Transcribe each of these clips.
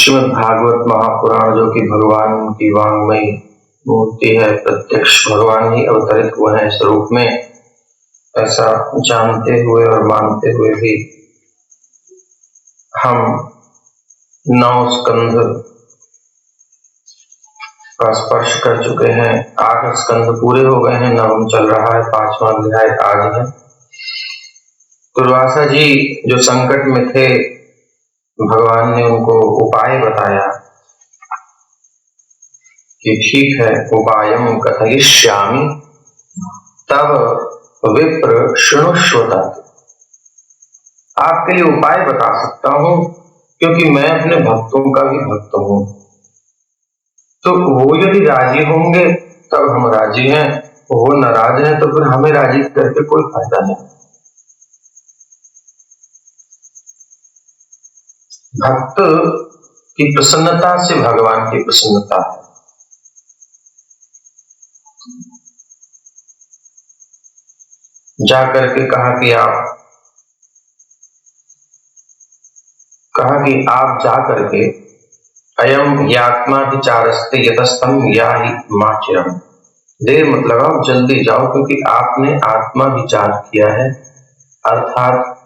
श्रीमद् भागवत महापुराण, जो कि भगवान की वांग्मयी मूर्ति है, प्रत्यक्ष भगवान ही अवतरित हुए हैं इस रूप में, ऐसा जानते हुए और मानते हुए भी हम 9 स्कंध का स्पर्श कर चुके हैं। 8 स्कंध पूरे हो गए हैं, नवम चल रहा है, 5वां अध्याय आज है। दुर्वासा जी जो संकट में थे, भगवान ने उनको उपाय बताया कि ठीक है, उपायम कथयिष्यामि तब विप्र शृणुष्वत। आपके लिए उपाय बता सकता हूं, क्योंकि मैं अपने भक्तों का भी भक्त हूं। तो वो यदि राजी होंगे तब हम राजी हैं, वो नाराज हैं तो फिर हमें राजी करके कोई फायदा नहीं। भक्त की प्रसन्नता से भगवान की प्रसन्नता है। जाकर के कहा कि आप जा करके अयम यात्मा विचारस्ते यतस्तम या ही माचिरम, देर मत लगाओ, जल्दी जाओ, क्योंकि आपने आत्मा विचार किया है, अर्थात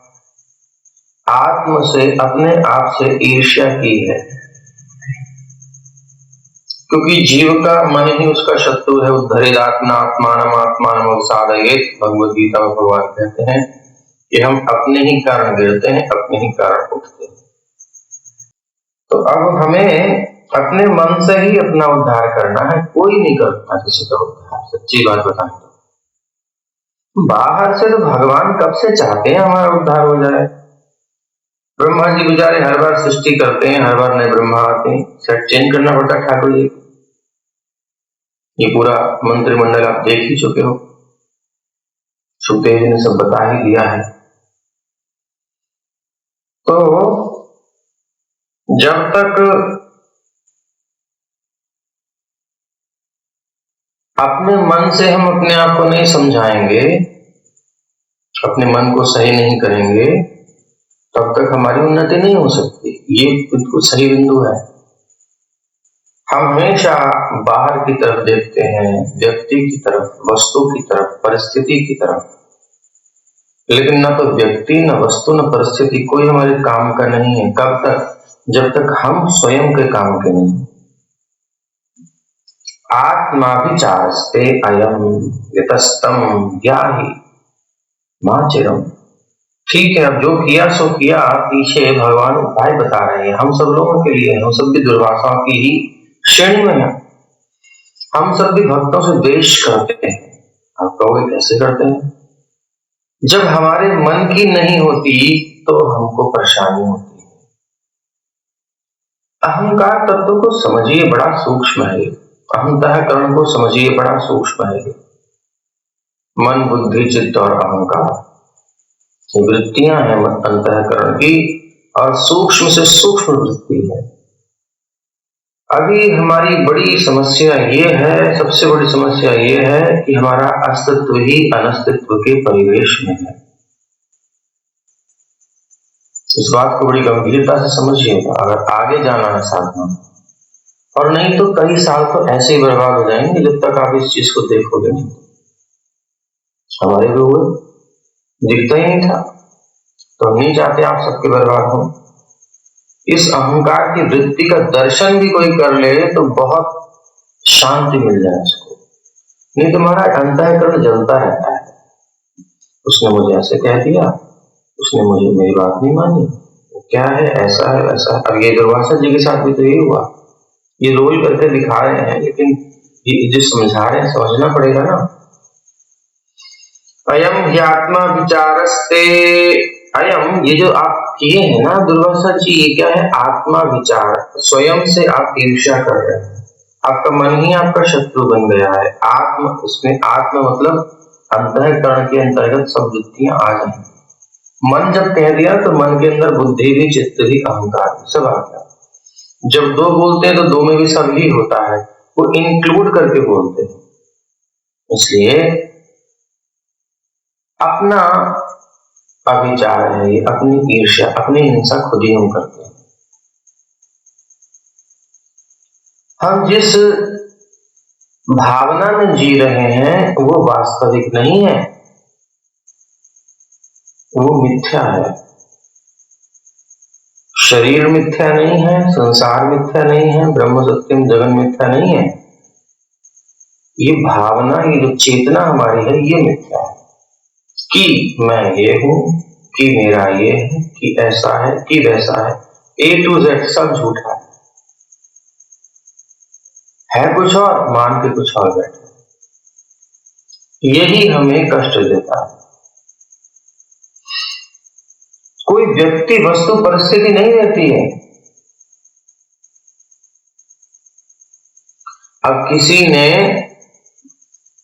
आत्म से, अपने आप से ईर्ष्या की है। क्योंकि जीव का मन ही उसका शत्रु है। उद्धरेदात्मा आत्मानम आत्मानम अवसादयेत, भगवद गीता में भगवान कहते हैं कि हम अपने ही कारण गिरते हैं, अपने ही कारण उठते हैं। तो अब हमें अपने मन से ही अपना उद्धार करना है, कोई नहीं करता किसी का उद्धार। सच्ची बात बताएं तो बाहर से तो भगवान कब से चाहते हैं हमारा उद्धार हो जाए। ब्रह्मा जी बेचारे हर बार सृष्टि करते हैं, हर बार नए ब्रह्मा आते हैं, सेट चेंज करना पड़ता है ठाकुर जी। ये पूरा मंत्रिमंडल आप देख ही चुके हो, सुखदेव जी ने सब बता ही दिया है। तो जब तक अपने मन से हम अपने आप को नहीं समझाएंगे, अपने मन को सही नहीं करेंगे, तब तक हमारी उन्नति नहीं हो सकती। ये बिल्कुल सही बिंदु है। हम हमेशा बाहर की तरफ देखते हैं, व्यक्ति की तरफ, वस्तु की तरफ, परिस्थिति की तरफ, लेकिन न तो व्यक्ति, न वस्तु, न परिस्थिति कोई हमारे काम का नहीं है। कब तक? जब तक हम स्वयं के काम के नहीं। आत्मा विचारस्ते अयम यतस्तम याहि माचिरम। ठीक है, अब जो किया सो किया, पीछे भगवान उपाय बता रहे हैं हम सब लोगों के लिए। हम सब भी दुर्वासाओं की ही श्रेणी में है। हम सब भी भक्तों से द्वेष करते हैं। आप कहोगे कैसे करते हैं? जब हमारे मन की नहीं होती तो हमको परेशानी होती है। अहंकार तत्व को समझिए, बड़ा सूक्ष्म है। अहंतःकरण को समझिए, बड़ा सूक्ष्म है। मन, बुद्धि, चित्त और अहंकार वृत्तियां हैं अंतःकरण की, और सूक्ष्म से सूक्ष्म वृत्ति है। अभी हमारी बड़ी समस्या ये है, सबसे बड़ी समस्या ये है कि हमारा अस्तित्व ही अनस्तित्व के परिवेश में है। इस बात को बड़ी गंभीरता से समझिएगा अगर आगे जाना है साधना, और नहीं तो कई साल तो ऐसे ही बर्बाद हो जाएंगे जब तक आप इस चीज को देखोगे नहीं। हमारे भी हुए, दिखता ही नहीं था, तो हम नहीं चाहते आप सबके बर्बाद हो। इस अहंकार की वृत्ति का दर्शन भी कोई कर ले तो बहुत शांति मिल जाए उसको, नहीं तो हमारा अंतःकरण जलता रहता है। उसने मुझे ऐसे कह दिया, उसने मुझे मेरी बात नहीं मानी, वो क्या है, ऐसा है, वैसा है। अब ये दुर्वासा जी के साथ भी तो यही हुआ। ये रोल करके दिखा रहे हैं, लेकिन ये जो समझा रहे हैं समझना पड़ेगा ना। अयम ह्यात्मा विचारस्ते, अयम, ये जो आप किए हैं ना दुर्वासा जी, ये क्या है? आत्मा विचार। स्वयं से आप ईर्ष्या कर रहे हैं, आपका मन ही आपका शत्रु बन गया है। आत्म, उसमें आत्म मतलब अंतःकरण के अंतर्गत सब वृत्तियां आ जाएंगी। मन जब कह दिया तो मन के अंदर बुद्धि भी, चित्त भी, अहंकार भी सब आ गया। जब दो बोलते हैं तो दो में भी सब ही होता है, वो इंक्लूड करके बोलते हैं। इसलिए अपना अविचार है ये, अपनी ईर्ष्या, अपनी हिंसा खुद ही हम करते हैं। हम जिस भावना में जी रहे हैं वो वास्तविक नहीं है, वो मिथ्या है। शरीर मिथ्या नहीं है, संसार मिथ्या नहीं है, ब्रह्म सत्यम जगन मिथ्या नहीं है। ये भावना, ये जो चेतना हमारी है, ये मिथ्या है कि मैं ये हूं, कि मेरा ये है, कि ऐसा है, कि वैसा है। A to Z सब झूठा है कुछ और, मान के कुछ और बैठे। यही हमें कष्ट देता है। कोई व्यक्ति, वस्तु, परिस्थिति नहीं रहती है। अब किसी ने,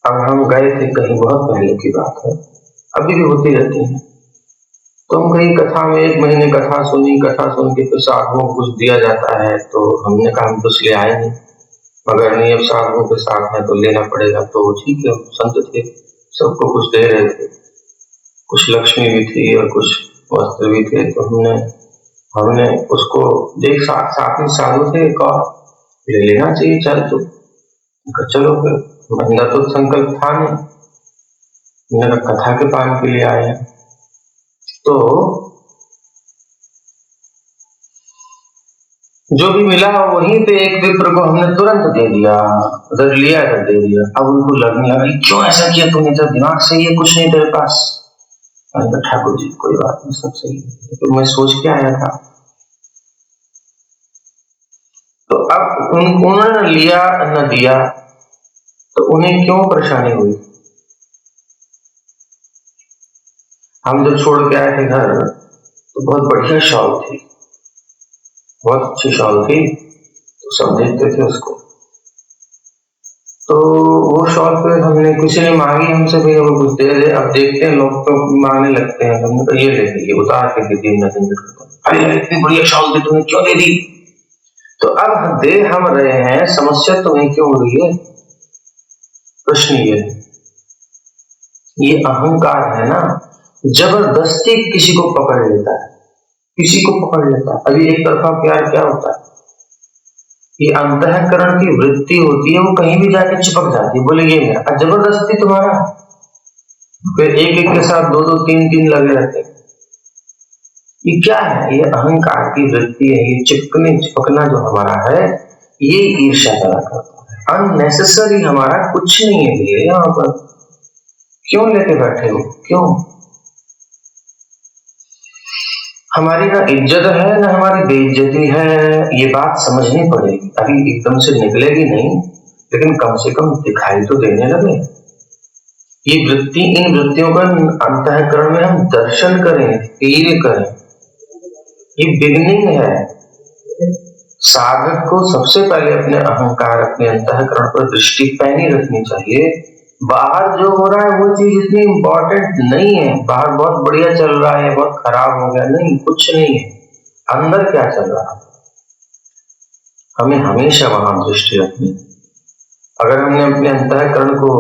अब हम गए थे कहीं, बहुत पहले की बात है, अभी भी होती रहती है, तो हम कहीं कथा में 1 महीने कथा सुनी, कथा सुन के फिर साधुओं को कुछ दिया जाता है, तो हमने कहा हम तो इसलिए आए नहीं, मगर नहीं, अब साधुओं के साथ है तो लेना पड़ेगा। तो ठीक है, संत थे, सबको कुछ दे रहे थे, कुछ लक्ष्मी भी थी और कुछ वस्त्र भी थे, तो हमने उसको देख, साथ में साधु थे, एक और ले लेना चाहिए, चल तो चलो फिर, बंदा तो संकल्प था नहीं, मैंने कथा के पान के लिए आए हैं। तो जो भी मिला वहीं पे एक विप्र को हमने तुरंत दे दिया, उधर लिया कर दे दिया। अब उनको लगने लगा क्यों ऐसा किया तूने, जब दिमाग सही है, कुछ नहीं तेरे पास। ठाकुर जी कोई बात नहीं, सब सही है, तो मैं सोच के आया था। तो अब उन्होंने लिया न दिया, तो उन्हें क्यों परेशानी हुई। हम जब छोड़ के आए थे घर, तो बहुत बढ़िया शॉल थी, बहुत अच्छी शॉल थी, तो सब देखते थे उसको। तो वो शॉल फिर हमने, किसी ने मांगी हमसे, भाई वो कुछ दे दे। अब देखते हैं लोग तो मांगने लगते हैं, हमने तो ये ले ली, उतार के दी थी, अरे इतनी बढ़िया शॉल दी तुमने, क्यों दे दी। तो अब दे हम रहे हैं, समस्या तुम्हें क्यों हो रही है। प्रश्न ये अहंकार है ना, जबरदस्ती किसी को पकड़ लेता है, किसी को पकड़ लेता है। अभी एक तरफा प्यार क्या होता है, ये अंतःकरण की वृत्ति होती है, वो कहीं भी जाके चिपक जाती है, बोले ये मेरा, जबरदस्ती तुम्हारा, फिर एक एक के साथ 2-2 3-3 लगे रहते हैं। ये क्या है, ये अहंकार की वृत्ति है, ये चिपकना जो हमारा है, ये ईर्ष्या पैदा करता है। अननेसेसरी हमारा कुछ नहीं है ये, यहाँ पर क्यों लेके बैठे हो, क्यों। हमारी ना इज्जत है ना हमारी बेइज्जती है, ये बात समझनी पड़ेगी। अभी एकदम से निकलेगी नहीं, लेकिन कम से कम दिखाई तो देने लगे। ये वृत्ति, इन वृत्तियों का अंतःकरण में हम दर्शन करें, फील करें, ये बिगनिंग है। साधक को सबसे पहले अपने अहंकार, अपने अंतःकरण पर दृष्टि पैनी रखनी चाहिए। बाहर जो हो रहा है वो चीज इतनी इंपॉर्टेंट नहीं है, बाहर बहुत बढ़िया चल रहा है, बहुत खराब हो गया, नहीं, कुछ नहीं है, अंदर क्या चल रहा है, हमें हमेशा वहां दृष्टि रखनी है। अगर हमने अपने अंतःकरण को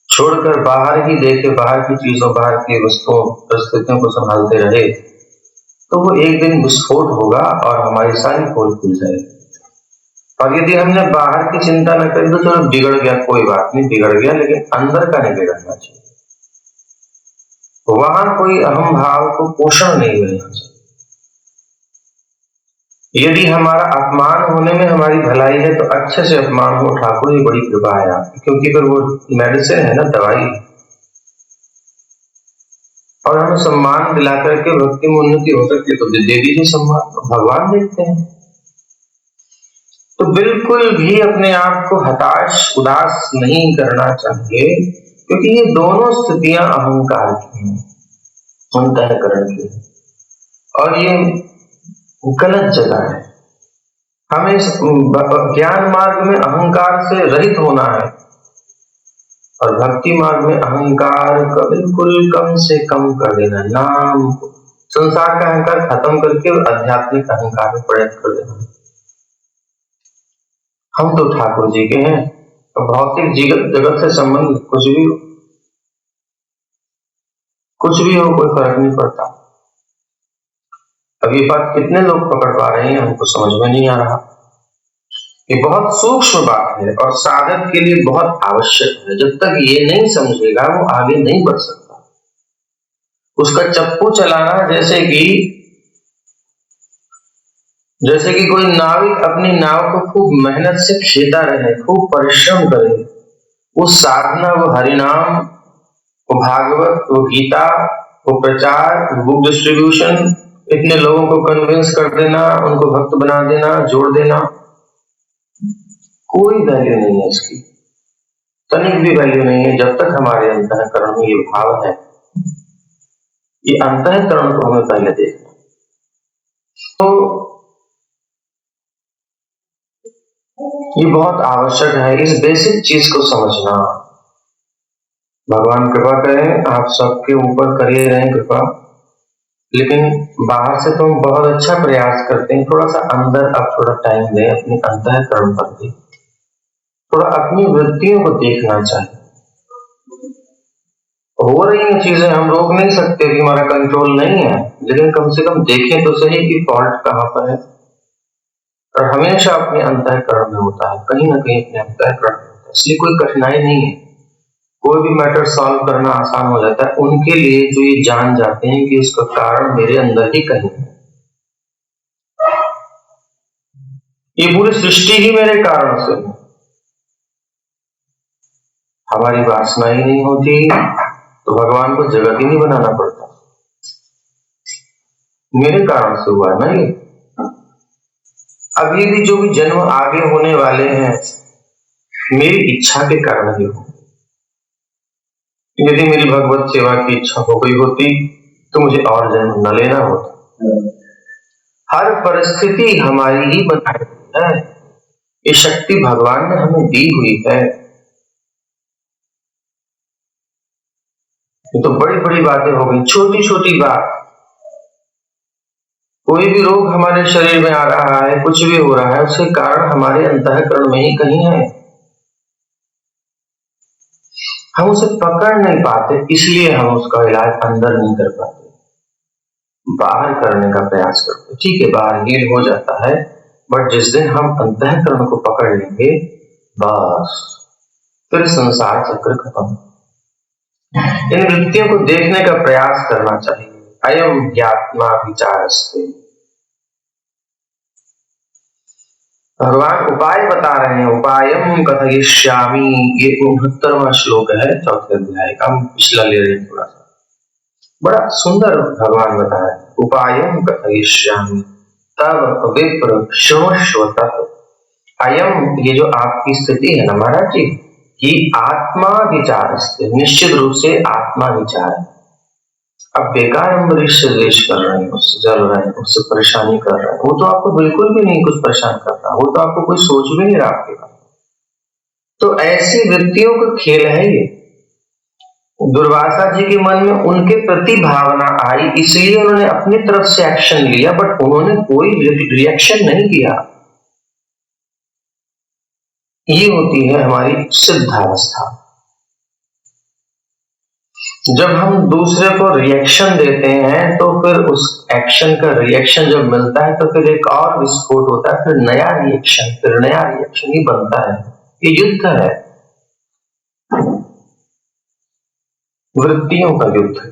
छोड़कर बाहर ही देखे, बाहर की चीजों, बाहर की वस्तुओं, परिस्थितियों को संभालते रहे, तो वो एक दिन विस्फोट होगा और हमारी सारी पोल खुल जाएगी। और यदि हमने बाहर की चिंता न करी, तो चलो बिगड़ गया, कोई बात नहीं, बिगड़ गया, लेकिन अंदर का नहीं बिगड़ना चाहिए, वहां कोई अहम भाव को पोषण नहीं मिलना चाहिए। यदि हमारा अपमान होने में हमारी भलाई है, तो अच्छे से अपमान हो, ठाकुर जी बड़ी कृपा है आपकी, क्योंकि फिर वो मेडिसिन है ना, दवाई। और हमें सम्मान दिला करके भक्ति में उन्नति हो सकती है, तो दे दीजिए सम्मान, तो भगवान देखते हैं। तो बिल्कुल भी अपने आप को हताश, उदास नहीं करना चाहिए, क्योंकि ये दोनों स्थितियां अहंकार की हैं, अंतःकरण की, और ये गलत जगह है। हमें ज्ञान मार्ग में अहंकार से रहित होना है, और भक्ति मार्ग में अहंकार का बिल्कुल कम से कम कर देना, नाम संसार का अहंकार खत्म करके आध्यात्मिक अहंकार में प्रयत्न कर देना। हम तो ठाकुर जी के हैं, तो भौतिक जगत से संबंध कुछ भी हो, कोई फर्क नहीं पड़ता। अब ये बात कितने लोग पकड़ पा रहे हैं, हमको समझ में नहीं आ रहा। ये बहुत सूक्ष्म बात है और साधक के लिए बहुत आवश्यक है। जब तक ये नहीं समझेगा वो आगे नहीं बढ़ सकता। उसका चप्पू चलाना जैसे कि कोई नाविक अपनी नाव को खूब मेहनत से खेता रहे, खूब परिश्रम करे, वो साधना, वो हरिनाम, वो भागवत, वो गीता, वो प्रचार, वो बुक डिस्ट्रीब्यूशन, इतने लोगों को कन्विंस कर देना, उनको भक्त बना देना, जोड़ देना, कोई वैल्यू नहीं है इसकी, तनिक भी वैल्यू नहीं है जब तक हमारे अंतःकरण में ये भाव है। ये अंतःकरण को हमें पहले देखना। तो ये बहुत आवश्यक है इस बेसिक चीज को समझना। भगवान कृपा करें, आप सबके ऊपर करिए रहें कृपा। लेकिन बाहर से तो हम बहुत अच्छा प्रयास करते हैं, थोड़ा सा अंदर अब थोड़ा टाइम दें अपने अंतःकरण पर भी, थोड़ा अपनी वृत्तियों को देखना चाहिए। हो रही हैं चीजें, हम रोक नहीं सकते कि हमारा कंट्रोल नहीं है, लेकिन कम से कम देखें तो सही कि फॉल्ट कहाँ पर है। और हमेशा अपने अंतःकरण में होता है, कहीं ना कहीं अपने अंतःकरण में होता है, इसलिए कोई कठिनाई नहीं है। कोई भी मैटर सॉल्व करना आसान हो जाता है उनके लिए जो ये जान जाते हैं कि उसका कारण मेरे अंदर ही कहीं है। ये पूरी सृष्टि ही मेरे कारण से है। हमारी वासना ही नहीं होती तो भगवान को जगत ही नहीं बनाना पड़ता, मेरे कारण से हुआ है ना ये। अभी भी जो भी जन्म आगे होने वाले हैं मेरी इच्छा के कारण ही हो। यदि मेरी भगवत सेवा की इच्छा हो गई होती तो मुझे और जन्म न लेना होता। हर परिस्थिति हमारी ही बनाई हुई है, ये शक्ति भगवान ने हमें दी हुई है। ये तो बड़ी बड़ी बातें हो गई, छोटी छोटी बात। कोई भी रोग हमारे शरीर में आ रहा है, कुछ भी हो रहा है, उसके कारण हमारे अंतःकरण में ही कहीं है। हम उसे पकड़ नहीं पाते, इसलिए हम उसका इलाज अंदर नहीं कर पाते, बाहर करने का प्रयास करते। ठीक है, बाहर हील हो जाता है, बट जिस दिन हम अंतःकरण को पकड़ लेंगे बस फिर संसार चक्र खत्म। इन वृत्तियों को देखने का प्रयास करना चाहिए। अयम ज्ञात्मा विचारस्ते। भगवान उपाय बता रहे हैं, उपायम कथयिष्यामि, ये 69वां श्लोक है 4थे अध्याय का, हम पिछला ले रहे हैं थोड़ा सा। बड़ा सुंदर भगवान बता रहे हैं, उपायम कथयिष्यामि तब विप्र शृणुष्व तत्। अयम, ये जो आपकी स्थिति है ना महाराज जी, कि आत्मा विचारस्ते, निश्चित रूप से आत्मा विचार है। अब बेकार अम्बरीश से द्वेष कर रहे हैं, उससे जल रहे हैं, उससे परेशानी कर रहे हैं, वो तो आपको बिल्कुल भी नहीं कुछ परेशान करता, वो तो आपको कोई सोच भी नहीं रहा आपके बारे में। तो ऐसी वृत्तियों का खेल है ये। दुर्वासा जी के मन में उनके प्रति भावना आई, इसलिए उन्होंने अपनी तरफ से एक्शन लिया, बट उन्होंने कोई रिएक्शन नहीं किया। ये होती है हमारी सिद्धावस्था। जब हम दूसरे को रिएक्शन देते हैं तो फिर उस एक्शन का रिएक्शन जब मिलता है तो फिर एक और विस्फोट होता है, फिर नया रिएक्शन, फिर नया रिएक्शन ही बनता है। ये युद्ध है, वृत्तियों का युद्ध है,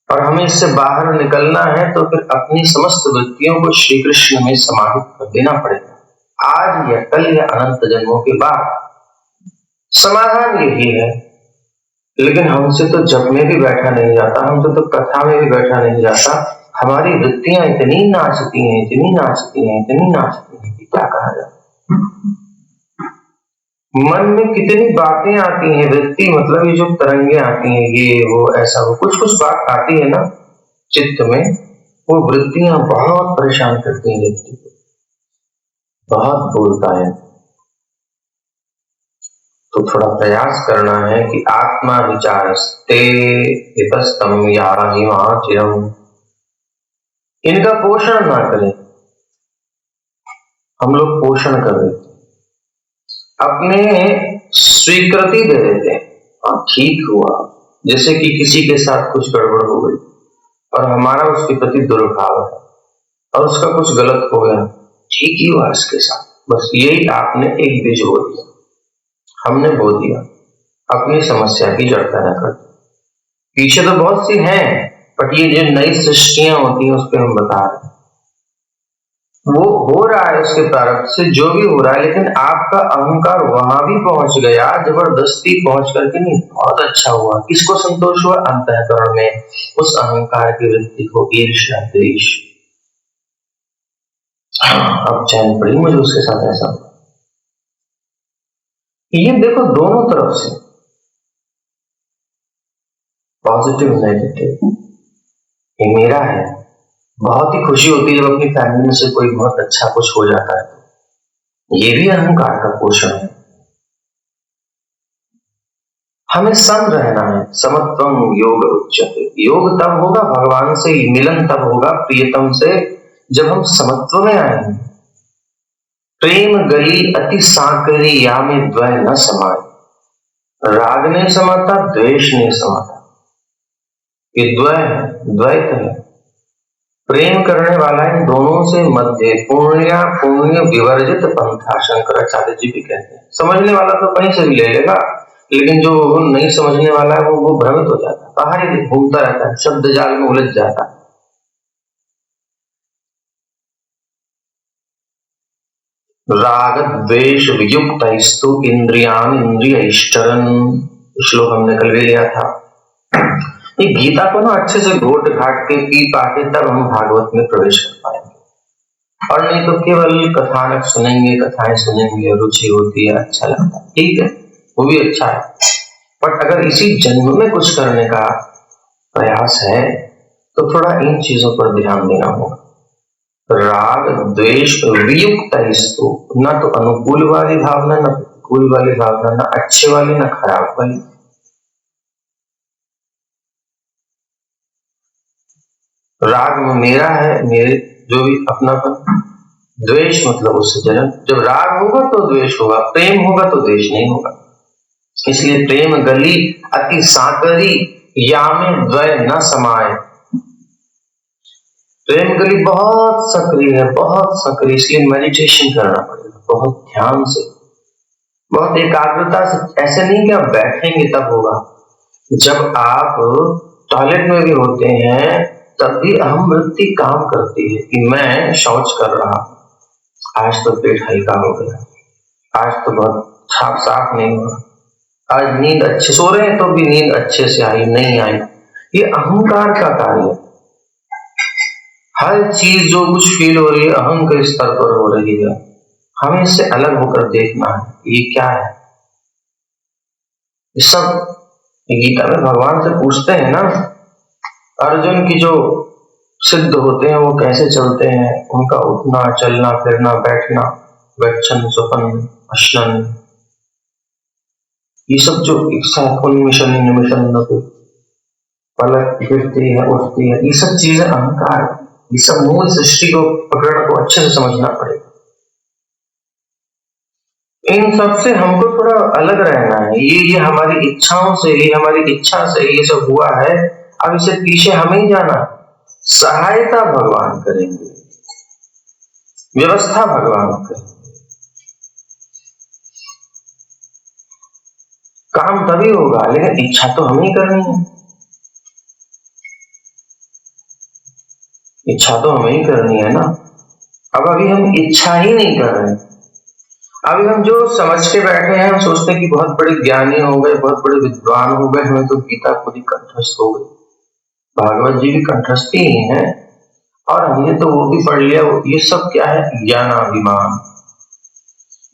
और हमें इससे बाहर निकलना है तो फिर अपनी समस्त वृत्तियों को श्री कृष्ण में समाहित कर देना पड़ेगा, आज या कल या अनंत जन्मों के बाद। समाधान यही है, लेकिन हमसे तो जप में भी बैठा नहीं जाता, हमसे तो कथा में भी बैठा नहीं जाता। हमारी वृत्तियां इतनी नाचती हैं, इतनी नाचती हैं, इतनी नाचती हैं कि क्या कहा जाए। मन में कितनी बातें आती हैं, वृत्ति मतलब ये जो तरंगे आती हैं, ये वो ऐसा वो कुछ कुछ बात आती है ना चित्त में, वो वृत्तियां बहुत परेशान करती हैं व्यक्ति को, बहुत बोलता है। तो थोड़ा प्रयास करना है कि आत्मा विचारस्ते हितस्तम याहिमाचिरम, इनका पोषण ना करें। हम लोग पोषण कर देते, अपने स्वीकृति दे देते हैं, हाँ ठीक हुआ, जैसे कि किसी के साथ कुछ गड़बड़ हो गई और हमारा उसके प्रति दुर्भाव है और उसका कुछ गलत हो गया, ठीक ही हुआ इसके साथ, बस यही आपने एक बीज बो दिया, हमने बो दिया अपनी समस्या की जड़ पैदा कर। पीछे तो बहुत सी हैं, बट ये जो नई सृष्टियां होती हैं उस पर हम बता रहे हैं। वो हो रहा है उसके प्रारंभ से जो भी हो रहा है, लेकिन आपका अहंकार वहां भी पहुंच गया, जबरदस्ती पहुंच करके नहीं। बहुत अच्छा हुआ, किसको संतोष हुआ? अंतःकरण में उस अहंकार की वृत्ति को ईर्ष्या द्वेष। अब चैन पड़ी मुझे उसके साथ ऐसा। ये देखो दोनों तरफ से पॉजिटिव नेगेटिव, ये मेरा है। बहुत ही खुशी होती है जब अपनी फैमिली में से कोई बहुत अच्छा कुछ हो जाता है, ये भी अहंकार का पोषण है। हमें सम रहना है, समत्वम योग उच्यते। योग तब होगा, भगवान से मिलन तब होगा प्रियतम से, जब हम समत्व में आएंगे। प्रेम गली अति साकरी या में द्वय न समाये। राग नहीं समाता, द्वेष नहीं समाता, ये द्वय है, द्वैत है। प्रेम करने वाला इन दोनों से मध्य पुण्य विवर्जित पंथा, शंकराचार्य जी भी कहते हैं। समझने वाला तो कहीं से भी ले लेगा, लेकिन जो नहीं समझने वाला है वो भ्रमित हो जाता है, बाहर ही घूमता रहता है, शब्द जाल में उलझ जाता है। राग द्वेष वियुक्त इंद्रियान इंद्रियश्चरन्, श्लोक हमने कल भी लिया था। ये गीता को ना अच्छे से घोट घाट के पी पाके तब हम भागवत में प्रवेश कर पाएंगे, और नहीं तो केवल कथानक सुनेंगे, कथाएं सुनेंगे, रुचि होती है, अच्छा लगता है, ठीक है, वो भी अच्छा है। बट अगर इसी जन्म में कुछ करने का प्रयास है तो थोड़ा इन चीजों पर ध्यान देना होगा। राग द्वेष वियुक्त, न तो अनुकूल वाली भावना, न प्रतिकूल वाली भावना, न अच्छे वाली न खराब वाली। राग में मेरा है, मेरे जो भी अपनापन। द्वेष मतलब उससे जलन। जब राग होगा तो द्वेष होगा, प्रेम होगा तो द्वेष नहीं होगा। इसलिए प्रेम गली अति साकरी या में द्वय न समाये। प्रेम गली बहुत सक्रिय है, बहुत सक्रिय, इसलिए मेडिटेशन करना पड़ेगा, बहुत ध्यान से, बहुत एकाग्रता से। ऐसे नहीं कि आप बैठेंगे तब होगा। जब आप टॉयलेट में भी होते हैं तब भी अहम वृत्ति काम करती है कि मैं शौच कर रहा, आज तो पेट हल्का हो गया, आज तो बहुत साफ नहीं हुआ, आज नींद अच्छे सो रहे हैं तो भी नींद अच्छे से आई नहीं आई। ये अहंकार का कार्य है। हर चीज जो कुछ फील हो रही है अहम के स्तर पर हो रही है, हमें इससे अलग होकर देखना है ये क्या है। ये सब गीता में भगवान से पूछते हैं ना, अर्जुन की जो सिद्ध होते हैं वो कैसे चलते हैं, उनका उठना चलना फिरना बैठना, गच्छन् स्वपन् अश्नन्, ये सब जो एक साथ उन्मिषन् निमिषन् नकुल, पलक गिरती है उठती है, ये सब चीजें अहंकार, ये सब मूल सृष्टि को प्रकरण को अच्छे से समझना पड़ेगा। इन सब से हमको थोड़ा अलग रहना है। ये हमारी इच्छाओं से, ये हमारी इच्छा से ये सब हुआ है, अब इसे पीछे हमें ही जाना। सहायता भगवान करेंगे, व्यवस्था भगवान करेंगे, काम तभी होगा, लेकिन इच्छा तो हमें ही करनी है। इच्छा तो हमें ही करनी है ना। अब अभी हम इच्छा ही नहीं कर रहे हैं। अभी हम जो समझ के बैठे हैं, हम सोचते हैं कि बहुत बड़े ज्ञानी हो गए, बहुत बड़े विद्वान हो गए, हमें तो गीता पूरी कंठस्थ हो गई, भागवत जी भी कंठस्थ ही है, और हमने तो वो भी पढ़ लिया। ये सब क्या है? ज्ञानाभिमान,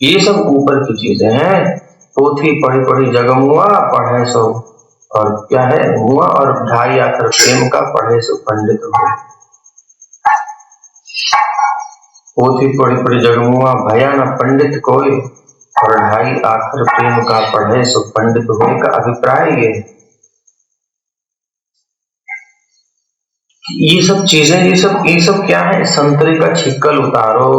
ये सब ऊपर की चीजें हैं। पोथी पढ़ी पढ़ी जगमुआ, पढ़े सो और क्या है हुआ, और ढाई आकर प्रेम का, पढ़े सो पंडित हुआ। पोथी पढ़ी पढ़ी जगमुआ, भया न पंडित कोई, और ढाई आखिर प्रेम का, पढ़े सो पंडित होने का अभिप्राय ये सब चीजें, ये सब क्या है? संतरे का छिक्कल उतारो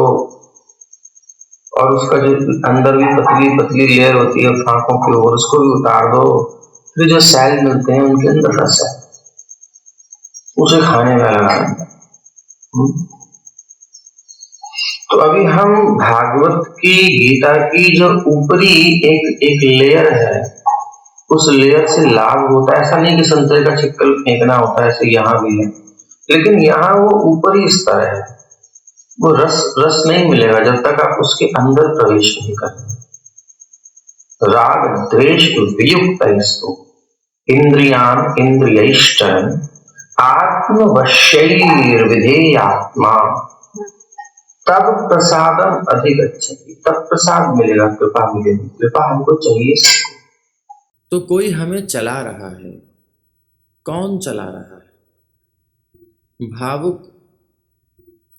और उसका जो अंदर भी पतली पतली लेयर होती है फांकों की ओर, उसको भी उतार दो, फिर जो सैल मिलते हैं उनके अंदर रस है, उसे खाने में लगाना। तो अभी हम भागवत की गीता की जो ऊपरी एक एक लेयर है, उस लेयर से लाभ होता है। ऐसा नहीं कि संतरे का छिक्कल फेंकना होता है, ऐसे यहाँ भी है, लेकिन यहाँ वो ऊपरी स्तर है। वो रस रस नहीं मिलेगा जब तक आप उसके अंदर प्रवेश नहीं करते। राग द्वेष वियुक्त इंद्रियान इंद्रियैश्चरन् आत्मवश्यैर्विधेयात्मा तब प्रसादम अधिगच्छति। तब प्रसाद मिलेगा, कृपा मिलेगी। कृपा हमको चाहिए। तो कोई हमें चला रहा है। कौन चला रहा है? भावुक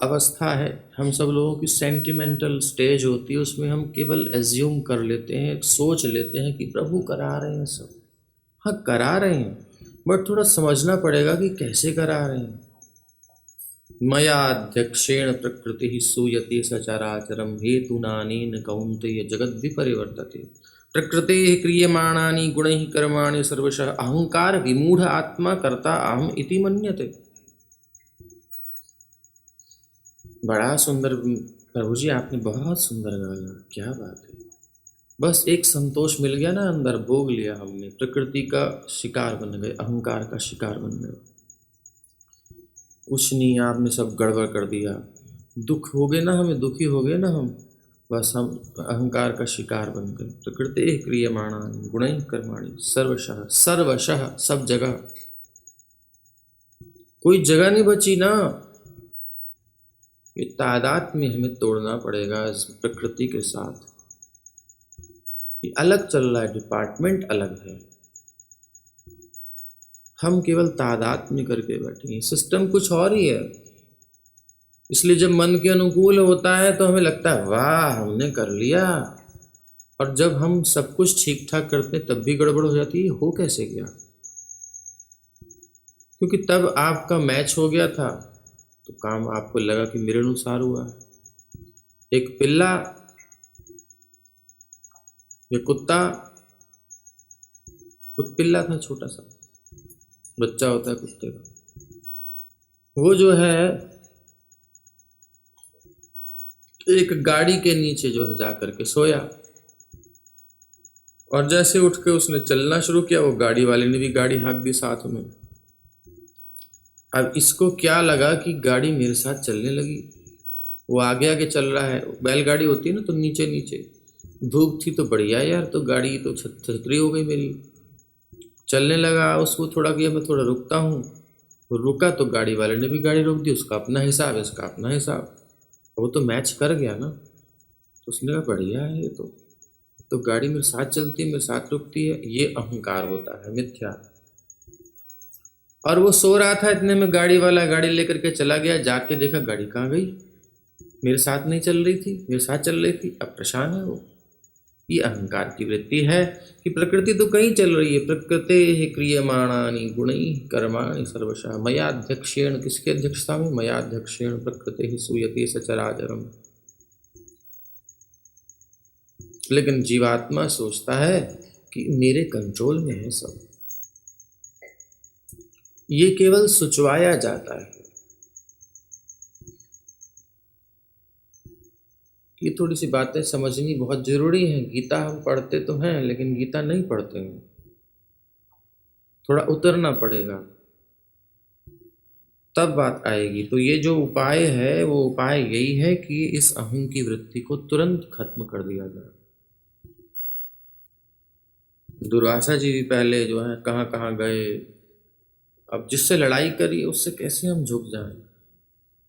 अवस्था है। हम सब लोगों की सेंटिमेंटल स्टेज होती है, उसमें हम केवल एज्यूम कर लेते हैं, सोच लेते हैं कि प्रभु करा रहे हैं सब। हाँ, करा रहे हैं, बट थोड़ा समझना पड़ेगा कि कैसे करा रहे हैं। मयाध्यक्षेण प्रकृति सूयते सचराचरम हेतुनानेन कौन्तेय जगद विपरिवर्तते प्रकृते क्रियमाणानि गुणैः कर्माणि सर्वशः अहंकार विमूढ़ आत्मा कर्ता अहम इति मन्यते। बड़ा सुंदर प्रभु जी, आपने बहुत सुंदर गाया, क्या बात है। बस एक संतोष मिल गया ना अंदर, भोग लिया हमने, प्रकृति का शिकार बन गए, अहंकार का शिकार बन गए। कुछ नहीं, आपने सब गड़बड़ कर दिया। दुख हो गए ना, हमें दुखी हो गए ना हम, बस हम अहंकार का शिकार बन गए। प्रकृति क्रियमाणानि गुणैः कर्माणि सर्वशः, सर्वशः सब जगह, कोई जगह नहीं बची ना। ये तादाद में हमें तोड़ना पड़ेगा इस प्रकृति के साथ। ये अलग चल रहा है, डिपार्टमेंट अलग है, हम केवल तादाद में करके बैठे हैं। सिस्टम कुछ और ही है। इसलिए जब मन के अनुकूल होता है तो हमें लगता है वाह हमने कर लिया, और जब हम सब कुछ ठीक ठाक करते हैं तब भी गड़बड़ हो जाती है। हो कैसे गया? क्योंकि तब आपका मैच हो गया था, तो काम आपको लगा कि मेरे अनुसार हुआ है। एक पिल्ला या कुत्ता, कुत्पिल्ला था, छोटा सा बच्चा होता है कुत्ते का, वो जो है एक गाड़ी के नीचे जो है जा करके सोया, और जैसे उठ के उसने चलना शुरू किया, वो गाड़ी वाले ने भी गाड़ी हाँक दी साथ में। अब इसको क्या लगा कि गाड़ी मेरे साथ चलने लगी, वो आगे आगे चल रहा है। बैलगाड़ी होती है ना, तो नीचे नीचे, धूप थी तो बढ़िया यार, तो गाड़ी तो छतरी हो गई मेरी। चलने लगा, उसको थोड़ा किया मैं थोड़ा रुकता हूँ, रुका तो गाड़ी वाले ने भी गाड़ी रोक दी। उसका अपना हिसाब है, इसका अपना हिसाब, वो तो मैच कर गया ना। तो उसने कहा बढ़िया है ये तो गाड़ी मेरे साथ चलती है, मेरे साथ रुकती है। ये अहंकार होता है, मिथ्या। और वो सो रहा था, इतने में गाड़ी वाला गाड़ी लेकर के चला गया, जाके देखा गाड़ी कहाँ गई, मेरे साथ नहीं चल रही थी, मेरे साथ चल रही थी। अब परेशान है वो। ये अहंकार की वृत्ति है कि प्रकृति तो कहीं चल रही है। प्रकृते क्रियमाणानि गुणैः कर्माणि सर्वशः मयाध्यक्षेण, किसके अध्यक्षता में? मयाध्यक्षेण प्रकृति सूयते सचराचरम्। लेकिन जीवात्मा सोचता है कि मेरे कंट्रोल में है सब। ये केवल सुचवाया जाता है। ये थोड़ी सी बातें समझनी बहुत जरूरी है। गीता हम पढ़ते तो हैं, लेकिन गीता नहीं पढ़ते हैं, थोड़ा उतरना पड़ेगा, तब बात आएगी। तो ये जो उपाय है, वो उपाय यही है कि इस अहं की वृत्ति को तुरंत खत्म कर दिया जाए। दुर्वासा जी भी पहले जो है कहाँ कहाँ गए। अब जिससे लड़ाई करी उससे कैसे हम झुक जाएं,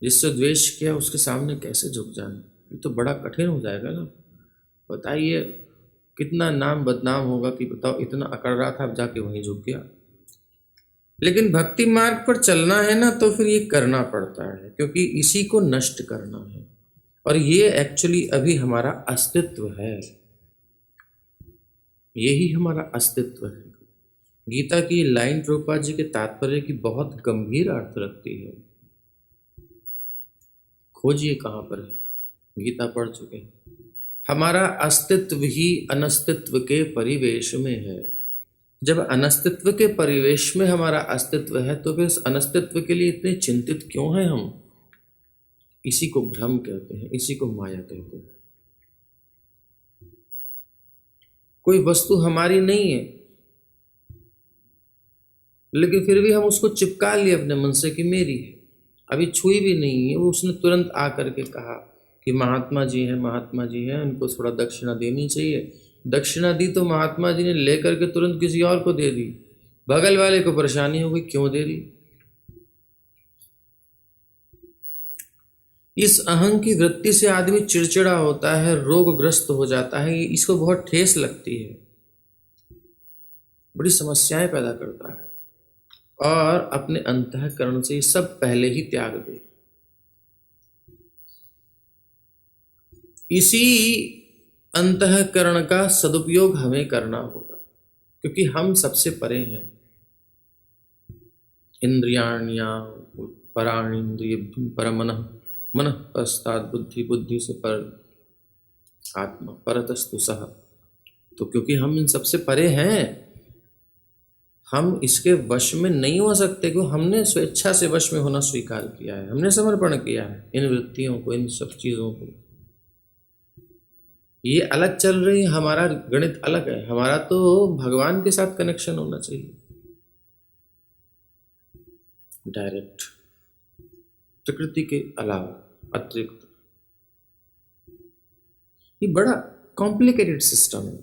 जिससे द्वेष किया उसके सामने कैसे झुक जाएं? ये तो बड़ा कठिन हो जाएगा ना। बताइए कितना नाम बदनाम होगा कि बताओ इतना अकड़ रहा था, अब जाके वहीं झुक गया। लेकिन भक्ति मार्ग पर चलना है ना, तो फिर ये करना पड़ता है, क्योंकि इसी को नष्ट करना है। और ये एक्चुअली अभी हमारा अस्तित्व है, यही हमारा अस्तित्व है। गीता की लाइन प्रभुपाद जी के तात्पर्य की बहुत गंभीर अर्थ रखती है। खोजिए कहाँ पर है, गीता पढ़ चुके हैं। हमारा अस्तित्व ही अनस्तित्व के परिवेश में है। जब अनस्तित्व के परिवेश में हमारा अस्तित्व है, तो फिर इस अनस्तित्व के लिए इतने चिंतित क्यों हैं हम? इसी को भ्रम कहते हैं, इसी को माया कहते हैं। कोई वस्तु हमारी नहीं है, लेकिन फिर भी हम उसको चिपका लिए अपने मन से कि मेरी है, अभी छुई भी नहीं है। वो उसने तुरंत आकर के कहा कि महात्मा जी हैं, महात्मा जी हैं, उनको थोड़ा दक्षिणा देनी चाहिए। दक्षिणा दी तो महात्मा जी ने लेकर के तुरंत किसी और को दे दी। बगल वाले को परेशानी हो गई, क्यों दे दी। इस अहं की वृत्ति से आदमी चिड़चिड़ा होता है, रोगग्रस्त हो जाता है, इसको बहुत ठेस लगती है, बड़ी समस्याएं पैदा करता है। और अपने अंतःकरण से ये सब पहले ही त्याग दे। इसी अंतःकरण का सदुपयोग हमें करना होगा, क्योंकि हम सबसे परे हैं। इंद्रियाण्या पराणींद्रिय परमनः, मन पश्चात बुद्धि, बुद्धि से पर आत्मा, परतस्तु सह। तो क्योंकि हम इन सबसे परे हैं, हम इसके वश में नहीं हो सकते, क्योंकि हमने स्वेच्छा से वश में होना स्वीकार किया है, हमने समर्पण किया है इन वृत्तियों को, इन सब चीज़ों को। ये अलग चल रही है, हमारा गणित अलग है। हमारा तो भगवान के साथ कनेक्शन होना चाहिए डायरेक्ट, प्रकृति के अलावा अतिरिक्त। ये बड़ा कॉम्प्लिकेटेड सिस्टम है।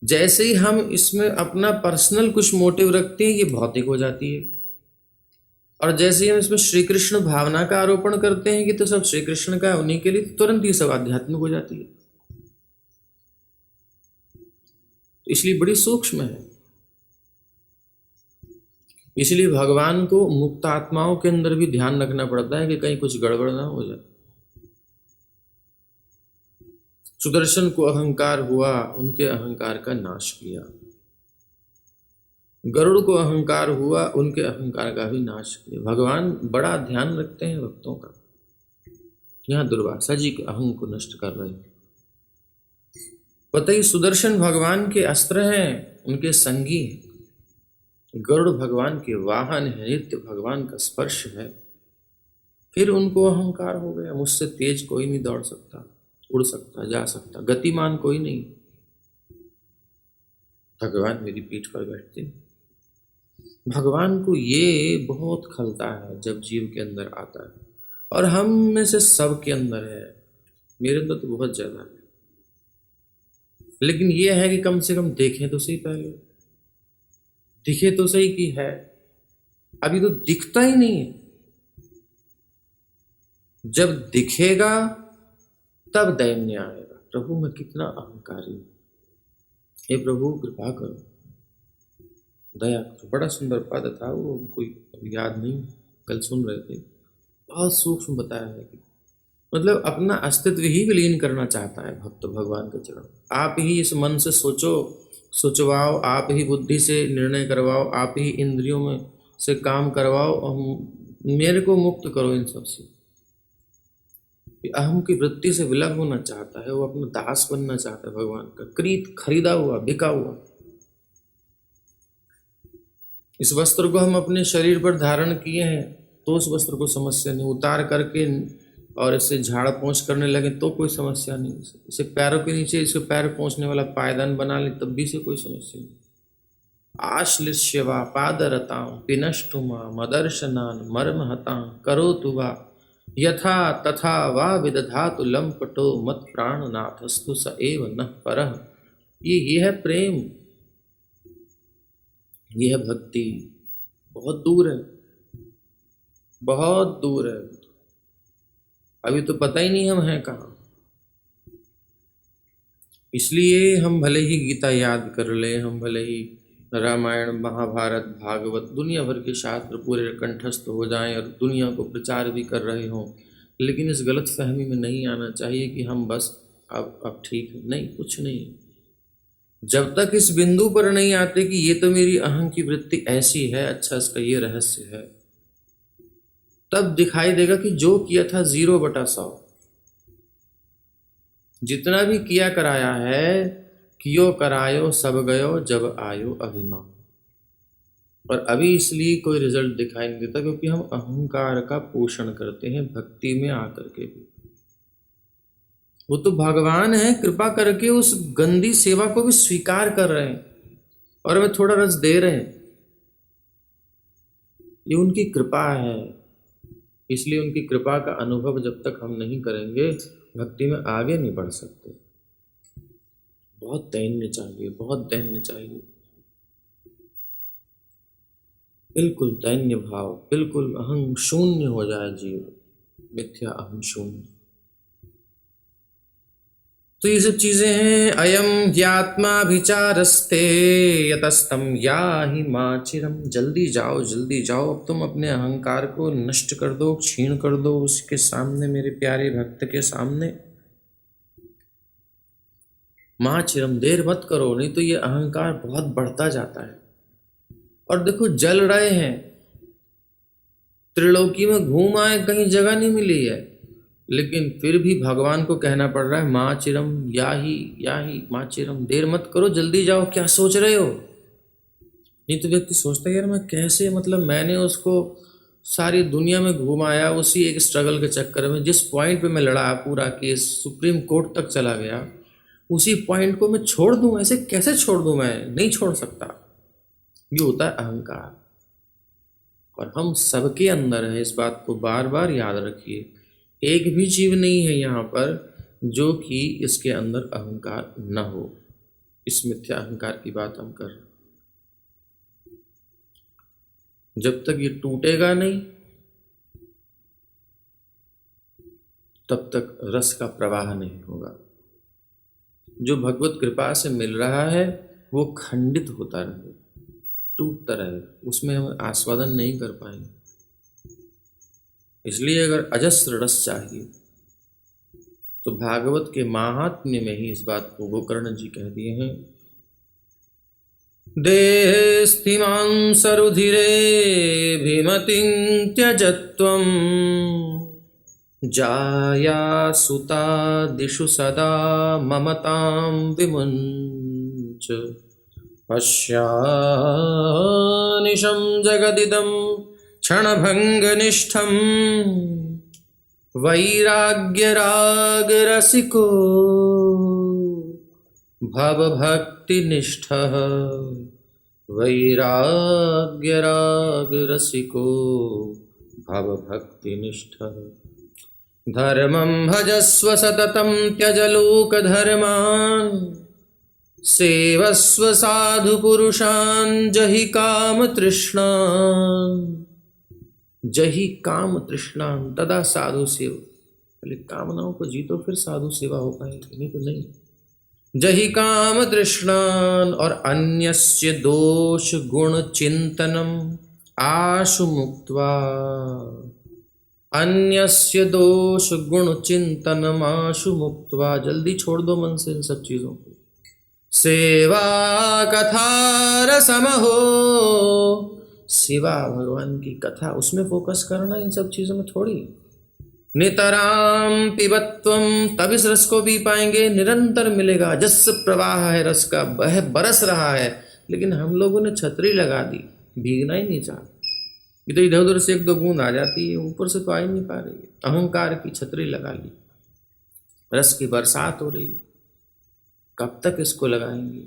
जैसे ही हम इसमें अपना पर्सनल कुछ मोटिव रखते हैं, ये भौतिक हो जाती है। और जैसे ही हम इसमें श्री कृष्ण भावना का आरोपण करते हैं कि तो सब श्री कृष्ण का है, उन्हीं के लिए, तुरंत ये सब आध्यात्मिक हो जाती है। इसलिए बड़ी सूक्ष्म है। इसलिए भगवान को मुक्त आत्माओं के अंदर भी ध्यान रखना पड़ता है कि कहीं कुछ गड़बड़ ना हो जाए। सुदर्शन को अहंकार हुआ, उनके अहंकार का नाश किया। गरुड़ को अहंकार हुआ, उनके अहंकार का भी नाश किया। भगवान बड़ा ध्यान रखते हैं भक्तों का। यहाँ दुर्वासा जी के अहंग को नष्ट कर रहे हैं। पता ही, सुदर्शन भगवान के अस्त्र हैं, उनके संगी हैं। गरुड़ भगवान के वाहन है, नित्य भगवान का स्पर्श है। फिर उनको अहंकार हो गया, मुझसे तेज कोई नहीं दौड़ सकता, उड़ सकता, जा सकता, गतिमान कोई नहीं। भगवान मेरी पीठ पर बैठते। भगवान को ये बहुत खलता है जब जीव के अंदर आता है, और हम में से सब के अंदर है। मेरे अंदर तो बहुत ज्यादा है, लेकिन ये है कि कम से कम देखें तो सही, पहले दिखे तो सही कि है। अभी तो दिखता ही नहीं है। जब दिखेगा तब दैन्य आएगा, प्रभु मैं कितना अहंकारी हूं, हे प्रभु कृपा करो, दया करो। बड़ा सुंदर पद था वो, कोई याद नहीं, कल सुन रहे थे। बहुत सूक्ष्म बताया है कि मतलब अपना अस्तित्व ही विलीन करना चाहता है भक्त भगवान के चरण। आप ही इस मन से सोचवाओ, आप ही बुद्धि से निर्णय करवाओ, आप ही इंद्रियों में से काम करवाओ, और मेरे को मुक्त करो इन सब से। अहम की वृत्ति से विलग होना चाहता है, वो अपना दास बनना चाहता है भगवान का, क्रीत, खरीदा हुआ, बिका हुआ। इस वस्त्र को हम अपने शरीर पर धारण किए हैं तो उस वस्त्र को समस्या नहीं, उतार करके और इसे झाड़ पोंछ करने लगे तो कोई समस्या नहीं। इसे पैरों के नीचे इसके पैर पोंछने वाला पायदान बना ले तब भी से कोई समस्या नहीं। आश्लिष्यवा पादरतां पिनष्टुमा मदर्शनान मर्महतां करोतु वा यथा तथा वा विदधातु लंपटो मत प्राणनाथस्तु स एव नः परः। ये है प्रेम, ये है भक्ति। बहुत दूर है, बहुत दूर है। अभी तो पता ही नहीं हम हैं कहाँ। इसलिए हम भले ही गीता याद कर ले, हम भले ही रामायण, महाभारत, भागवत, दुनिया भर के शास्त्र पूरे कंठस्थ हो जाएं और दुनिया को प्रचार भी कर रहे हों, लेकिन इस गलत फहमी में नहीं आना चाहिए कि हम बस अब ठीक है। नहीं, कुछ नहीं। जब तक इस बिंदु पर नहीं आते कि ये तो मेरी अहं की वृत्ति ऐसी है, अच्छा इसका ये रहस्य है, तब दिखाई देगा कि जो किया था 0/100। जितना भी किया कराया है, कियो करायो सब गयो जब आयो अभिमान। और अभी इसलिए कोई रिजल्ट दिखाई नहीं देता क्योंकि हम अहंकार का पोषण करते हैं भक्ति में आकर के भी। वो तो भगवान है, कृपा करके उस गंदी सेवा को भी स्वीकार कर रहे हैं और हमें थोड़ा रस दे रहे हैं। ये उनकी कृपा है। इसलिए उनकी कृपा का अनुभव जब तक हम नहीं करेंगे भक्ति में आगे नहीं बढ़ सकते। बहुत दैन्य चाहिए, बहुत दैन्य चाहिए, बिल्कुल दैन्य भाव, बिल्कुल अहं शून्य हो जाए जीव, मिथ्या अहं शून्य। तो ये सब चीजें हैं। अयम ज्ञात्माभिचारस्ते यतस्तम याहि माचिरम। जल्दी जाओ, जल्दी जाओ, अब तुम अपने अहंकार को नष्ट कर दो, क्षीण कर दो उसके सामने, मेरे प्यारे भक्त के सामने। माचिरम, देर मत करो, नहीं तो ये अहंकार बहुत बढ़ता जाता है। और देखो जल रहे हैं, त्रिलोकी में घूम आए, कहीं जगह नहीं मिली है, लेकिन फिर भी भगवान को कहना पड़ रहा है माँ चिरम याही माँ चिरम, देर मत करो, जल्दी जाओ, क्या सोच रहे हो। नहीं तो व्यक्ति सोचता है यार मैं कैसे, मतलब मैंने उसको सारी दुनिया में घुमाया उसी एक स्ट्रगल के चक्कर में, जिस पॉइंट पे मैं लड़ा, पूरा केस सुप्रीम कोर्ट तक चला गया, उसी पॉइंट को मैं छोड़ दूं, ऐसे कैसे छोड़ दूं, मैं नहीं छोड़ सकता। ये होता है अहंकार, और हम सबके अंदर है, इस बात को बार बार याद रखिए। एक भी जीव नहीं है यहाँ पर जो कि इसके अंदर अहंकार न हो। इस मिथ्या अहंकार की बात हम कर रहे हैं। जब तक ये टूटेगा नहीं तब तक रस का प्रवाह नहीं होगा। जो भगवत कृपा से मिल रहा है वो खंडित होता रहे, टूटता रहे, उसमें हम आस्वादन नहीं कर पाएंगे। इसलिए अगर अजस्र रस चाहिए तो भागवत के महात्म्य में ही इस बात को गोकर्ण जी कह दिए हैं। देस्तिमां सरुधिरे भीमतिं त्यजत्वं जाया सुता दिशु सदा ममतां विमुञ्च पश्यानिशं जगदिदं क्षणभङ्गनिष्ठं वैराग्यरागरसिको भवभक्तिनिष्ठः वैराग्यरागरसिको भवभक्तिनिष्ठः। धर्मं भजस्व सततं त्यज लोकधर्मान् सेवस्व साधु पुरुषान् जहि काम तृष्णान्। जहि काम तृष्णान् तदा साधु सेव। पहले कामनाओं को जीतो फिर साधु सेवा हो पाएगी, नहीं तो नहीं। जहि काम तृष्णान् और अन्यस्य दोष गुण चिंतनम आशु मुक्त्वा। अन्यस्य दोष गुण चिंतनम आशु मुक्त्वा, जल्दी छोड़ दो मन से इन सब चीजों को। सेवा कथा रसमहो, सेवा भगवान की कथा, उसमें फोकस करना, इन सब चीजों में थोड़ी। नितराम पिबत्वम, तब इस रस को पी पाएंगे, निरंतर मिलेगा। जस प्रवाह है रस का, बह बरस रहा है, लेकिन हम लोगों ने छतरी लगा दी, भीगना ही नहीं चाहते। इधर इधर उधर से एक दो बूंद आ जाती है, ऊपर से तो आ ही नहीं पा रही है। अहंकार की छतरी लगा ली, रस की बरसात हो रही, कब तक इसको लगाएंगे।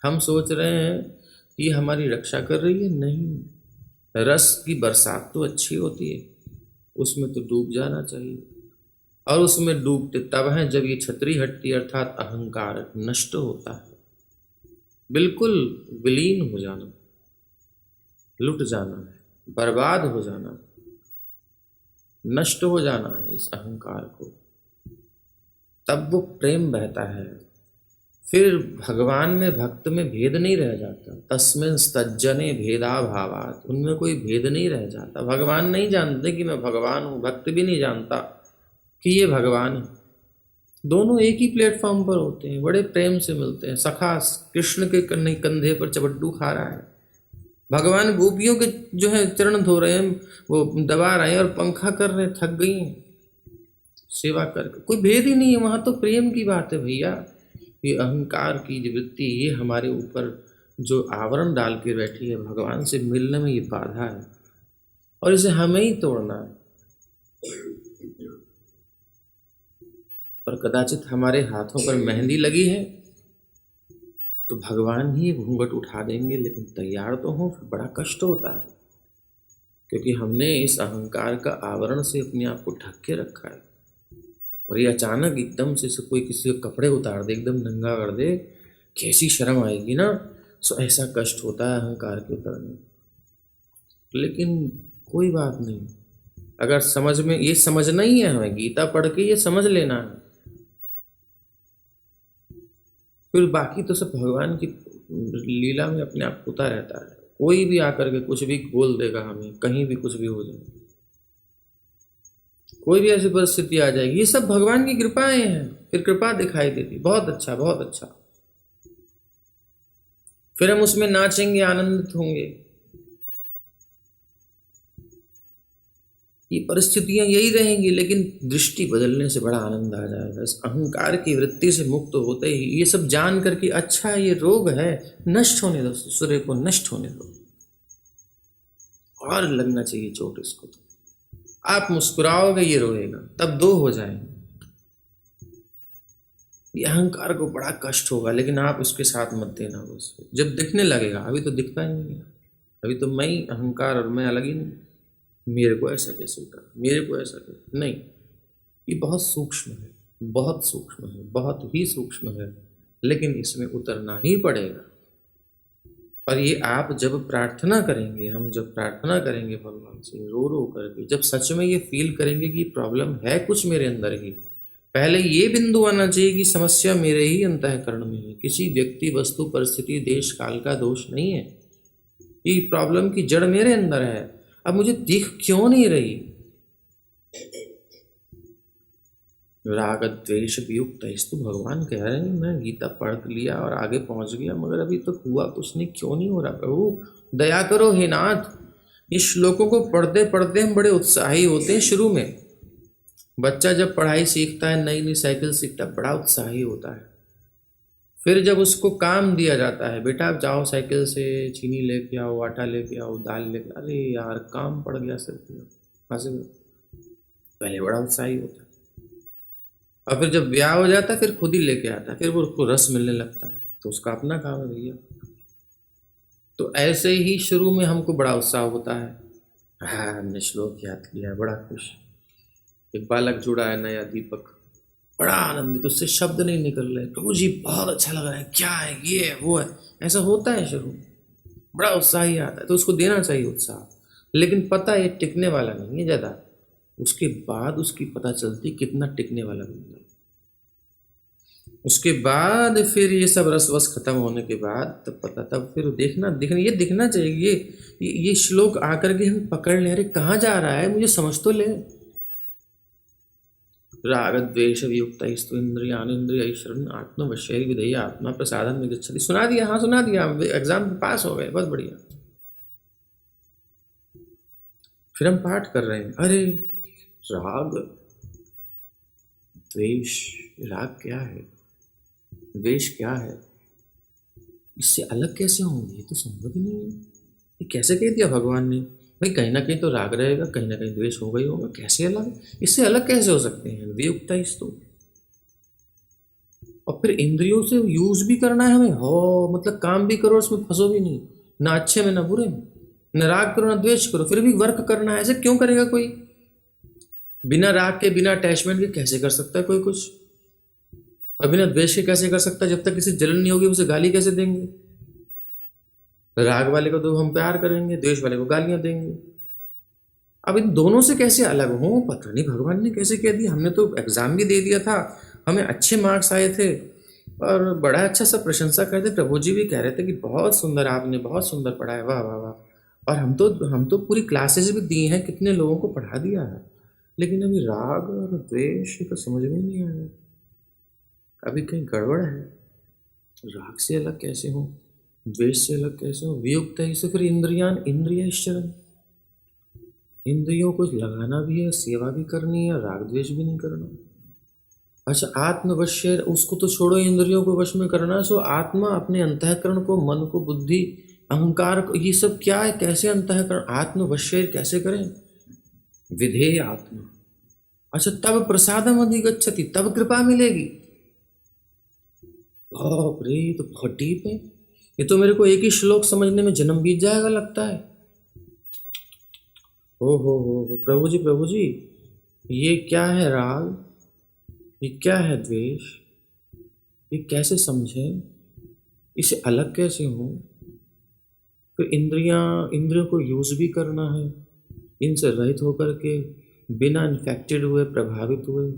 हम सोच रहे हैं कि हमारी रक्षा कर रही है, नहीं। रस की बरसात तो अच्छी होती है, उसमें तो डूब जाना चाहिए। और उसमें डूबते तब हैं जब ये छतरी हटती है, अर्थात अहंकार नष्ट होता है। बिल्कुल विलीन हो जाना, लुट जाना है, बर्बाद हो जाना, नष्ट हो जाना है इस अहंकार को। तब वो प्रेम बहता है, फिर भगवान में भक्त में भेद नहीं रह जाता। तस्मिन् तज्जने भेदा भावात, उनमें कोई भेद नहीं रह जाता। भगवान नहीं जानते कि मैं भगवान हूँ, भक्त भी नहीं जानता कि ये भगवान है। दोनों एक ही प्लेटफॉर्म पर होते हैं, बड़े प्रेम से मिलते हैं। सखा कृष्ण के कंधे पर चबड्डू खा रहा है, भगवान गोपियों के जो है चरण धो रहे हैं, वो दबा रहे हैं और पंखा कर रहे हैं, थक गई हैं सेवा करके। कोई भेद ही नहीं है, वहाँ तो प्रेम की बात है भैया। ये अहंकार की जो वृत्ति ये हमारे ऊपर जो आवरण डाल के बैठी है, भगवान से मिलने में ये बाधा है और इसे हमें ही तोड़ना है। और कदाचित हमारे हाथों पर मेहंदी लगी है तो भगवान ही घूंघट उठा देंगे, लेकिन तैयार तो हो, फिर बड़ा कष्ट होता है क्योंकि हमने इस अहंकार का आवरण से अपने आप को ढक के रखा है। और ये अचानक एकदम से कोई किसी के कपड़े उतार दे, एकदम नंगा कर दे, कैसी शर्म आएगी ना। सो ऐसा कष्ट होता है अहंकार के उतरने। लेकिन कोई बात नहीं, अगर समझ में ये समझना ही है, हमें गीता पढ़ के ये समझ लेना है, फिर बाकी तो सब भगवान की लीला में अपने आप होता रहता है। कोई भी आकर के कुछ भी बोल देगा हमें, कहीं भी कुछ भी हो जाए, कोई भी ऐसी परिस्थिति आ जाएगी, ये सब भगवान की कृपाएं हैं। फिर कृपा दिखाई देती, बहुत अच्छा बहुत अच्छा। फिर हम उसमें नाचेंगे, आनंदित होंगे। ये परिस्थितियां यही रहेंगी, लेकिन दृष्टि बदलने से बड़ा आनंद आ जाएगा। इस अहंकार की वृत्ति से मुक्त होते ही ये सब जान करके, अच्छा ये रोग है, नष्ट होने दो, सूर्य को नष्ट होने दो, और लगना चाहिए चोट इसको। आप मुस्कुराओगे, ये रोएगा, तब दो हो जाएंगे। ये अहंकार को बड़ा कष्ट होगा, लेकिन आप उसके साथ मत देना बस। जब दिखने लगेगा, अभी तो दिखता ही नहीं है, अभी तो मैं ही अहंकार और मैं अलग ही नहीं। मेरे को ऐसा कैसे होता, मेरे को ऐसा कैसे नहीं। ये बहुत सूक्ष्म है, बहुत सूक्ष्म है, बहुत ही सूक्ष्म है, लेकिन इसमें उतरना ही पड़ेगा। और ये आप जब प्रार्थना करेंगे, हम जब प्रार्थना करेंगे भगवान से रो रो करके, जब सच में ये फील करेंगे कि प्रॉब्लम है कुछ मेरे अंदर ही, पहले ये बिंदु आना चाहिए कि समस्या मेरे ही अंतःकरण में है, किसी व्यक्ति, वस्तु, परिस्थिति, देश काल का दोष नहीं है। ये प्रॉब्लम की जड़ मेरे अंदर है। अब मुझे दिख क्यों नहीं रही? राग द्वेष वियुक्त है, तो भगवान कह रहे हैं मैं गीता पढ़ लिया और आगे पहुंच गया, मगर अभी तक हुआ कुछ नहीं, क्यों नहीं हो रहा? प्रभु दया करो हे नाथ। ये श्लोकों को पढ़ते पढ़ते हम बड़े उत्साही होते हैं। शुरू में बच्चा जब पढ़ाई सीखता है, नई नई साइकिल सीखता है, बड़ा उत्साही होता है। फिर जब उसको काम दिया जाता है, बेटा आप जाओ साइकिल से चीनी लेके आओ, आटा लेके आओ, दाल लेके, अरे यार काम पड़ गया सिर पे, पहले बड़ा उत्साही होता है। और फिर जब ब्याह हो जाता है, फिर खुद ही लेके आता है, फिर वो उसको रस मिलने लगता है, तो उसका अपना काम है भैया। तो ऐसे ही शुरू में हमको बड़ा उत्साह होता है, हाँ हमने श्लोक याद किया, बड़ा खुश। एक बालक जुड़ा है नया, दीपक, बड़ा आनंदित, उससे शब्द नहीं निकल रहे, प्रभु जी बहुत अच्छा लग रहा है, क्या है, ये है वो है, ऐसा होता है शुरू में, बड़ा उत्साह ही आता है, तो उसको देना चाहिए उत्साह। लेकिन पता ये टिकने वाला नहीं है ज़्यादा, उसके बाद उसकी पता चलती कितना टिकने वाला बंदा। उसके बाद फिर ये सब रसवस खत्म होने के बाद तब पता, तब फिर देखना ये दिखना चाहिए। ये श्लोक आकर के हम पकड़ ले, अरे कहाँ जा रहा है, मुझे समझ तो ले। राग द्वेष वियुक्त इंद्रियानिंद्रिय शरण आत्मवश्य विधेय आत्मा प्रसादन में गच्छति। सुना दिया, हाँ सुना दिया, एग्जाम में पास हो गए, बहुत बढ़िया। फिर हम पाठ कर रहे हैं, अरे राग द्वेष, राग क्या है, द्वेष क्या है, इससे अलग कैसे होंगे, ये तो संभव ही नहीं है। ये कैसे कह दिया भगवान ने, भाई कहीं ना कहीं तो राग रहेगा, कहीं ना कहीं द्वेष होगा ही होगा, कैसे अलग, इससे अलग कैसे हो सकते हैं? वियुक्ता इस तो। और फिर इंद्रियों से यूज भी करना है हमें, हो मतलब काम भी करो, उसमें फंसो भी नहीं, ना अच्छे में ना बुरे में, न राग करो ना द्वेष करो, फिर भी वर्क करना है। ऐसे क्यों करेगा कोई? बिना राग के, बिना अटैचमेंट के कैसे कर सकता है कोई कुछ? और बिना द्वेष के कैसे कर सकता है? जब तक किसी जलन नहीं होगी उसे गाली कैसे देंगे? राग वाले को तो हम प्यार करेंगे, द्वेष वाले को गालियां देंगे। अब इन दोनों से कैसे अलग हो, पता नहीं भगवान ने कैसे कह दिया। हमने तो एग्जाम भी दे दिया था, हमें अच्छे मार्क्स आए थे और बड़ा अच्छा सब प्रशंसा करते, प्रभु जी भी कह रहे थे कि बहुत सुंदर, आपने बहुत सुंदर पढ़ा है, वाह वाह वाह। और हम तो पूरी क्लासेस भी दी हैं, कितने लोगों को पढ़ा दिया है, लेकिन अभी राग और द्वेष तो समझ में नहीं आया, अभी कहीं गड़बड़ है। राग से अलग कैसे हो, द्वेष से अलग कैसे हो, वियुक्त है इसे। फिर इंद्रिय शरण, इंद्रियों को लगाना भी है, सेवा भी करनी है, राग द्वेष भी नहीं करना। अच्छा, आत्मवश्य उसको तो छोड़ो, इंद्रियों को वश में करना। सो आत्मा अपने अंतःकरण को, मन को, बुद्धि, अहंकार को, ये सब क्या है? कैसे अंतःकरण आत्मवश्य कैसे करें? विधेय आत्मा। अच्छा, तब प्रसादम अधिगच्छति, तब कृपा मिलेगी। बाप रे, ये तो बहुत डीप है। ये तो मेरे को एक ही श्लोक समझने में जन्म बीत जाएगा लगता है। हो प्रभु जी, प्रभु जी, ये क्या है राग, ये क्या है द्वेष, ये कैसे समझे, इसे अलग कैसे हो? फिर इंद्रियों को यूज भी करना है, इनसे रहित होकर के, बिना इन्फेक्टेड हुए, प्रभावित हुए,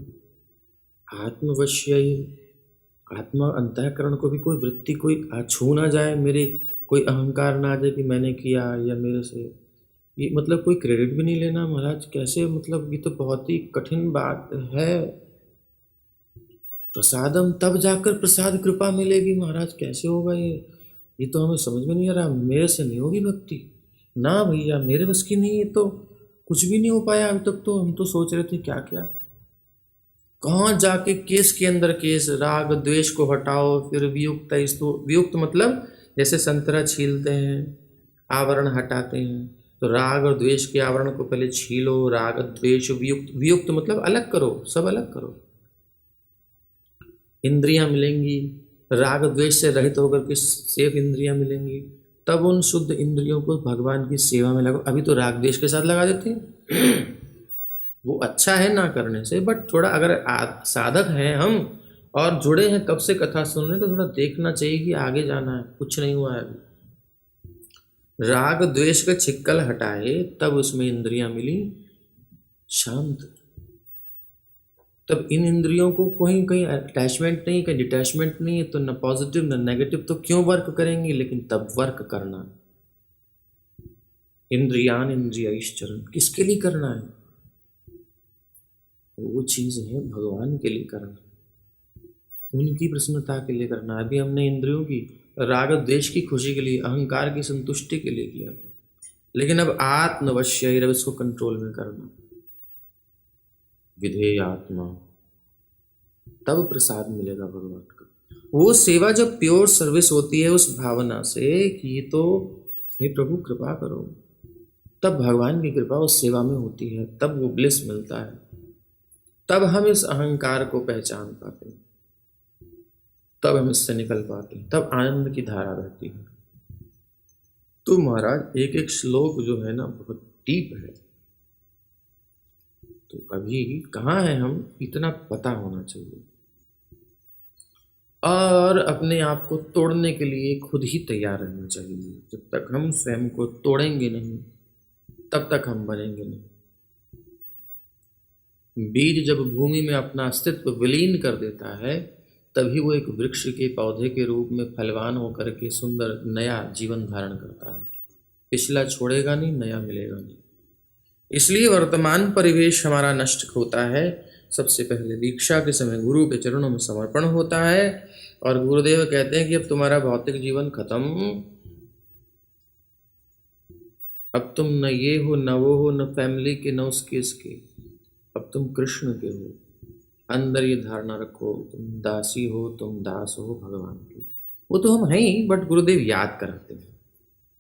आत्मवश्य। आत्मा अंतःकरण को भी कोई वृत्ति कोई छू ना जाए, मेरे कोई अहंकार ना आ जाए कि मैंने किया या मेरे से, ये मतलब कोई क्रेडिट भी नहीं लेना महाराज। कैसे, मतलब ये तो बहुत ही कठिन बात है। प्रसादम, तब जाकर प्रसाद कृपा मिलेगी महाराज, कैसे होगा ये तो हमें समझ में नहीं आ रहा। मेरे से नहीं होगी भक्ति ना भैया, मेरे बस की नहीं, ये तो कुछ भी नहीं हो पाया अभी तक। तो हम तो सोच रहे थे क्या क्या, कहाँ जाके केस के अंदर केस, राग द्वेष को हटाओ, फिर वियुक्त। इसको वियुक्त मतलब जैसे संतरा छीलते हैं, आवरण हटाते हैं, तो राग और द्वेष के आवरण को पहले छीलो, राग द्वेष वियुक्त। वियुक्त मतलब अलग करो, सब अलग करो। इंद्रियां मिलेंगी, राग द्वेष से रहित होकर के सेफ इंद्रियां मिलेंगी, तब उन शुद्ध इंद्रियों को भगवान की सेवा में लगाओ। अभी तो राग द्वेष के साथ लगा देते हैं। वो अच्छा है ना करने से, बट थोड़ा अगर साधक हैं हम और जुड़े हैं कब से कथा सुनने, तो थोड़ा देखना चाहिए कि आगे जाना है, कुछ नहीं हुआ है अभी। राग द्वेष का छिक्कल हटाए, तब उसमें इंद्रियां मिली शांत। तब इन इंद्रियों को कहीं कहीं अटैचमेंट नहीं, कहीं डिटैचमेंट नहीं है, तो न पॉजिटिव न नेगेटिव, तो क्यों वर्क करेंगे? लेकिन तब वर्क करना। इंद्रियान इंद्रियश्चरण, किसके लिए करना है? वो चीज़ है भगवान के लिए करना, उनकी प्रसन्नता के लिए करना। अभी हमने इंद्रियों की राग द्वेष की खुशी के लिए, अहंकार की संतुष्टि के लिए किया था, लेकिन अब आत्मवश्य, अब इसको कंट्रोल में करना। विधेय आत्मा, तब प्रसाद मिलेगा भगवान का। वो सेवा जब प्योर सर्विस होती है उस भावना से कि तो हे प्रभु कृपा करो, तब भगवान की कृपा उस सेवा में होती है, तब वो ब्लिस मिलता है, तब हम इस अहंकार को पहचान पाते हैं, तब हम इससे निकल पाते हैं, तब आनंद की धारा बहती है। तो महाराज एक एक श्लोक जो है ना बहुत डीप है। तो अभी कहाँ है हम, इतना पता होना चाहिए, और अपने आप को तोड़ने के लिए खुद ही तैयार रहना चाहिए। जब तक हम स्वयं को तोड़ेंगे नहीं, तब तक हम बनेंगे नहीं। बीज जब भूमि में अपना अस्तित्व विलीन कर देता है, तभी वो एक वृक्ष के पौधे के रूप में फलवान होकर के सुंदर नया जीवन धारण करता है। पिछला छोड़ेगा नहीं, नया मिलेगा नहीं। इसलिए वर्तमान परिवेश हमारा नष्ट होता है। सबसे पहले दीक्षा के समय गुरु के चरणों में समर्पण होता है, और गुरुदेव कहते हैं कि अब तुम्हारा भौतिक जीवन खत्म, अब तुम न ये हो न वो हो, न फैमिली के न उसके इसके, अब तुम कृष्ण के हो। अंदर ये धारणा रखो, तुम दासी हो, तुम दास हो भगवान के। वो तो हम हैं ही, बट गुरुदेव याद कराते हैं,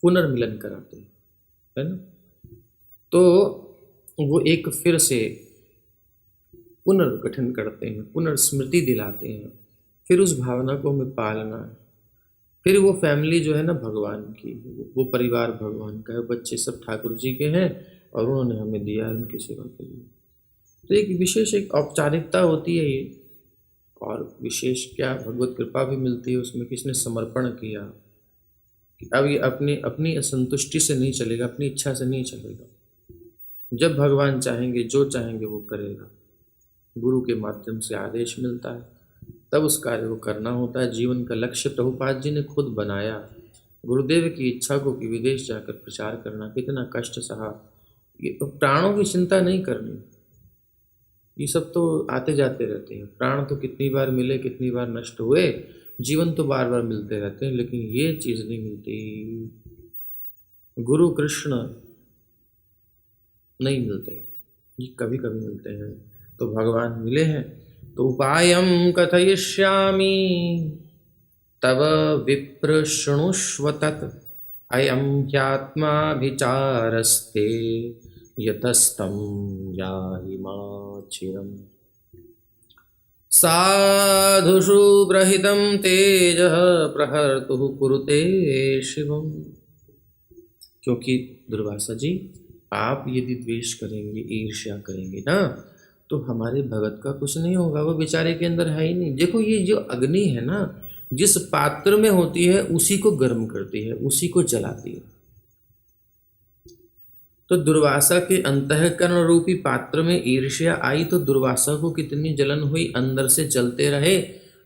पुनर्मिलन कराते हैं, है ना। तो वो एक फिर से पुनर्गठन करते हैं, पुनर्स्मृति दिलाते हैं, फिर उस भावना को हमें पालना है। फिर वो फैमिली जो है ना भगवान की, वो परिवार भगवान का है, बच्चे सब ठाकुर जी के हैं और उन्होंने हमें दिया है उनकी सेवा के लिए। तो एक विशेष एक औपचारिकता होती है ये, और विशेष क्या भगवत कृपा भी मिलती है उसमें, किसने समर्पण किया। अब ये अपनी अपनी असंतुष्टि से नहीं चलेगा, अपनी इच्छा से नहीं चलेगा। जब भगवान चाहेंगे, जो चाहेंगे वो करेगा। गुरु के माध्यम से आदेश मिलता है, तब उस कार्य को करना होता है। जीवन का लक्ष्य प्रभुपाद जी ने खुद बनाया। गुरुदेव की इच्छा को कि विदेश जाकर प्रचार करना, कितना कष्ट सहा। ये तो प्राणों की चिंता नहीं करनी, ये सब तो आते जाते रहते हैं। प्राण तो कितनी बार मिले, कितनी बार नष्ट हुए, जीवन तो बार बार मिलते रहते हैं, लेकिन ये चीज़ नहीं मिलती। गुरु कृष्ण नहीं मिलते, ये कभी कभी मिलते हैं। तो भगवान मिले हैं, तो उपायं कथयिष्यामि तव विप्र शृणुष्व तत्। अयं ह्यात्माभिचारस्ते यतस्तं याहि माचिरम्। साधुषु प्रहितं तेजः प्रहर्तुः कुरुते शिवम्। क्योंकि दुर्वासा जी, आप यदि द्वेष करेंगे, ईर्ष्या करेंगे ना, तो हमारे भगत का कुछ नहीं होगा, वो बेचारे के अंदर है ही नहीं। देखो ये जो अग्नि है ना, जिस पात्र में होती है उसी को गर्म करती है, उसी को जलाती है। तो दुर्वासा के अंतःकरण रूपी पात्र में ईर्ष्या आई तो दुर्वासा को कितनी जलन हुई, अंदर से जलते रहे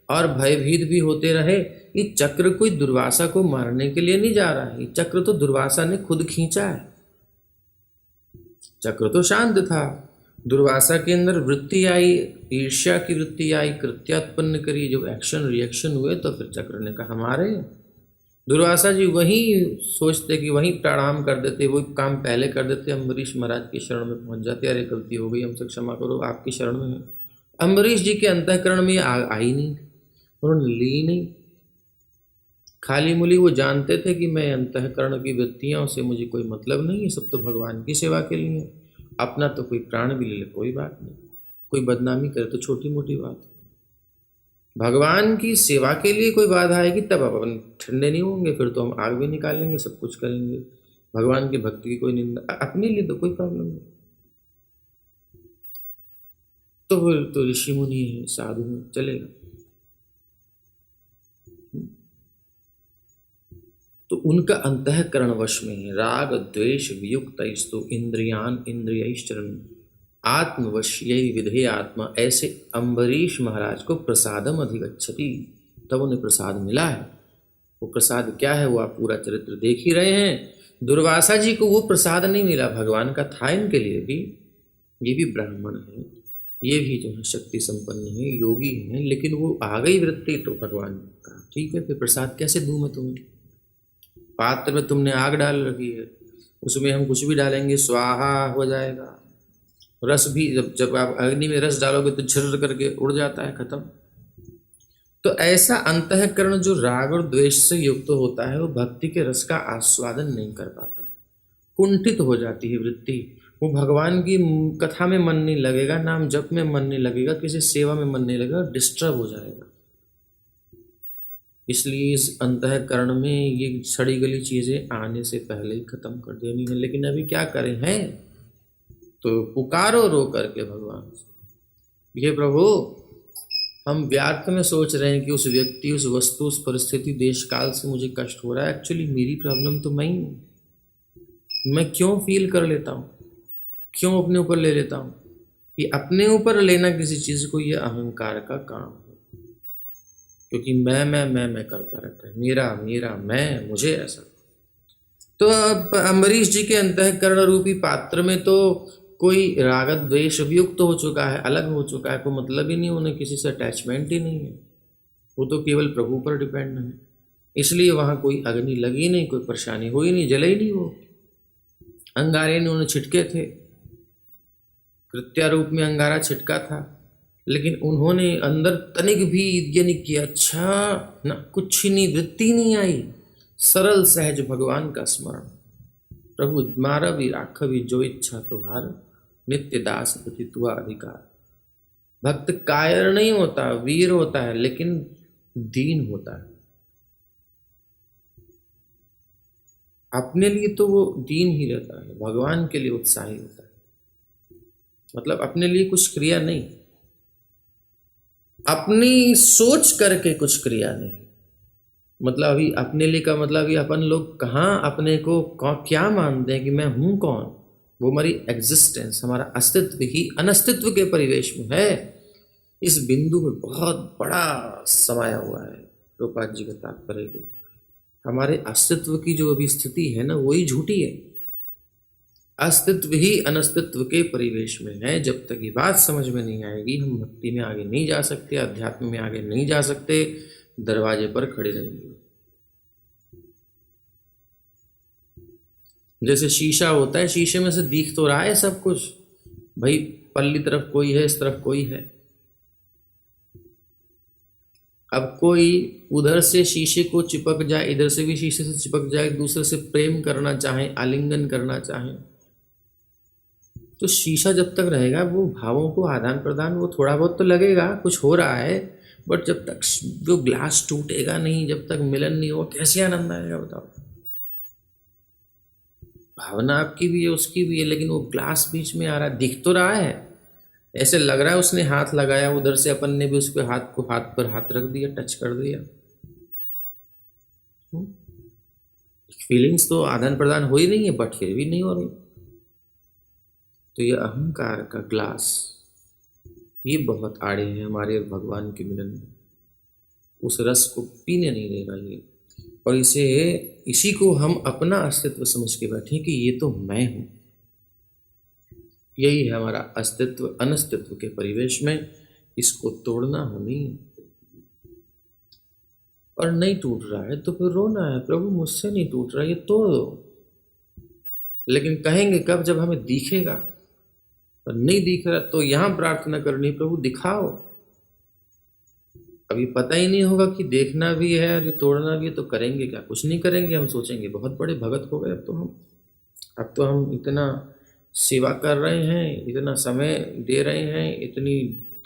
और भयभीत भी होते रहे। ये चक्र कोई दुर्वासा को मारने के लिए नहीं जा रहा है, ये चक्र तो दुर्वासा ने खुद खींचा है। चक्र तो शांत था, दुर्वासा के अंदर वृत्ति आई, ईर्ष्या की वृत्ति आई, कृत्योत्पन्न करी, जब एक्शन रिएक्शन हुए तो फिर चक्र ने कहा हमारे। दुर्वासा जी वहीं सोचते कि वहीं प्रणाम कर देते, वही काम पहले कर देते, अम्बरीश महाराज की शरण में पहुंच जाते, अरे गलती हो गई, हमसे क्षमा करो, आपकी शरण में है। अम्बरीश जी के अंतःकरण में आई नहीं, उन्होंने ली नहीं। खाली मूली वो जानते थे कि मैं अंतःकरण की वृत्तियां से मुझे कोई मतलब नहीं है, सब तो भगवान की सेवा के लिए, अपना तो कोई प्राण भी ले ले कोई बात नहीं, कोई बदनामी करे तो छोटी मोटी बात, भगवान की सेवा के लिए कोई बाधा आएगी तब अपन ठंडे नहीं होंगे, फिर तो हम आग भी निकालेंगे, सब कुछ करेंगे। भगवान की भक्ति की कोई निंदा, अपने लिए तो कोई प्रॉब्लम नहीं। तो फिर तो ऋषि मुनि है, साधु है, चलेगा। तो उनका अंतःकरण वश में है, राग द्वेष वियुक्त स्तु इंद्रियान इंद्रियश्चरण आत्मवश्य विधेय आत्मा। ऐसे अम्बरीश महाराज को प्रसादम अधिगच्छति, तब उन्हें प्रसाद मिला है। वो प्रसाद क्या है वो आप पूरा चरित्र देख ही रहे हैं। दुर्वासा जी को वो प्रसाद नहीं मिला, भगवान का था इनके लिए भी, ये भी ब्राह्मण है, ये भी जो है शक्ति संपन्न है, योगी है, लेकिन वो आ गई वृत्ति तो भगवान का ठीक है, फिर प्रसाद कैसे दूं मैं तुम्हें। पात्र में तुमने आग डाल रखी है, उसमें हम कुछ भी डालेंगे स्वाहा हो जाएगा। रस भी जब आप अग्नि में रस डालोगे तो झर्र करके उड़ जाता है, खत्म। तो ऐसा अंतःकरण जो राग और द्वेष से युक्त होता है वो भक्ति के रस का आस्वादन नहीं कर पाता, कुंठित हो जाती है वृत्ति। वो भगवान की कथा में मन नहीं लगेगा, नाम जप में मन नहीं लगेगा, किसी सेवा में मन नहीं लगेगा, डिस्टर्ब हो जाएगा। इसलिए इस अंतःकरण में ये सड़ी गली चीजें आने से पहले ही खत्म कर देनी है। लेकिन अभी क्या करें, हैं तो पुकारो रो करके भगवान, ये प्रभु हम व्यर्थ में सोच रहे हैं कि उस व्यक्ति, उस वस्तु, उस परिस्थिति, देश काल से मुझे कष्ट हो रहा है। एक्चुअली मेरी प्रॉब्लम तो मैं ही हूँ। मैं क्यों फील कर लेता हूँ, क्यों अपने ऊपर ले लेता हूँ। ये अपने ऊपर लेना किसी चीज़ को, ये अहंकार का काम है। क्योंकि मैं करता रहता है, मेरा मेरा मैं, मुझे ऐसा। तो अब अम्बरीश जी के अंतःकरण रूपी पात्र में तो कोई राग द्वेष अभियुक्त हो चुका है, अलग हो चुका है, कोई मतलब ही नहीं, उन्हें किसी से अटैचमेंट ही नहीं है, वो तो केवल प्रभु पर डिपेंड है। इसलिए वहाँ कोई अग्नि लगी नहीं, कोई परेशानी हुई नहीं, जले ही नहीं। वो अंगारे ने उन्हें छिटके थे, कृत्या रूप में अंगारा छिटका था, लेकिन उन्होंने अंदर तनिक भी ये नहीं किया, अच्छा ना, कुछ ही नहीं, वृत्ति नहीं आई, सरल सहज भगवान का स्मरण। प्रभु मारा भी राख भी जो इच्छा तुहार, नित्य दास प्रति तुआ अधिकार। भक्त कायर नहीं होता, वीर होता है, लेकिन दीन होता है। अपने लिए तो वो दीन ही रहता है, भगवान के लिए उत्साही होता है। मतलब अपने लिए कुछ क्रिया नहीं, अपनी सोच करके कुछ क्रिया नहीं। मतलब अभी अपने लिए का मतलब अभी अपन लोग कहाँ अपने को क्या मानते हैं कि मैं हूँ कौन, वो हमारी एग्जिस्टेंस, हमारा अस्तित्व ही अनस्तित्व के परिवेश में है। इस बिंदु में बहुत बड़ा समाया हुआ है प्रभुपाद जी का तात्पर्य को। हमारे अस्तित्व की जो अभी स्थिति है ना, वही झूठी है। अस्तित्व ही अनस्तित्व के परिवेश में है। जब तक ये बात समझ में नहीं आएगी, हम भक्ति में आगे नहीं जा सकते, अध्यात्म में आगे नहीं जा सकते, दरवाजे पर खड़े रहेंगे। जैसे शीशा होता है, शीशे में से दिख तो रहा है सब कुछ, भाई पल्ली तरफ कोई है, इस तरफ कोई है, अब कोई उधर से शीशे को चिपक जाए, इधर से भी शीशे से चिपक जाए, दूसरे से प्रेम करना चाहे, आलिंगन करना चाहे, तो शीशा जब तक रहेगा वो भावों को आदान प्रदान वो थोड़ा बहुत तो लगेगा, कुछ हो रहा है, बट जब तक जो ग्लास टूटेगा नहीं, जब तक मिलन नहीं होगा, कैसे आनंद आएगा बताओ। भावना आपकी भी है, उसकी भी है, लेकिन वो ग्लास बीच में आ रहा है, दिख तो रहा है, ऐसे लग रहा है उसने हाथ लगाया उधर से, अपन ने भी उसके हाथ को हाथ पर हाथ रख दिया, टच कर दिया। फीलिंग्स तो आदान प्रदान हो ही नहीं है, बट फिर भी नहीं हो रही। तो ये अहंकार का ग्लास, ये बहुत आड़े हैं हमारे और भगवान के मिलन में, उस रस को पीने नहीं देगा ये। और इसी को हम अपना अस्तित्व समझ के बैठे कि ये तो मैं हूं। यही है हमारा अस्तित्व अनस्तित्व के परिवेश में, इसको तोड़ना हमें। और नहीं टूट रहा है तो फिर रोना है, प्रभु मुझसे नहीं टूट रहा, ये तोड़ दो। लेकिन कहेंगे कब, जब हमें दिखेगा। और नहीं दिख रहा तो यहां प्रार्थना करनी, प्रभु दिखाओ। अभी पता ही नहीं होगा कि देखना भी है और तोड़ना भी है, तो करेंगे क्या, कुछ नहीं करेंगे। हम सोचेंगे बहुत बड़े भगत हो गए, अब तो हम इतना सेवा कर रहे हैं, इतना समय दे रहे हैं, इतनी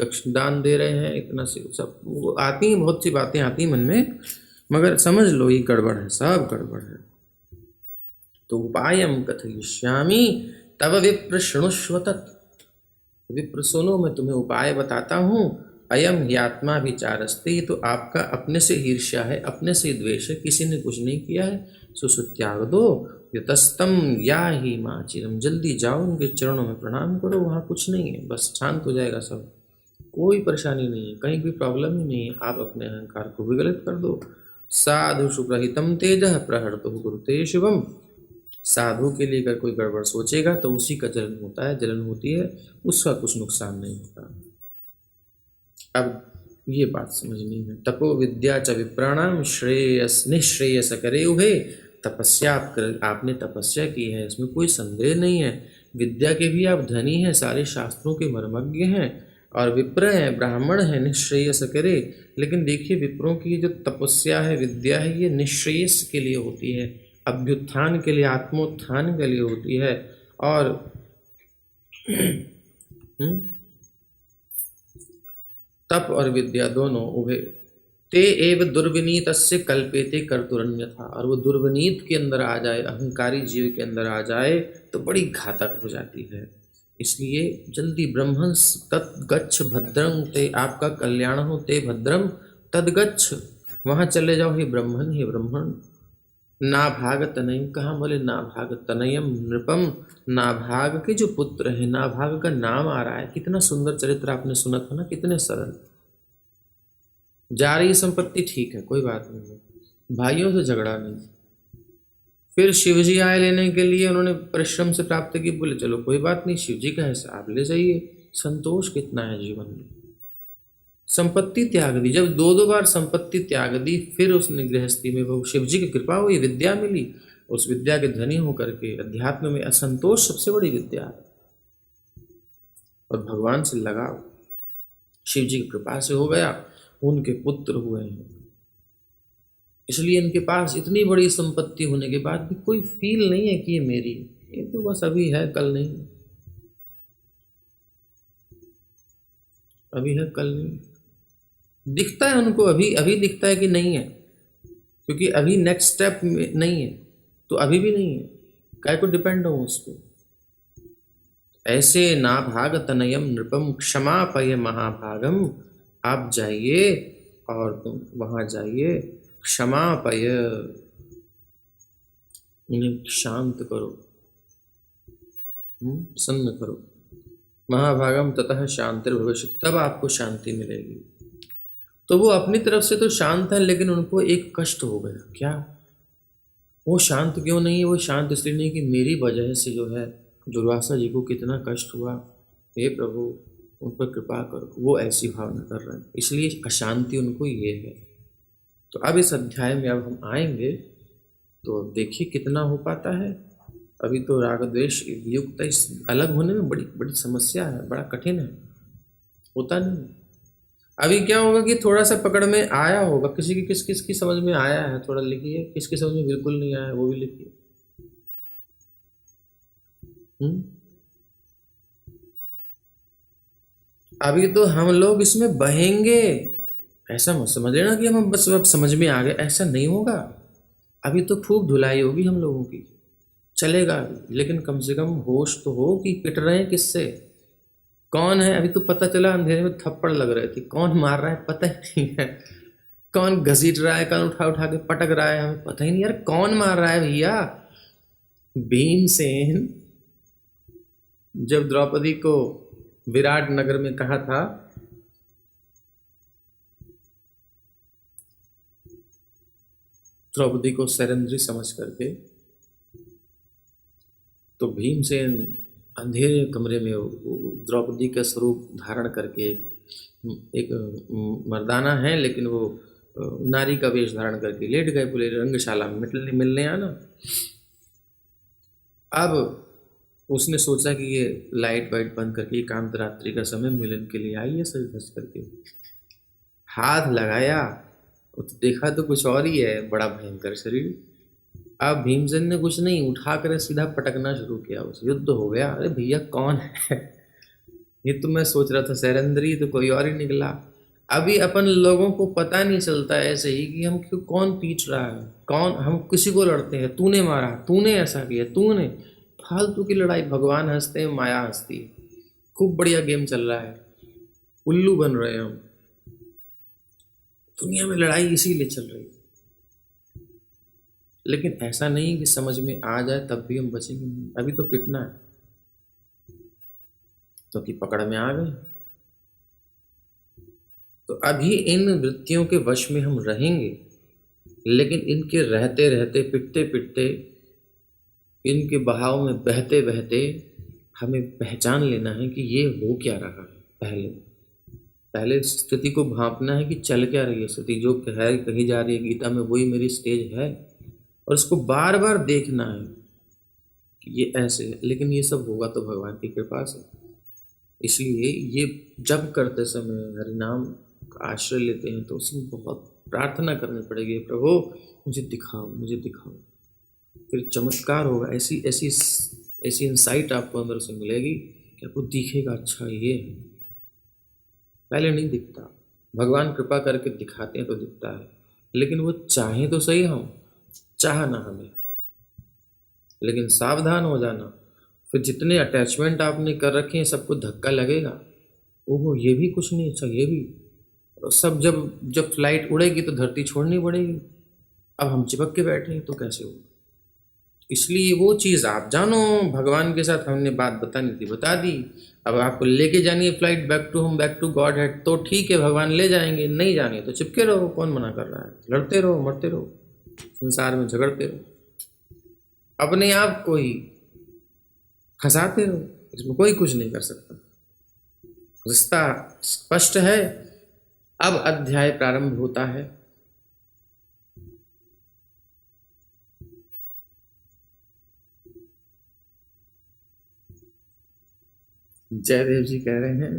दक्षिणादान दे रहे हैं, इतना सब वो आती हैं, बहुत सी बातें आती हैं मन में, मगर समझ लो ये गड़बड़ है, सब गड़बड़ है। तो उपायम कथयिष्यामि तव विप्र शृणुष्व तत्। विप्र सुनो, मैं तुम्हें उपाय बताता हूँ। अयम ही आत्मा विचारस्ते, तो आपका अपने से ईर्ष्या है, अपने से द्वेष है, किसी ने कुछ नहीं किया है, सो त्याग दो। यतस्तम या ही माँ चिरम, जल्दी जाओ उनके चरणों में प्रणाम करो, वहाँ कुछ नहीं है, बस शांत हो जाएगा सब, कोई परेशानी नहीं है, कहीं कोई प्रॉब्लम ही नहीं है। आप अपने अहंकार को विगलित कर दो। साधु सुप्रहितम तेज प्रहर्तो गुरुते शिवम। साधु के लिए अगर कोई गड़बड़ सोचेगा तो उसी का जलन होता है, जलन होती है, उसका कुछ नुकसान नहीं होता। अब ये बात समझनी है। तपो विद्या च विप्राणाम श्रेयस निश्रेयस करे उभे। तपस्या आपने तपस्या की है, इसमें कोई संदेह नहीं है। विद्या के भी आप धनी हैं, सारे शास्त्रों के मर्मज्ञ हैं, और विप्र हैं, ब्राह्मण हैं, निश्रेयस करे। लेकिन देखिए, विप्रों की जो तपस्या है, विद्या है, ये निश्रेयस के लिए होती है, अभ्युत्थान के लिए, आत्मोत्थान के लिए होती है। और तप और विद्या दोनों उभे। ते एव दुर्विनीतस्य कल्पेते कर्तुरन्यथा। और वो दुर्विनीत के अंदर आ जाए, अहंकारी जीव के अंदर आ जाए तो बड़ी घातक हो जाती है। इसलिए जल्दी ब्रह्मंस तद्गच्छ भद्रं, ते आपका कल्याण हो, ते भद्रम तद्गच्छ, वहाँ चले जाओ हे ब्रह्मन, हे ब्रह्मण। नाभाग तनयम, कहाँ बोले नाभाग तनयम नृपम, नाभाग के जो पुत्र है, नाभाग का नाम आ रहा है, कितना सुंदर चरित्र आपने सुना था ना, कितने सरल। जा रही संपत्ति ठीक है, कोई बात नहीं है, भाइयों से झगड़ा नहीं। फिर शिवजी आए लेने के लिए, उन्होंने परिश्रम से प्राप्त की, बोले चलो कोई बात नहीं, शिवजी का है, आप ले जाइए। संतोष कितना है जीवन में। संपत्ति त्याग दी, जब दो बार संपत्ति त्याग दी, फिर उसने गृहस्थी में वो शिवजी की कृपा हुई, विद्या मिली, उस विद्या के धनी होकर के अध्यात्म में असंतोष सबसे बड़ी विद्या है। और भगवान से लगाव शिवजी की कृपा से हो गया, उनके पुत्र हुए हैं। इसलिए इनके पास इतनी बड़ी संपत्ति होने के बाद भी कोई फील नहीं है कि ये मेरी, ये तो बस अभी है, कल नहीं, अभी है कल नहीं। दिखता है उनको, अभी दिखता है कि नहीं है, क्योंकि अभी नेक्स्ट स्टेप में नहीं है, तो अभी भी नहीं है, काय को डिपेंड हो उस पर। ऐसे नाभाग तनयम नृपम क्षमा पय महाभागम। आप जाइए और तुम वहां जाइए, क्षमा पय, उन्हें शांत करो, प्रसन्न करो। महाभागम ततः शांतिर भविष्य, तब आपको शांति मिलेगी। तो वो अपनी तरफ से तो शांत है, लेकिन उनको एक कष्ट हो गया। क्या? वो शांत क्यों नहीं है? वो शांत इसलिए नहीं कि मेरी वजह से जो है दुर्वासा जी को कितना कष्ट हुआ, हे प्रभु उन पर कृपा करो, वो ऐसी भावना कर रहे हैं, इसलिए अशांति उनको ये है। तो अब इस अध्याय में अब हम आएंगे तो देखिए कितना हो पाता है। अभी तो राग द्वेष युक्त इस अलग होने में बड़ी बड़ी समस्या है, बड़ा कठिन है, होता नहीं। अभी क्या होगा कि थोड़ा सा पकड़ में आया होगा, किसी की किस किस की समझ में आया है थोड़ा लिखिए, किसकी समझ में बिल्कुल नहीं आया है वो भी लिखिए। अभी तो हम लोग इसमें बहेंगे, ऐसा मत समझ लेना कि हम बस अब समझ में आ गए, ऐसा नहीं होगा। अभी तो खूब धुलाई होगी हम लोगों की, चलेगा अभी, लेकिन कम से कम होश तो हो कि पिट रहे हैं किससे, कौन है। अभी तो पता चला अंधेरे में थप्पड़ लग रहे थे, कौन मार रहा है पता ही नहीं है, कौन घसीट रहा है, कौन उठा उठा के पटक रहा है, हमें पता ही नहीं यार कौन मार रहा है भैया। भीमसेन जब द्रौपदी को विराट नगर में कहा था द्रौपदी को सैरंध्री समझ करके, तो भीमसेन अंधेरे कमरे में द्रौपदी का स्वरूप धारण करके, एक मर्दाना है लेकिन वो नारी का वेश धारण करके लेट गए, पूरे रंगशाला में मिलने आना। अब उसने सोचा कि ये लाइट वाइट बंद करके एकांत रात्रि का समय मिलन के लिए आई है सज धज करके, हाथ लगाया तो देखा तो कुछ और ही है, बड़ा भयंकर शरीर। अब भीमसेन ने कुछ नहीं, उठा कर सीधा पटकना शुरू किया, उस युद्ध हो गया। अरे भैया कौन है ये तो मैं सोच रहा था सैरंद्री, तो कोई और ही निकला। अभी अपन लोगों को पता नहीं चलता ऐसे ही कि हम क्यों, कौन पीट रहा है, कौन, हम किसी को लड़ते हैं, तूने मारा, तूने ऐसा किया, तूने, फालतू की लड़ाई। भगवान हंसते हैं, माया हंसती है, खूब बढ़िया गेम चल रहा है, उल्लू बन रहे हैं हम, दुनिया में लड़ाई इसीलिए चल रही है। लेकिन ऐसा नहीं कि समझ में आ जाए तब भी हम बचेंगे नहीं, अभी तो पिटना है, क्योंकि पकड़ में आ गए। तो अभी इन वृत्तियों के वश में हम रहेंगे, लेकिन इनके रहते रहते, पिटते पिटते, इनके बहाव में बहते बहते हमें पहचान लेना है कि ये हो क्या रहा है। पहले स्थिति को भांपना है कि चल क्या रही है स्थिति, जो है कही जा रही है गीता में वही मेरी स्टेज है, और इसको बार बार देखना है कि ये ऐसे है। लेकिन ये सब होगा तो भगवान की कृपा से। इसलिए ये जब करते समय हरिनाम का आश्रय लेते हैं तो उसमें बहुत प्रार्थना करनी पड़ेगी, प्रभु मुझे दिखाओ, मुझे दिखाओ। फिर चमत्कार होगा, ऐसी ऐसी ऐसी इंसाइट आपको अंदर से मिलेगी कि आपको दिखेगा अच्छा ये है, पहले नहीं दिखता। भगवान कृपा करके दिखाते हैं तो दिखता है, लेकिन वो चाहें तो सही, हम चाहना हमें, लेकिन सावधान हो जाना। फिर जितने अटैचमेंट आपने कर रखे हैं सबको धक्का लगेगा, ओहो ये भी कुछ नहीं, अच्छा ये भी सब। जब फ्लाइट उड़ेगी तो धरती छोड़नी पड़ेगी, अब हम चिपक के बैठे हैं तो कैसे होगा। इसलिए वो चीज़ आप जानो, भगवान के साथ हमने बात बतानी थी बता दी, अब आपको लेके जानी है flight back to home, back to godhead, तो ठीक है भगवान ले जाएंगे, नहीं जानी है तो चिपके रहो, कौन मना कर रहा है, लड़ते रहो, मरते रहो, संसार में झगड़ते रहो, अपने आप को ही फंसाते रहो, इसमें कोई कुछ नहीं कर सकता। रिश्ता स्पष्ट है। अब अध्याय प्रारंभ होता है। जयदेव जी कह रहे हैं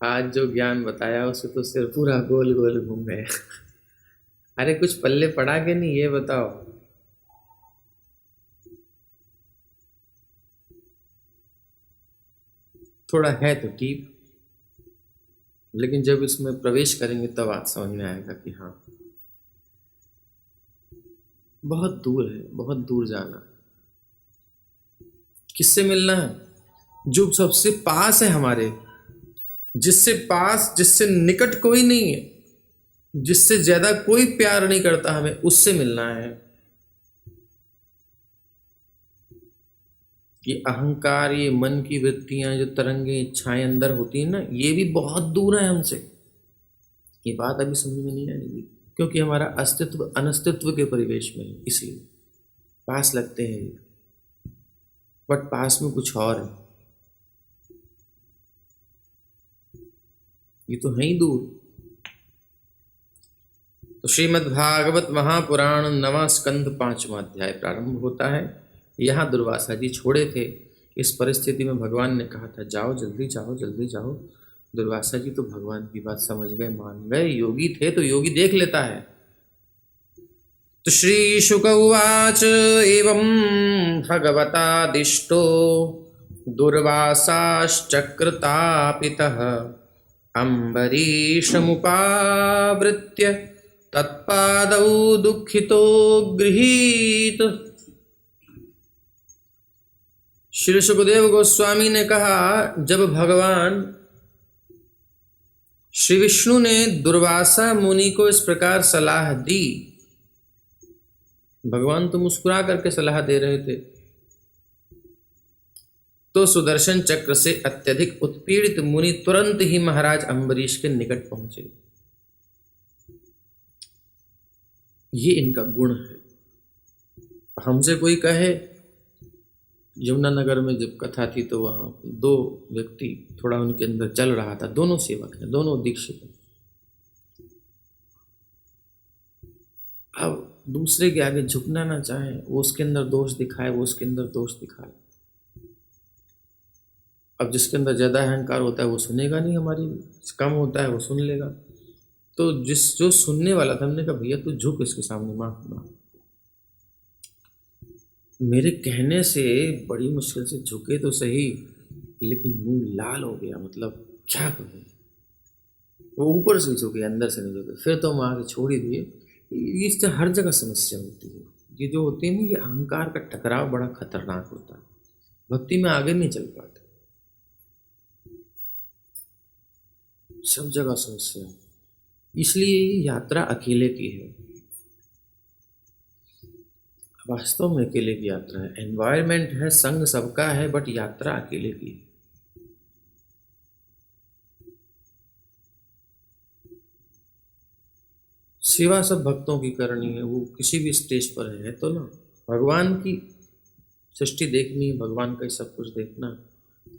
आज जो ज्ञान बताया उसे तो सिर पूरा गोल गोल घूम गए अरे कुछ पल्ले पड़ा के नहीं ये बताओ। थोड़ा है तो ठीक, लेकिन जब इसमें प्रवेश करेंगे तब बात समझ में आएगा कि हाँ बहुत दूर है, बहुत दूर जाना। किससे मिलना है? जो सबसे पास है हमारे, जिससे पास, जिससे निकट कोई नहीं है, जिससे ज्यादा कोई प्यार नहीं करता हमें, उससे मिलना है। ये अहंकार, ये मन की वृत्तियां, जो तरंगे इच्छाएं अंदर होती हैं ना, ये भी बहुत दूर है हमसे। ये बात अभी समझ में नहीं आएगी क्योंकि हमारा अस्तित्व अनस्तित्व के परिवेश में है, इसलिए पास लगते हैं, बट पास में कुछ और है, ये तो है ही दूर। तो श्रीमद् भागवत महापुराण 9वां स्कंध 5वां अध्याय प्रारंभ होता है। यहाँ दुर्वासा जी छोड़े थे। इस परिस्थिति में भगवान ने कहा था जाओ जल्दी जाओ जल्दी जाओ, दुर्वासा जी तो भगवान की बात समझ गए, मान गए, योगी थे तो योगी देख लेता है। तो श्री शुक उवाच एवं भगवतादिष्टो दुर्वासाश्चक्रतापितः अम्बरीशमुपावृत्य तत्पादौ दुःखितो गृहीत। श्री सुखदेव गोस्वामी ने कहा, जब भगवान श्री विष्णु ने दुर्वासा मुनि को इस प्रकार सलाह दी, भगवान तो मुस्कुरा करके सलाह दे रहे थे, तो सुदर्शन चक्र से अत्यधिक उत्पीड़ित मुनि तुरंत ही महाराज अम्बरीश के निकट पहुंचे। ये इनका गुण है। हमसे कोई कहे, यमुनानगर में जब कथा थी तो वहाँ दो व्यक्ति थोड़ा उनके अंदर चल रहा था, दोनों सेवक हैं, दोनों दीक्षित हैं। अब दूसरे के आगे झुकना ना चाहे, वो उसके अंदर दोष दिखाए, वो उसके अंदर दोष दिखाए। अब जिसके अंदर ज़्यादा अहंकार होता है वो सुनेगा नहीं हमारी, कम होता है वो सुन लेगा। तो जो सुनने वाला था, हमने कहा भैया तू झुक इसके सामने, माफ माफ। मेरे कहने से बड़ी मुश्किल से झुके तो सही, लेकिन मुंह लाल हो गया, मतलब क्या करूं। वो ऊपर से झुके, अंदर से नहीं झुके। फिर तो हम आगे छोड़ ही दिए। इससे हर जगह समस्या होती है। ये जो होती है ना, ये अहंकार का टकराव बड़ा खतरनाक होता है, भक्ति में आगे नहीं चल पाते, सब जगह समस्या है। इसलिए यात्रा अकेले की है, वास्तव में अकेले की यात्रा है। एनवायरमेंट है, संग सबका है, बट यात्रा अकेले की है। सेवा सब भक्तों की करनी है, वो किसी भी स्टेज पर है तो ना, भगवान की सृष्टि देखनी है, भगवान का सब कुछ देखना,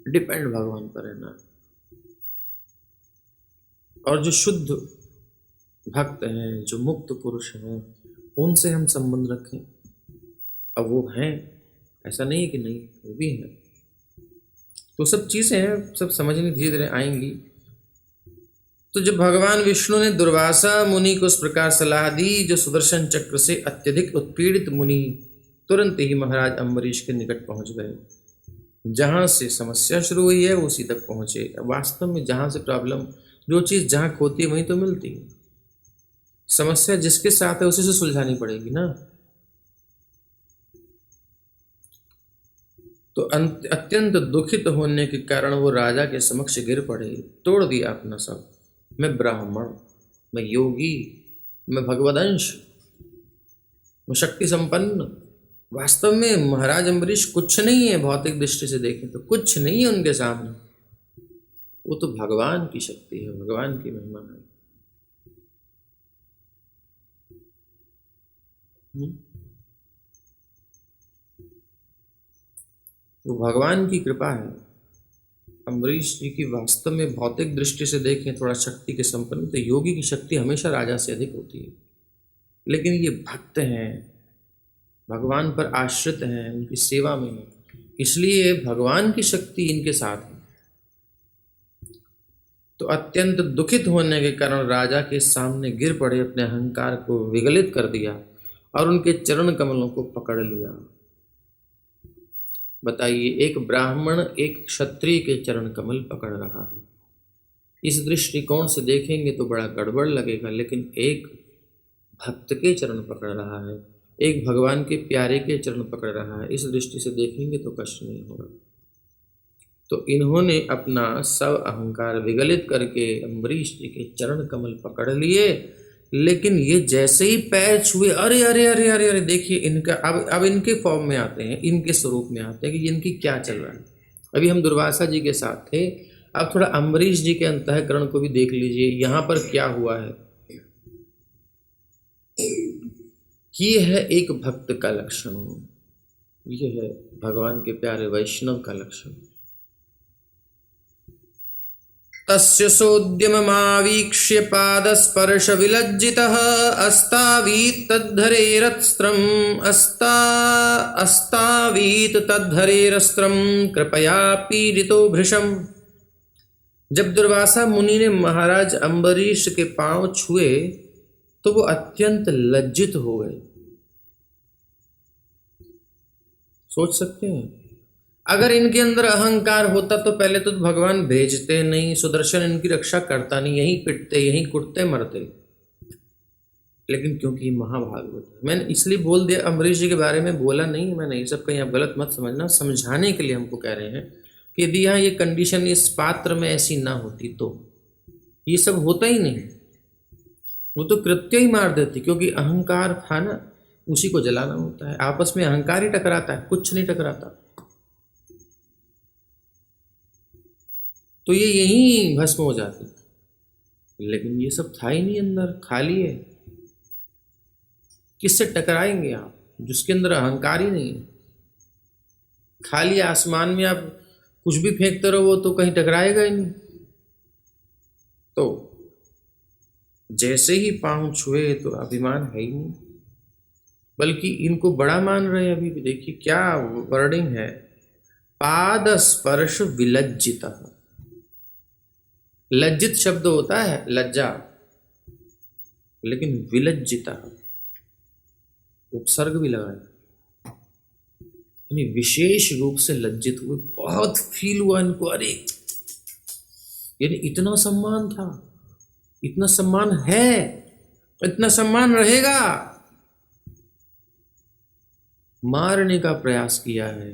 डिपेंड भगवान पर रहना। और जो शुद्ध भक्त हैं, जो मुक्त पुरुष हैं, उनसे हम संबंध रखें। अब वो हैं, ऐसा नहीं है कि नहीं, वो भी हैं। तो सब चीज़ें हैं, सब समझने धीरे धीरे आएंगी। तो जब भगवान विष्णु ने दुर्वासा मुनि को इस प्रकार सलाह दी, जो सुदर्शन चक्र से अत्यधिक उत्पीड़ित मुनि तुरंत ही महाराज अम्बरीश के निकट पहुंच गए। जहाँ से समस्या शुरू हुई है उसी तक पहुंचे। वास्तव में जहाँ से प्रॉब्लम, जो चीज़ जहाँ खोती है वहीं तो मिलती है। समस्या जिसके साथ है उसी से सुलझानी पड़ेगी ना। तो अत्यंत दुखित होने के कारण वो राजा के समक्ष गिर पड़े, तोड़ दिया अपना सब। मैं ब्राह्मण, मैं योगी, मैं भगवदंश, मैं शक्ति संपन्न। वास्तव में महाराज अम्बरीश कुछ नहीं है, भौतिक दृष्टि से देखें तो कुछ नहीं है उनके सामने। वो तो भगवान की शक्ति है, भगवान की महिमा है। वो भगवान की कृपा है। अम्बरीश जी की वास्तव में भौतिक दृष्टि से देखें थोड़ा शक्ति के संपन्न, तो योगी की शक्ति हमेशा राजा से अधिक होती है। लेकिन ये भक्त हैं, भगवान पर आश्रित हैं, उनकी सेवा में हैं, इसलिए भगवान की शक्ति इनके साथ है। तो अत्यंत दुखित होने के कारण राजा के सामने गिर पड़े, अपने अहंकार को विगलित कर दिया और उनके चरण कमलों को पकड़ लिया। बताइए, एक ब्राह्मण एक क्षत्रिय के चरण कमल पकड़ रहा है। इस दृष्टिकोण से देखेंगे तो बड़ा गड़बड़ लगेगा, लेकिन एक भक्त के चरण पकड़ रहा है, एक भगवान के प्यारे के चरण पकड़ रहा है, इस दृष्टि से देखेंगे तो कष्ट नहीं होगा। तो इन्होंने अपना सब अहंकार विगलित करके अम्बरीश जी के चरण कमल पकड़ लिए। लेकिन ये जैसे ही पैर छुए, अरे अरे अरे अरे अरे, देखिए इनका अब इनके फॉर्म में आते हैं, इनके स्वरूप में आते हैं कि इनकी क्या चल रहा है। अभी हम दुर्वासा जी के साथ थे, अब थोड़ा अम्बरीश जी के अंतःकरण को भी देख लीजिए, यहाँ पर क्या हुआ है। ये है एक भक्त का लक्षण, ये है भगवान के प्यारे वैष्णव का लक्षण। तस्य सोद्यममावीक्ष्य पादस्पर्श विलज्जितः अस्तावीत् तद्धरेरस्त्रम् अस्तावीत् तद्धरेरस्त्रम् कृपया पीडितो भृशम्। जब दुर्वासा मुनि ने महाराज अम्बरीश के पांव छुए तो वो अत्यंत लज्जित हो गए। सोच सकते हैं, अगर इनके अंदर अहंकार होता तो पहले तो भगवान भेजते नहीं, सुदर्शन इनकी रक्षा करता नहीं, यहीं पिटते यहीं कुटते मरते। लेकिन क्योंकि महाभागवत है, मैंने इसलिए बोल दिया, अम्बरीश जी के बारे में बोला नहीं मैंने, ये सब कहीं आप गलत मत समझना, समझाने के लिए हमको कह रहे हैं कि यदि यहाँ ये कंडीशन इस पात्र में ऐसी ना होती तो ये सब होता ही नहीं, वो तो कृत्य ही मार देती, क्योंकि अहंकार था ना, उसी को जलाना होता है। आपस में अहंकार ही टकराता है, कुछ नहीं टकराता। तो ये यहीं भस्म हो जाती, लेकिन ये सब था ही नहीं अंदर, खाली है। किससे टकराएंगे आप जिसके अंदर अहंकार ही नहीं है? खाली आसमान में आप कुछ भी फेंकते रहो वो तो कहीं टकराएगा ही नहीं। तो जैसे ही पांव छुए तो अभिमान है ही नहीं, बल्कि इनको बड़ा मान रहे हैं। अभी भी देखिए क्या वर्डिंग है, पाद स्पर्श विलज्जित। लज्जित शब्द होता है लज्जा, लेकिन विलज्जिता उपसर्ग भी लगाया, यानी विशेष रूप से लज्जित हुए। बहुत फील हुआ इनको, अरे यानी इतना सम्मान था, इतना सम्मान है, इतना सम्मान रहेगा। मारने का प्रयास किया है,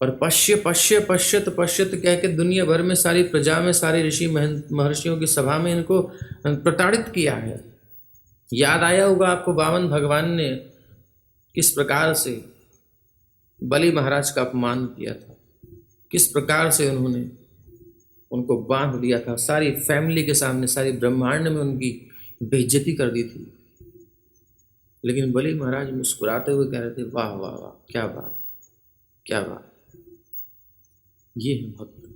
और पश्य पश्य पश्यत पश्यत कह के दुनिया भर में सारी प्रजा में सारे ऋषि महर्षियों की सभा में इनको प्रताड़ित किया है। याद आया होगा आपको वामन भगवान ने किस प्रकार से बलि महाराज का अपमान किया था, किस प्रकार से उन्होंने उनको बांध दिया था, सारी फैमिली के सामने, सारी ब्रह्मांड में उनकी बेइज्जती कर दी थी। लेकिन बलि महाराज मुस्कुराते हुए कह रहे थे, वाह वाह वाह, क्या बात, क्या बात। ये है भक्त।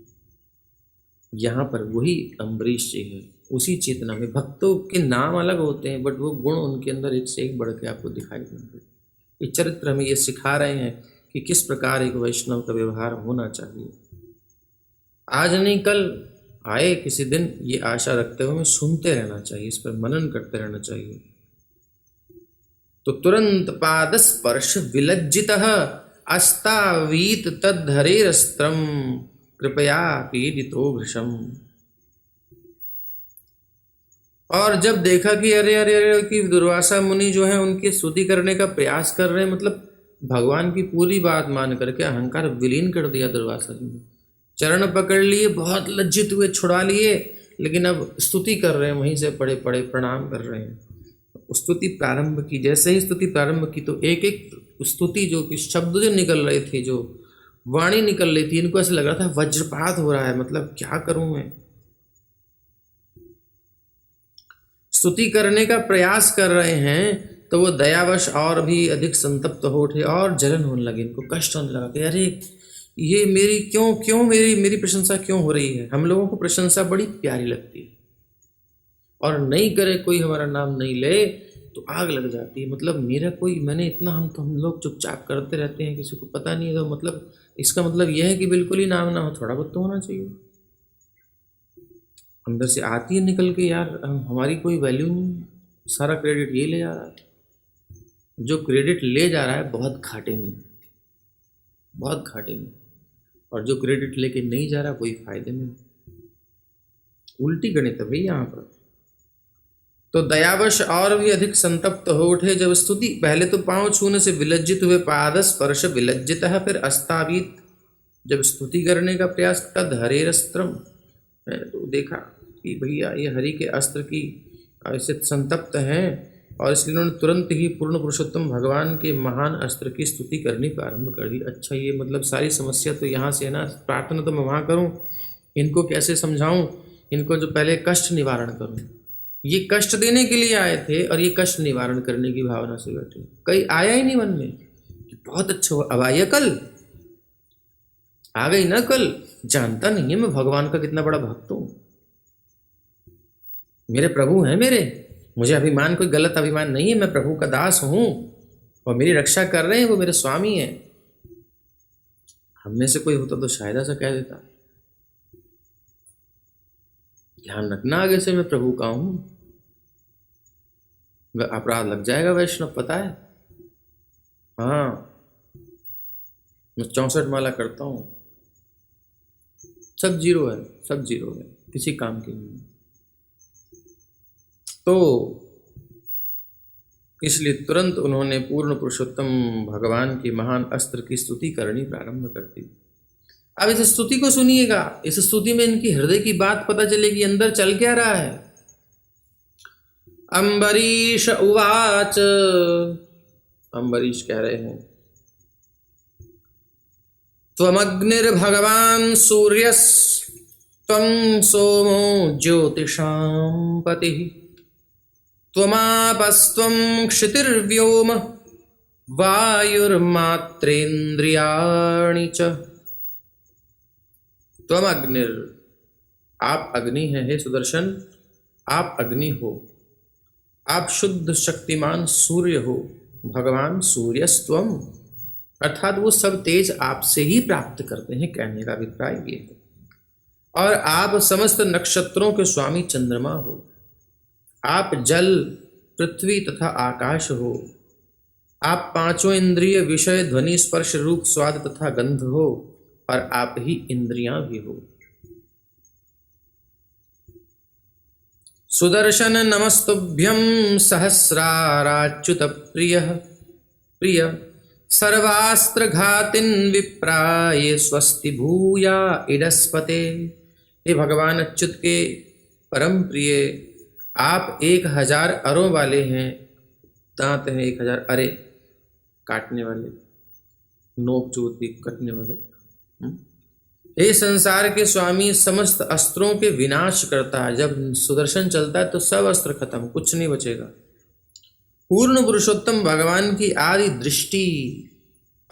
यहाँ पर वही अम्बरीश जी है, उसी चेतना में। भक्तों के नाम अलग होते हैं, बट वो गुण उनके अंदर एक से एक बढ़ के आपको दिखाई देंगे। ये चरित्र हमें ये सिखा रहे हैं कि किस प्रकार एक वैष्णव का व्यवहार होना चाहिए। आज नहीं कल, आए किसी दिन, ये आशा रखते हुए हमें सुनते रहना चाहिए, इस पर मनन करते रहना चाहिए। तो तुरंत पाद स्पर्श विलज्जितः अस्तावीत तद्धरेरस्त्रम कृपया पीडितो भृशम। और जब देखा कि अरे अरे अरे कि दुर्वासा मुनि जो है उनकी स्तुति करने का प्रयास कर रहे हैं, मतलब भगवान की पूरी बात मान करके अहंकार विलीन कर दिया दुर्वासा जी ने। चरण पकड़ लिए, बहुत लज्जित हुए, छुड़ा लिए, लेकिन अब स्तुति कर रहे हैं, वहीं से पड़े पड़े प्रणाम कर रहे हैं। स्तुति प्रारंभ की, जैसे ही स्तुति प्रारंभ की तो एक एक स्तुति जो कि शब्द जो निकल रहे थे, जो वाणी निकल रही थी, इनको ऐसा लग रहा था वज्रपात हो रहा है, मतलब क्या करूं मैं। स्तुति करने का प्रयास कर रहे हैं तो वो दयावश और भी अधिक संतप्त हो उठे और जलन होने लगे, इनको कष्ट होने लगा कि अरे ये मेरी क्यों मेरी प्रशंसा क्यों हो रही है। हम लोगों को प्रशंसा बड़ी प्यारी लगती है, और नहीं करे कोई हमारा नाम नहीं ले तो आग लग जाती है। मतलब मेरा कोई, मैंने इतना, हम लोग चुपचाप करते रहते हैं, किसी को पता नहीं है, तो मतलब इसका मतलब यह है कि बिल्कुल ही नाम ना हो, थोड़ा बहुत तो होना चाहिए। अंदर से आती है निकल के, यार हमारी कोई वैल्यू नहीं है, सारा क्रेडिट ये ले जा रहा है। जो क्रेडिट ले जा रहा है बहुत घाटे में, बहुत घाटे में, और जो क्रेडिट लेके नहीं जा रहा वही फायदे में। उल्टी गणित है भाई यहाँ पर। तो दयावश और भी अधिक संतप्त हो उठे जब स्तुति, पहले तो पांव छूने से विलज्जित हुए, पाद स्पर्श विलज्जित है, फिर अस्तावीत जब स्तुति करने का प्रयास, तद हरेरस्त्रम, मैंने तो देखा कि भैया ये हरि के अस्त्र की ऐसे संतप्त हैं, और इसलिए उन्होंने तुरंत ही पूर्ण पुरुषोत्तम भगवान के महान अस्त्र की स्तुति करनी प्रारंभ कर दी। अच्छा, ये मतलब सारी समस्या तो यहाँ से है ना, प्रार्थना तो मैं वहाँ करूँ, इनको कैसे समझाऊँ, इनको जो पहले कष्ट निवारण करूँ। ये कष्ट देने के लिए आए थे और ये कष्ट निवारण करने की भावना से बैठे, कहीं आया ही नहीं मन में कि बहुत अच्छा हुआ, अब आइए कल, आ गई ना कल। जानता नहीं है मैं भगवान का कितना बड़ा भक्त हूँ, मेरे प्रभु हैं मेरे, मुझे अभिमान, कोई गलत अभिमान नहीं है, मैं प्रभु का दास हूँ और मेरी रक्षा कर रहे हैं, वो मेरे स्वामी हैं। हम में से कोई होता तो शायद ऐसा कह देता, ध्यान रखना आगे से मैं प्रभु का हूं, अपराध लग जाएगा वैष्णव, पता है। हाँ, मैं 64 माला करता हूं, सब जीरो है, सब जीरो है, किसी काम की नहीं। तो इसलिए तुरंत उन्होंने पूर्ण पुरुषोत्तम भगवान की महान अस्त्र की स्तुति करनी प्रारंभ कर दी। अब इस स्तुति को सुनिएगा, इस स्तुति में इनकी हृदय की बात पता चलेगी, अंदर चल क्या रहा है। अम्बरीश उवाच, अम्बरीश कह रहे हैं, त्वमग्निर्भगवान् सूर्यस्त्वं सोमो ज्योतिषां पतिः, त्वमापस्त्वं क्षितिर्व्योम वायुर्मात्रेन्द्रियाणि च। त्वम अग्निर, आप अग्नि हैं हे सुदर्शन, आप अग्नि हो, आप शुद्ध शक्तिमान सूर्य हो, भगवान सूर्यस्त्वम, अर्थात वो सब तेज आपसे ही प्राप्त करते हैं, कहने का अभिप्राय ये है। और आप समस्त नक्षत्रों के स्वामी चंद्रमा हो, आप जल, पृथ्वी तथा आकाश हो, आप पांचों इंद्रिय विषय ध्वनि स्पर्श रूप स्वाद तथा गंध हो, और आप ही इंद्रियां भी हो। सुदर्शन नमस्तुभ्यं सहस्राराच्युत प्रिय सर्वास्त्र घातिन विप्राय स्वस्ति भूया इडस्पते। हे भगवान अच्युत के परम प्रिय, आप 1000 अरों वाले हैं, दांत हैं 1000 अरे, काटने वाले, नोक चोट भी कटने वाले। हे संसार के स्वामी, समस्त अस्त्रों के विनाश करता है। जब सुदर्शन चलता है तो सब अस्त्र खत्म, कुछ नहीं बचेगा। पूर्ण पुरुषोत्तम भगवान की आदि दृष्टि।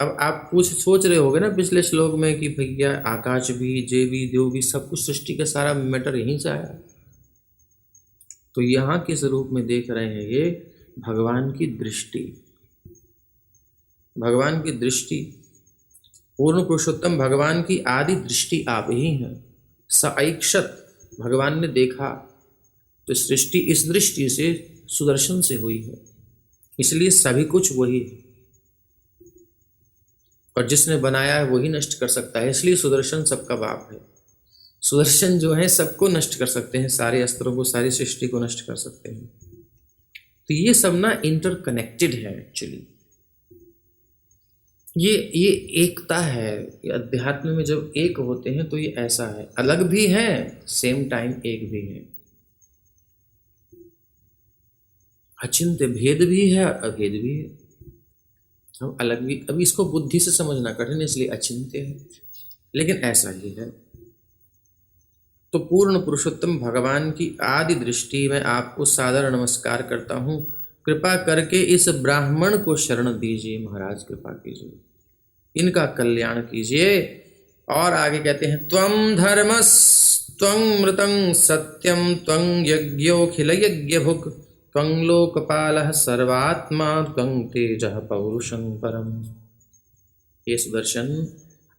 अब आप सोच रहे होगे ना पिछले श्लोक में कि भैया आकाश भी, जेवी, देव भी, सब कुछ सृष्टि का सारा मैटर यहीं से आया। तो यहाँ किस रूप में देख रहे हैं ये? भगवान की दृष्टि, भगवान की दृष्टि, पूर्ण पुरुषोत्तम भगवान की आदि दृष्टि आप ही हैं। सऐक्षत, भगवान ने देखा, तो सृष्टि इस दृष्टि से सुदर्शन से हुई है, इसलिए सभी कुछ वही है, और जिसने बनाया है वही नष्ट कर सकता है, इसलिए सुदर्शन सबका बाप है। सुदर्शन जो है सबको नष्ट कर सकते हैं, सारे अस्त्रों को, सारी सृष्टि को नष्ट कर सकते हैं। तो ये सब ना इंटरकनेक्टेड है एक्चुअली। ये एकता है। ये अध्यात्म में जब एक होते हैं तो ये ऐसा है, अलग भी है, सेम टाइम एक भी है, अचिंत्य भेद भी है, अभेद भी है। हम अलग भी, अभी इसको बुद्धि से समझना कठिन, इसलिए अचिंत्य है, लेकिन ऐसा ही है। तो पूर्ण पुरुषोत्तम भगवान की आदि दृष्टि में आपको सादर नमस्कार करता हूँ। कृपा करके इस ब्राह्मण को शरण दीजिए, महाराज कृपा कीजिए, इनका कल्याण कीजिए। और आगे कहते हैं, त्वं धर्मस् त्वं मृतं सत्यं त्वं यज्ञोऽखिल यज्ञभुक् त्वं लोकपालः सर्वात्मा त्वं तेजः पौरुषं परम्। ये सुदर्शन,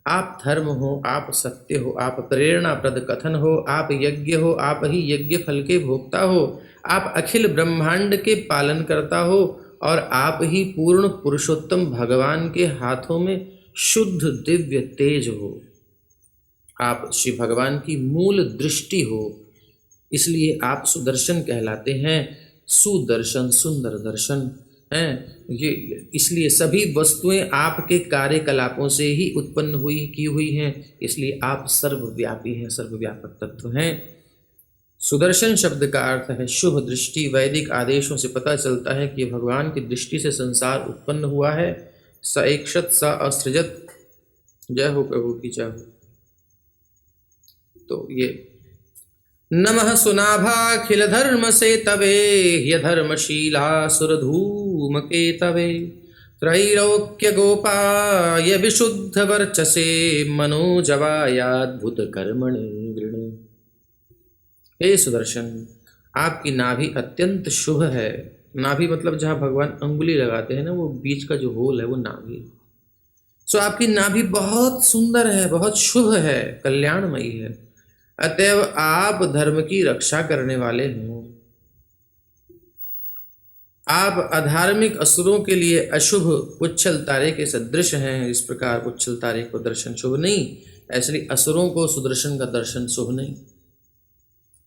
आप धर्म हो, आप सत्य हो, आप प्रेरणाप्रद कथन हो, आप यज्ञ हो, आप ही यज्ञ फल के भोक्ता हो, आप अखिल ब्रह्मांड के पालन करता हो, और आप ही पूर्ण पुरुषोत्तम भगवान के हाथों में शुद्ध दिव्य तेज हो। आप श्री भगवान की मूल दृष्टि हो, इसलिए आप सुदर्शन कहलाते हैं। सुदर्शन, सुंदर दर्शन हैं ये, इसलिए सभी वस्तुएं आपके कार्यकलापों से ही उत्पन्न हुई की हुई हैं, इसलिए आप सर्वव्यापी हैं, सर्वव्यापक तत्व हैं। सुदर्शन शब्द का अर्थ है शुभ दृष्टि। वैदिक आदेशों से पता चलता है कि भगवान की दृष्टि से संसार उत्पन्न हुआ है। सऐक्षत स असृजत, जय हो प्रभु की जय हो। तो ये नमः सुनाभाखिल धर्म से तवे ह्य धर्मशीला सुरधूम के तवे त्रैलोक्य गोपाय विशुद्ध वर्चसे मनोजवायाद्भुत कर्मणे गृणे। हे सुदर्शन, आपकी नाभि अत्यंत शुभ है। नाभि मतलब जहाँ भगवान अंगुली लगाते हैं ना, वो बीच का जो होल है वो नाभि। सो आपकी नाभि बहुत सुंदर है, बहुत शुभ है, कल्याणमयी है। अतएव आप धर्म की रक्षा करने वाले हैं। आप अधार्मिक असुरों के लिए अशुभ पुच्छल तारे के सदृश हैं। इस प्रकार पुच्छल तारे को दर्शन शुभ नहीं, इसलिए असुरों को सुदर्शन का दर्शन शुभ नहीं।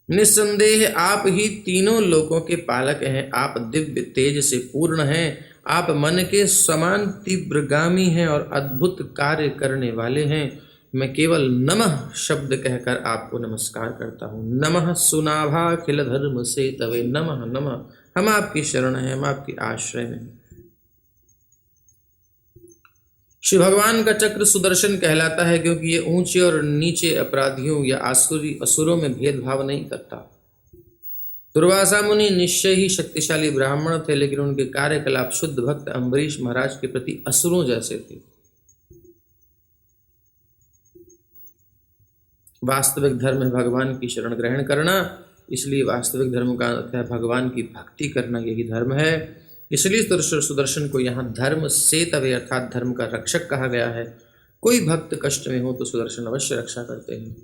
निस्संदेह आप ही तीनों लोकों के पालक हैं। आप दिव्य तेज से पूर्ण हैं। आप मन के समान तीव्रगामी हैं और अद्भुत कार्य करने वाले हैं। मैं केवल नमः शब्द कहकर आपको नमस्कार करता हूँ। नमः सुनाभाखिल धर्म से तवे नमः नमः। हम आपकी शरण हैं, हम आपकी आश्रय में हैं। श्री भगवान का चक्र सुदर्शन कहलाता है क्योंकि ये ऊंचे और नीचे अपराधियों या असुरों में भेदभाव नहीं करता। दुर्वासा मुनि निश्चय ही शक्तिशाली ब्राह्मण थे, लेकिन उनके कार्यकलाप शुद्ध भक्त अम्बरीश महाराज के प्रति असुरों जैसे थे। वास्तविक धर्म है भगवान की शरण ग्रहण करना, इसलिए वास्तविक धर्म का अर्थ है भगवान की भक्ति करना, यही धर्म है। इसलिए सुदर्शन को यहाँ धर्म से तवे अर्थात धर्म का रक्षक कहा गया है। कोई भक्त कष्ट में हो तो सुदर्शन अवश्य रक्षा करते हैं।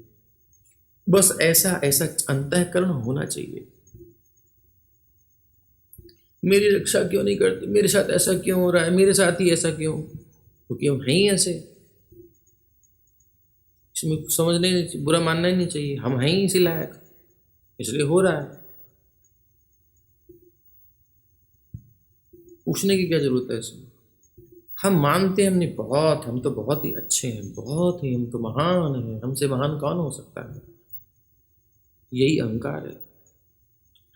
बस ऐसा ऐसा अंतःकरण होना चाहिए। मेरी रक्षा क्यों नहीं करते, मेरे साथ ऐसा क्यों हो रहा है, मेरे साथ ही ऐसा क्यों, तो क्यों है ही ऐसे, इसमें समझने बुरा मानना ही नहीं चाहिए। हम हैं ही इसी लायक, इसलिए हो रहा है। पूछने की क्या जरूरत है इसमें। हम मानते हैं हमने बहुत, हम तो बहुत ही अच्छे हैं, बहुत ही, हम तो महान हैं, हमसे महान कौन हो सकता है। यही अहंकार है,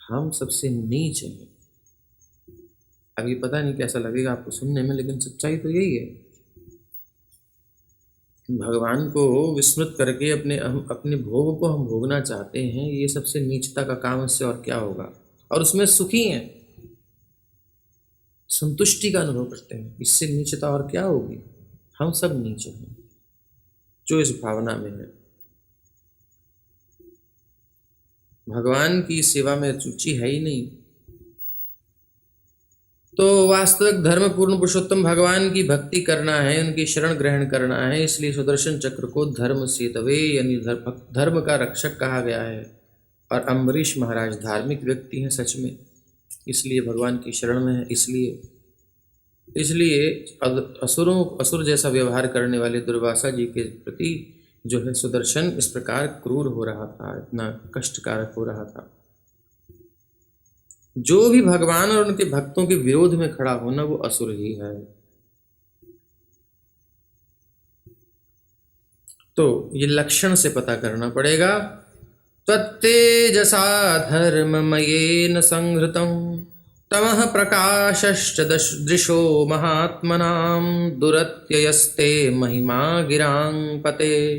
हम सबसे नीच हैं। अभी पता नहीं कैसा लगेगा आपको सुनने में, लेकिन सच्चाई तो यही है। भगवान को विस्मृत करके अपने भोग को हम भोगना चाहते हैं, ये सबसे नीचता का काम, इससे और क्या होगा। और उसमें सुखी हैं, संतुष्टि का अनुभव करते हैं, इससे नीचता और क्या होगी। हम सब नीचे हैं जो इस भावना में है। भगवान की सेवा में रुचि है ही नहीं। तो वास्तविक धर्म पूर्ण पुरुषोत्तम भगवान की भक्ति करना है, उनकी शरण ग्रहण करना है। इसलिए सुदर्शन चक्र को धर्म से तवे यानी धर्म का रक्षक कहा गया है। और अम्बरीश महाराज धार्मिक व्यक्ति हैं सच में, इसलिए भगवान की शरण में है। इसलिए असुर जैसा व्यवहार करने वाले दुर्वासा जी के प्रति जो है सुदर्शन इस प्रकार क्रूर हो रहा था, इतना कष्टकारक हो रहा था। जो भी भगवान और उनके भक्तों के विरोध में खड़ा होना वो असुर ही है। तो ये लक्षण से पता करना पड़ेगा। त्वत्तेजसा धर्ममयेन संहृतं तमः प्रकाशश्च दृशो महात्मनां दुरत्ययस्ते महिमा गिरां पते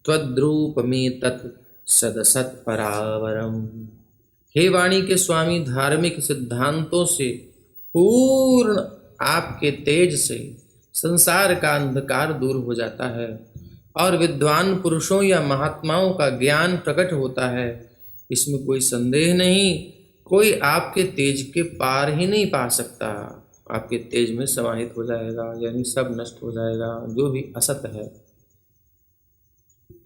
त्वद्रूपमेतत् सदसत्परावरम्। हे वाणी के स्वामी, धार्मिक सिद्धांतों से पूर्ण आपके तेज से संसार का अंधकार दूर हो जाता है और विद्वान पुरुषों या महात्माओं का ज्ञान प्रकट होता है। इसमें कोई संदेह नहीं। कोई आपके तेज के पार ही नहीं पा सकता। आपके तेज में समाहित हो जाएगा, यानी सब नष्ट हो जाएगा जो भी असत है।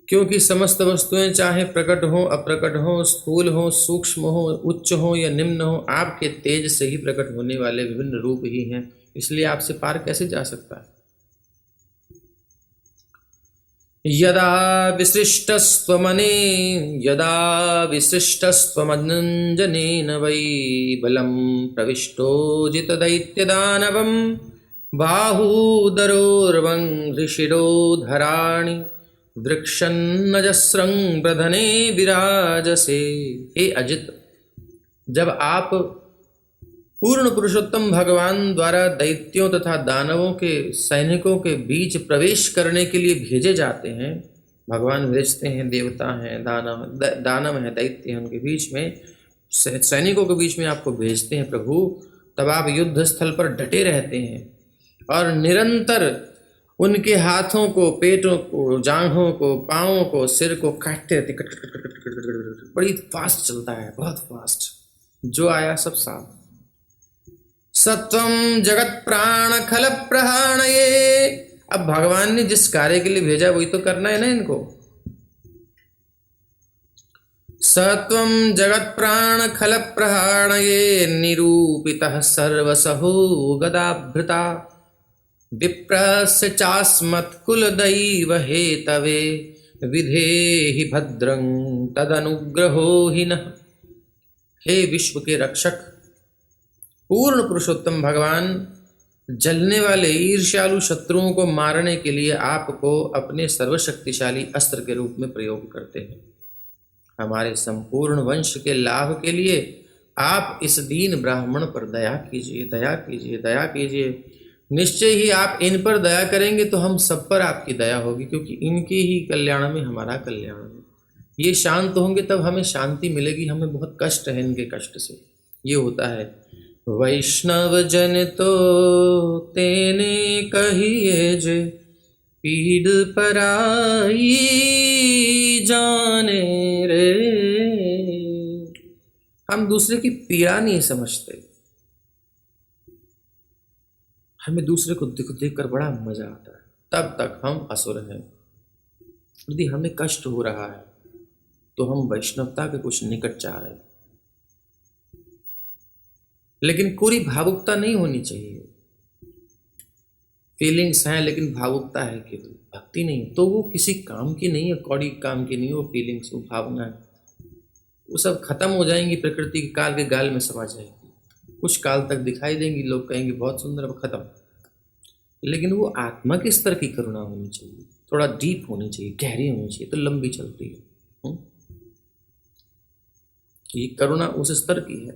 क्योंकि समस्त वस्तुएं चाहे प्रकट हो, अप्रकट हो, स्थूल हो, सूक्ष्म हो, उच्च हो या निम्न हो, आपके तेज से ही प्रकट होने वाले विभिन्न रूप ही हैं। इसलिए आपसे पार कैसे जा सकता है। यदा विसृष्टस्त्वमनंजनेन वै बलं प्रविष्टो जितदैत्यदानवं बाहूदरोर्वं ऋषिरोधराणि वृक्षन्नजस्रं प्रधने विराजसे। हे अजित, जब आप पूर्ण पुरुषोत्तम भगवान द्वारा दैत्यों तथा दानवों के सैनिकों के बीच प्रवेश करने के लिए भेजे जाते हैं, भगवान भेजते हैं, देवता हैं, दानव हैं, दैत्य हैं, उनके बीच में सैनिकों के बीच में आपको भेजते हैं प्रभु। तब आप युद्ध स्थल पर डटे रहते हैं और निरंतर उनके हाथों को, पेटों को, जांघों को, पाँवों को, सिर को काटते रहते। बड़ी फास्ट चलता है, बहुत फास्ट। जो आया सब साफ। सत्वं जगत प्राण खल प्रहाणये अब भगवान ने जिस कार्य के लिए भेजा वही तो करना है ना इनको। सत्वं जगत प्राण खल प्रहाणये निरूपितः सर्वसहो गदाभृता विप्रस्य चास्मत्कुल दैव हेतवे विधेहि भद्रं तदनुग्रहो हि नः। हे विश्व के रक्षक पूर्ण पुरुषोत्तम भगवान, जलने वाले ईर्ष्यालु शत्रुओं को मारने के लिए आपको अपने सर्वशक्तिशाली अस्त्र के रूप में प्रयोग करते हैं। हमारे संपूर्ण वंश के लाभ के लिए आप इस दीन ब्राह्मण पर दया कीजिए, दया कीजिए, दया कीजिए। निश्चय ही आप इन पर दया करेंगे तो हम सब पर आपकी दया होगी, क्योंकि इनके ही कल्याण में हमारा कल्याण है। ये शांत होंगे तब हमें शांति मिलेगी, हमें बहुत कष्ट है इनके कष्ट से। ये होता है वैष्णव जन तो तेने कहिए जे पीड़ पराई जाने रे। हम दूसरे की पीड़ा नहीं समझते, हमें दूसरे को दुख देखकर बड़ा मजा आता है, तब तक हम असुर हैं। यदि हमें कष्ट हो रहा है तो हम वैष्णवता के कुछ निकट जा रहे हैं, लेकिन पूरी भावुकता नहीं होनी चाहिए। फीलिंग्स हैं लेकिन भावुकता है, केवल भक्ति नहीं, तो वो किसी काम की नहीं है, कौड़ी काम की नहीं। वो फीलिंग्स, वो भावना है, वो सब खत्म हो जाएंगी, प्रकृति के काल के गाल में समा जाएंगी। कुछ काल तक दिखाई देंगी, लोग कहेंगे बहुत सुंदर, अब खत्म। लेकिन वो आत्मा के स्तर की करुणा होनी चाहिए, थोड़ा डीप होनी चाहिए, गहरी होनी चाहिए, तो लंबी चलती है। ये करुणा उस स्तर की है।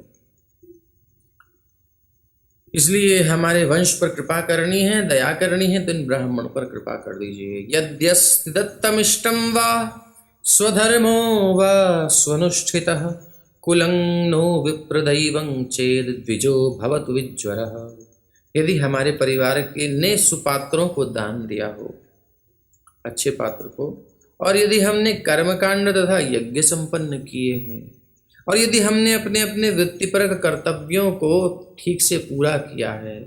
इसलिए हमारे वंश पर कृपा करनी है, दया करनी है, तो इन ब्राह्मण पर कृपा कर दीजिए। यद्यस्ति दत्तमिष्टं वा स्वधर्मो वा स्वनुष्ठितः कुलं नो विप्रदैवं चेद द्विजो भवतु विज्वरः। यदि हमारे परिवार के ने सुपात्रों को दान दिया हो, अच्छे पात्र को, और यदि हमने कर्मकांड तथा यज्ञ संपन्न किए हैं, और यदि हमने अपने अपने वृत्तिपरक कर्तव्यों को ठीक से पूरा किया है,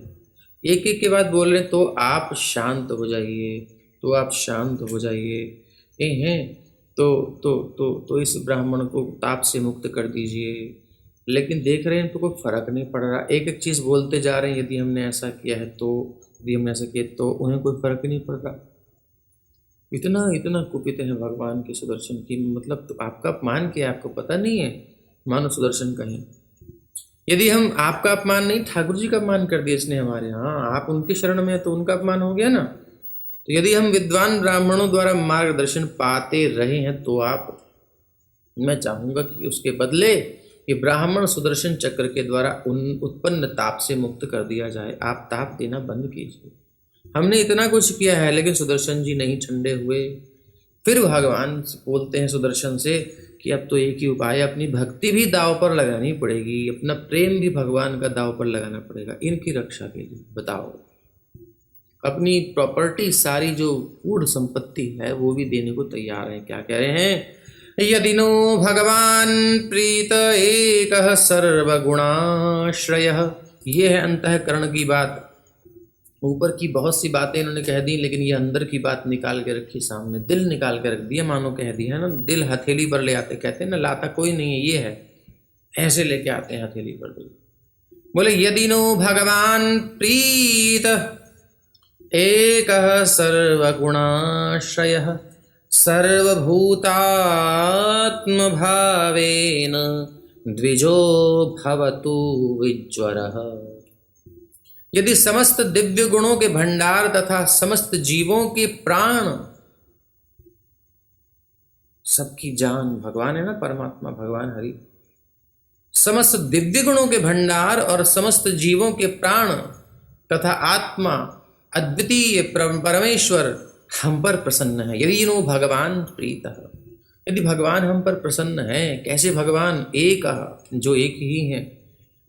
एक एक के बाद बोल रहे तो आप शांत हो जाइए, तो आप शांत हो जाइए। ये हैं तो इस ब्राह्मण को ताप से मुक्त कर दीजिए। लेकिन देख रहे हैं तो कोई फर्क नहीं पड़ रहा, एक एक चीज़ बोलते जा रहे हैं, यदि हमने ऐसा किया है तो, यदि हमने ऐसा किया तो, उन्हें कोई फर्क नहीं पड़ रहा। इतना इतना कुपित है भगवान के सुदर्शन की, मतलब तो आपका अपमान किया, आपको पता नहीं है। मानो सुदर्शन कहें, यदि हम आपका अपमान नहीं, ठाकुर जी का अपमान कर दिया इसने हमारे, हाँ आप उनकी शरण में है तो उनका अपमान हो गया ना। तो यदि हम विद्वान ब्राह्मणों द्वारा मार्गदर्शन पाते रहे हैं तो आप, मैं चाहूँगा कि उसके बदले ये ब्राह्मण सुदर्शन चक्र के द्वारा उत्पन्न ताप से मुक्त कर दिया जाए। आप ताप देना बंद कीजिए। हमने इतना कुछ किया है लेकिन सुदर्शन जी नहीं ठंडे हुए। फिर भगवान बोलते हैं सुदर्शन से कि अब तो एक ही उपाय है, अपनी भक्ति भी दाव पर लगानी पड़ेगी, अपना प्रेम भी भगवान का दाव पर लगाना पड़ेगा इनकी रक्षा के लिए। बताओ, अपनी प्रॉपर्टी सारी जो गूढ़ संपत्ति है वो भी देने को तैयार है। क्या कह रहे हैं? यदि नो भगवान प्रीत एकः सर्वगुणाश्रयः। ये है अंतःकरण की बात। ऊपर की बहुत सी बातें इन्होंने कह दी, लेकिन ये अंदर की बात निकाल के रखी सामने, दिल निकाल के रख दिया, मानो कह दिया है ना, दिल हथेली पर ले आते, कहते हैं ना लाता कोई नहीं है, ये है, ऐसे लेके आते हैं हथेली पर दिल। बोले यदि नो भगवान प्रीत एकः सर्वगुणाश्रयः सर्वभूतात्मभावेन द्विजो भवतु विज्वरः। यदि समस्त दिव्य गुणों के भंडार तथा समस्त जीवों के प्राण, सबकी जान भगवान है ना, परमात्मा भगवान हरि, समस्त दिव्य गुणों के भंडार और समस्त जीवों के प्राण तथा आत्मा अद्वितीय परमेश्वर हम पर प्रसन्न है। यदि नो भगवान प्रीतः, यदि भगवान हम पर प्रसन्न है। कैसे भगवान? एक, जो एक ही है।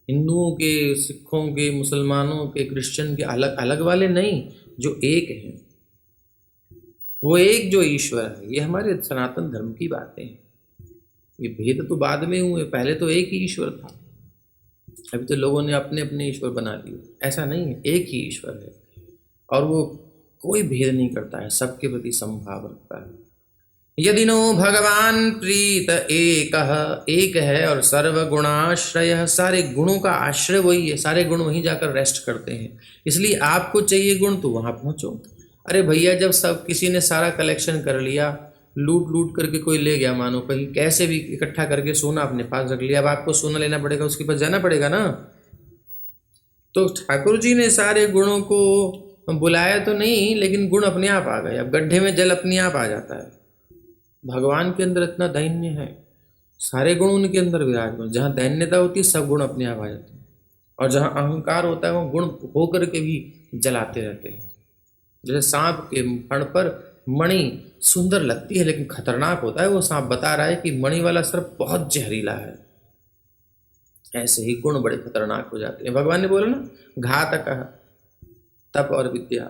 हिंदुओं के, सिखों के, मुसलमानों के, क्रिश्चियन के अलग अलग वाले नहीं, जो एक हैं, वो एक जो ईश्वर है। ये हमारे सनातन धर्म की बातें हैं। ये भेद तो बाद में हुए, पहले तो एक ही ईश्वर था। अभी तो लोगों ने अपने अपने ईश्वर बना लिए। ऐसा नहीं है, एक ही ईश्वर है और वो कोई भेद नहीं करता है, सबके प्रति समभाव रखता है। यदि नो भगवान प्रीत एक है और सर्व गुणाश्रय, सारे गुणों का आश्रय वही है, सारे गुण वहीं जाकर रेस्ट करते हैं। इसलिए आपको चाहिए गुण तो वहां पहुंचो। अरे भैया, जब सब किसी ने सारा कलेक्शन कर लिया, लूट लूट करके कोई ले गया, मानो कहीं कैसे भी इकट्ठा करके सोना अपने पास रख लिया, अब आपको सोना लेना पड़ेगा, उसके पास जाना पड़ेगा ना। तो ठाकुर जी ने सारे गुणों को बुलाया तो नहीं, लेकिन गुण अपने आप आ गए। अब गड्ढे में जल अपने आप आ जाता है। भगवान के अंदर इतना दैन्य है, सारे गुण उनके अंदर विराजमान। जहाँ दैन्यता होती है सब गुण अपने आप आ जाते हैं, और जहाँ अहंकार होता है वो गुण होकर के भी जलाते रहते हैं। जैसे सांप के फण पर मणि सुंदर लगती है लेकिन खतरनाक होता है, वो सांप बता रहा है कि मणि वाला सर्प बहुत जहरीला है। ऐसे ही गुण बड़े खतरनाक हो जाते हैं। भगवान ने बोला ना, घातक तप और विद्या।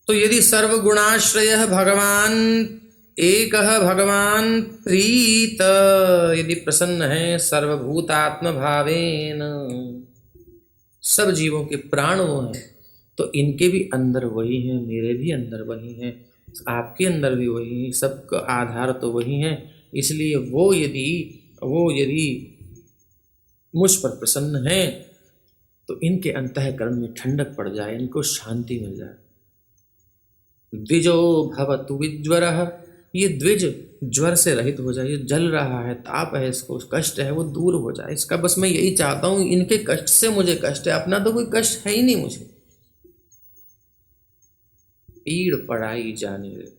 तो यदि सर्वगुणाश्रय भगवान एक भगवान प्रीत, यदि प्रसन्न है सर्वभूतात्म भावेन, सब जीवों के प्राण वो हैं, तो इनके भी अंदर वही है, मेरे भी अंदर वही है, आपके अंदर भी वही है, सबका आधार तो वही है। इसलिए वो यदि मुझ पर प्रसन्न है तो इनके अंतःकरण में ठंडक पड़ जाए, इनको शांति मिल जाए। द्विजो भवतु विज्वरः, ये द्विज ज्वर से रहित हो जाए, ये जल रहा है, ताप है, इसको कष्ट है, वो दूर हो जाए। इसका बस मैं यही चाहता हूँ, इनके कष्ट से मुझे कष्ट है, अपना तो कोई कष्ट है ही नहीं मुझे। पीड़ पड़ाई जाने दे।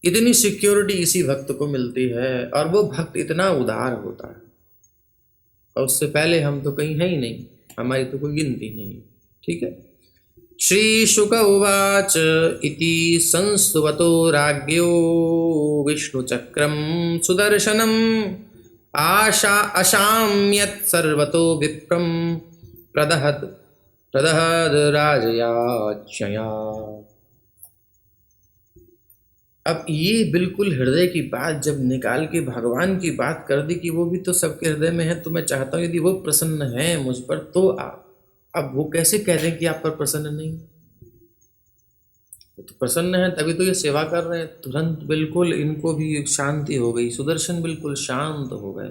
इतनी सिक्योरिटी इसी भक्त को मिलती है, और वो भक्त इतना उदार होता है, और उससे पहले हम तो कहीं है ही नहीं, हमारी तो कोई गिनती नहीं है। ठीक है। श्री शुक उवाच इति संस्तुवतो राज्ञो विष्णुचक्रम सुदर्शनम अशाम्यत् सर्वतो विप्रम प्रदहद राजयाज्ञया। अब ये बिल्कुल हृदय की बात जब निकाल के भगवान की बात कर दी कि वो भी तो सबके हृदय में है, तो मैं चाहता हूं यदि वो प्रसन्न है मुझ पर तो अब वो कैसे कह रहे हैं कि आप पर प्रसन्न नहीं? वो तो प्रसन्न है, तभी तो ये सेवा कर रहे हैं। तुरंत बिल्कुल इनको भी शांति हो गई, सुदर्शन बिल्कुल शांत हो गए।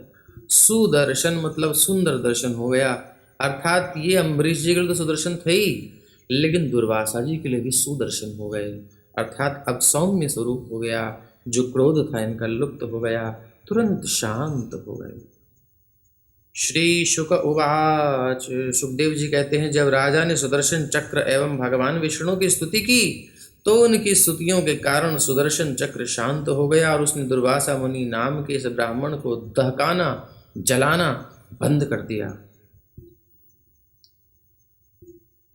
सुदर्शन मतलब सुंदर दर्शन हो गया, अर्थात ये अम्बरीश जी के लिए तो सुदर्शन थे ही, लेकिन दुर्वासा जी के लिए भी सुदर्शन हो गए, अर्थात अब सौम्य स्वरूप हो गया। जो क्रोध था इनका लुप्त हो गया, तुरंत शांत हो गए। श्री शुक उवाच, सुखदेव जी कहते हैं, जब राजा ने सुदर्शन चक्र एवं भगवान विष्णु की स्तुति की तो उनकी स्तुतियों के कारण सुदर्शन चक्र शांत हो गया, और उसने दुर्वासा मुनि नाम के इस ब्राह्मण को दहकाना जलाना बंद कर दिया।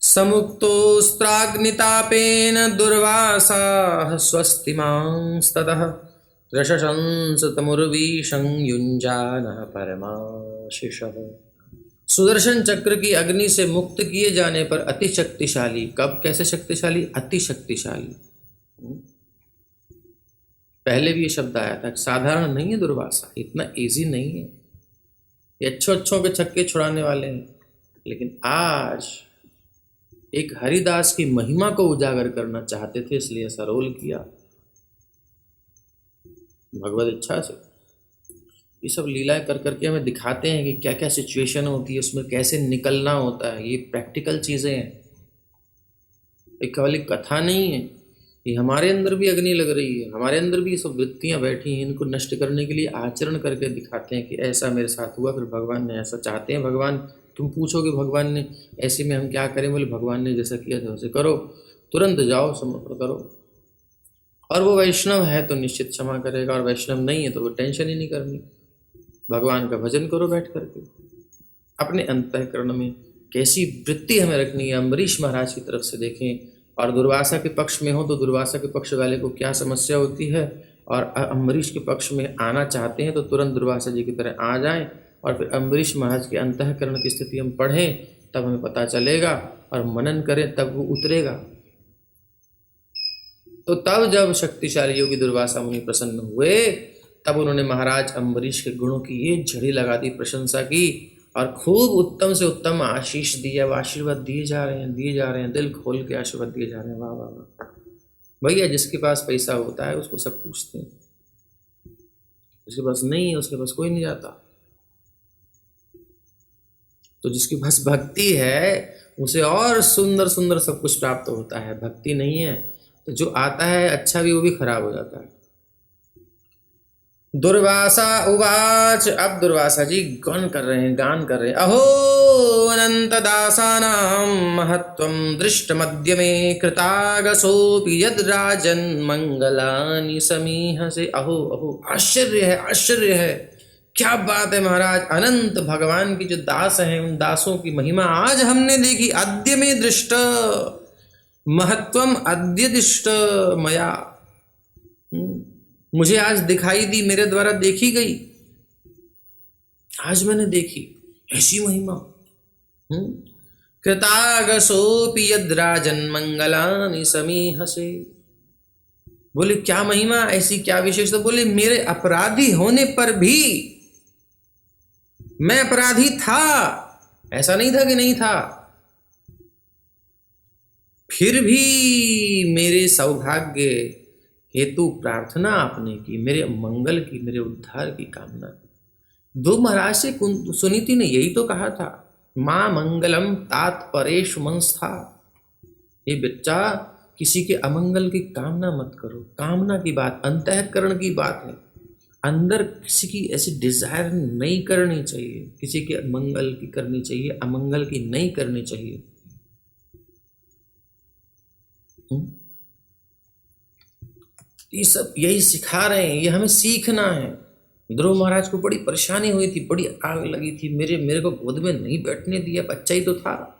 समुक्तोस्त्राग्नितापेन दुर्वासा स्वस्तिमांस्ततः रशंस तमुर्वीशं युञ्जानः परमाशिषः। सुदर्शन चक्र की अग्नि से मुक्त किए जाने पर अति शक्तिशाली, कब कैसे शक्तिशाली? अति शक्तिशाली। पहले भी ये शब्द आया था, साधारण नहीं है दुर्वासा, इतना इजी नहीं है, ये अच्छों के छक्के छुड़ाने वाले हैं। लेकिन आज एक हरिदास की महिमा को उजागर करना चाहते थे, इसलिए ऐसा रोल किया भगवत इच्छा से। ये सब लीलाएं कर करके हमें दिखाते हैं कि क्या क्या सिचुएशन होती है, उसमें कैसे निकलना होता है। ये प्रैक्टिकल चीज़ें हैं, एक केवल एक कथा नहीं है। ये हमारे अंदर भी अग्नि लग रही है, हमारे अंदर भी ये सब वृत्तियाँ बैठी हैं, इनको नष्ट करने के लिए आचरण करके दिखाते हैं कि ऐसा मेरे साथ हुआ, फिर भगवान ने ऐसा चाहते हैं। भगवान, तुम पूछोगे भगवान ने ऐसे में हम क्या करें? बोले भगवान ने जैसा किया था वैसे करो, तुरंत जाओ समर्पण करो। और वो वैष्णव है तो निश्चित क्षमा करेगा, और वैष्णव नहीं है तो वो टेंशन ही नहीं करनी। भगवान का भजन करो बैठ करके। अपने अंतःकरण में कैसी वृत्ति हमें रखनी है, अम्बरीश महाराज की तरफ से देखें। और दुर्वासा के पक्ष में हो तो दुर्वासा के पक्ष वाले को क्या समस्या होती है, और अम्बरीश के पक्ष में आना चाहते हैं तो तुरंत दुर्वासा जी की तरह आ जाएं, और फिर अम्बरीश महाराज के अंतःकरण की स्थिति हम पढ़ें, तब हमें पता चलेगा, और मनन करें तब वो उतरेगा। तो तब जब शक्तिशाली योगी दुर्वासा मुनि प्रसन्न हुए, तब उन्होंने महाराज अम्बरीश के गुणों की ये झड़ी लगा दी, प्रशंसा की, और खूब उत्तम से उत्तम आशीष दिया। अब आशीर्वाद दिए जा रहे हैं, दिए जा रहे हैं, दिल खोल के आशीर्वाद दिए जा रहे हैं। वाह वाह वाह भैया, जिसके पास पैसा होता है उसको सब पूछते हैं, जिसके पास नहीं है उसके पास कोई नहीं जाता। तो जिसके पास भक्ति है उसे और सुंदर सुंदर सब कुछ प्राप्त होता है। भक्ति नहीं है तो जो आता है अच्छा भी वो भी खराब हो जाता है। दुर्वासा उवाच, अब दुर्वासा जी गान कर रहे हैं। अहो अनंत दासानां महत्वं दृष्टमद्य मे कृतागसोऽपि यद् राजन् मंगलानि समीहसे। अहो अहो, आश्चर्य है, क्या बात है महाराज। अनंत भगवान की जो दास हैं उन दासों की महिमा आज हमने देखी। अद्य में दृष्ट महत्वम अद्य दृष्ट मया, मुझे आज दिखाई दी, मेरे द्वारा देखी गई, आज मैंने देखी ऐसी महिमा। कृतागसोऽपि यद् राजन् मंगलानि समीहसे। बोले क्या महिमा, ऐसी क्या विशेषता। बोले मेरे अपराधी होने पर भी, मैं अपराधी था, ऐसा नहीं था कि नहीं था, फिर भी मेरे सौभाग्य हेतु प्रार्थना आपने की, मेरे मंगल की, मेरे उद्धार की कामना की। ध्रुव महाराज से सुनीति ने यही तो कहा था, मां मंगलम तात परेश मंस्था। ये बच्चा किसी के अमंगल की कामना मत करो। कामना की बात अंतःकरण की बात है, अंदर किसी की ऐसी डिजायर नहीं करनी चाहिए, किसी के मंगल की करनी चाहिए, अमंगल की नहीं करनी चाहिए। ये सब यही सिखा रहे हैं, ये हमें सीखना है। ध्रुव महाराज को बड़ी परेशानी हुई थी, बड़ी आग लगी थी, मेरे को गोद में नहीं बैठने दिया, बच्चा ही तो था।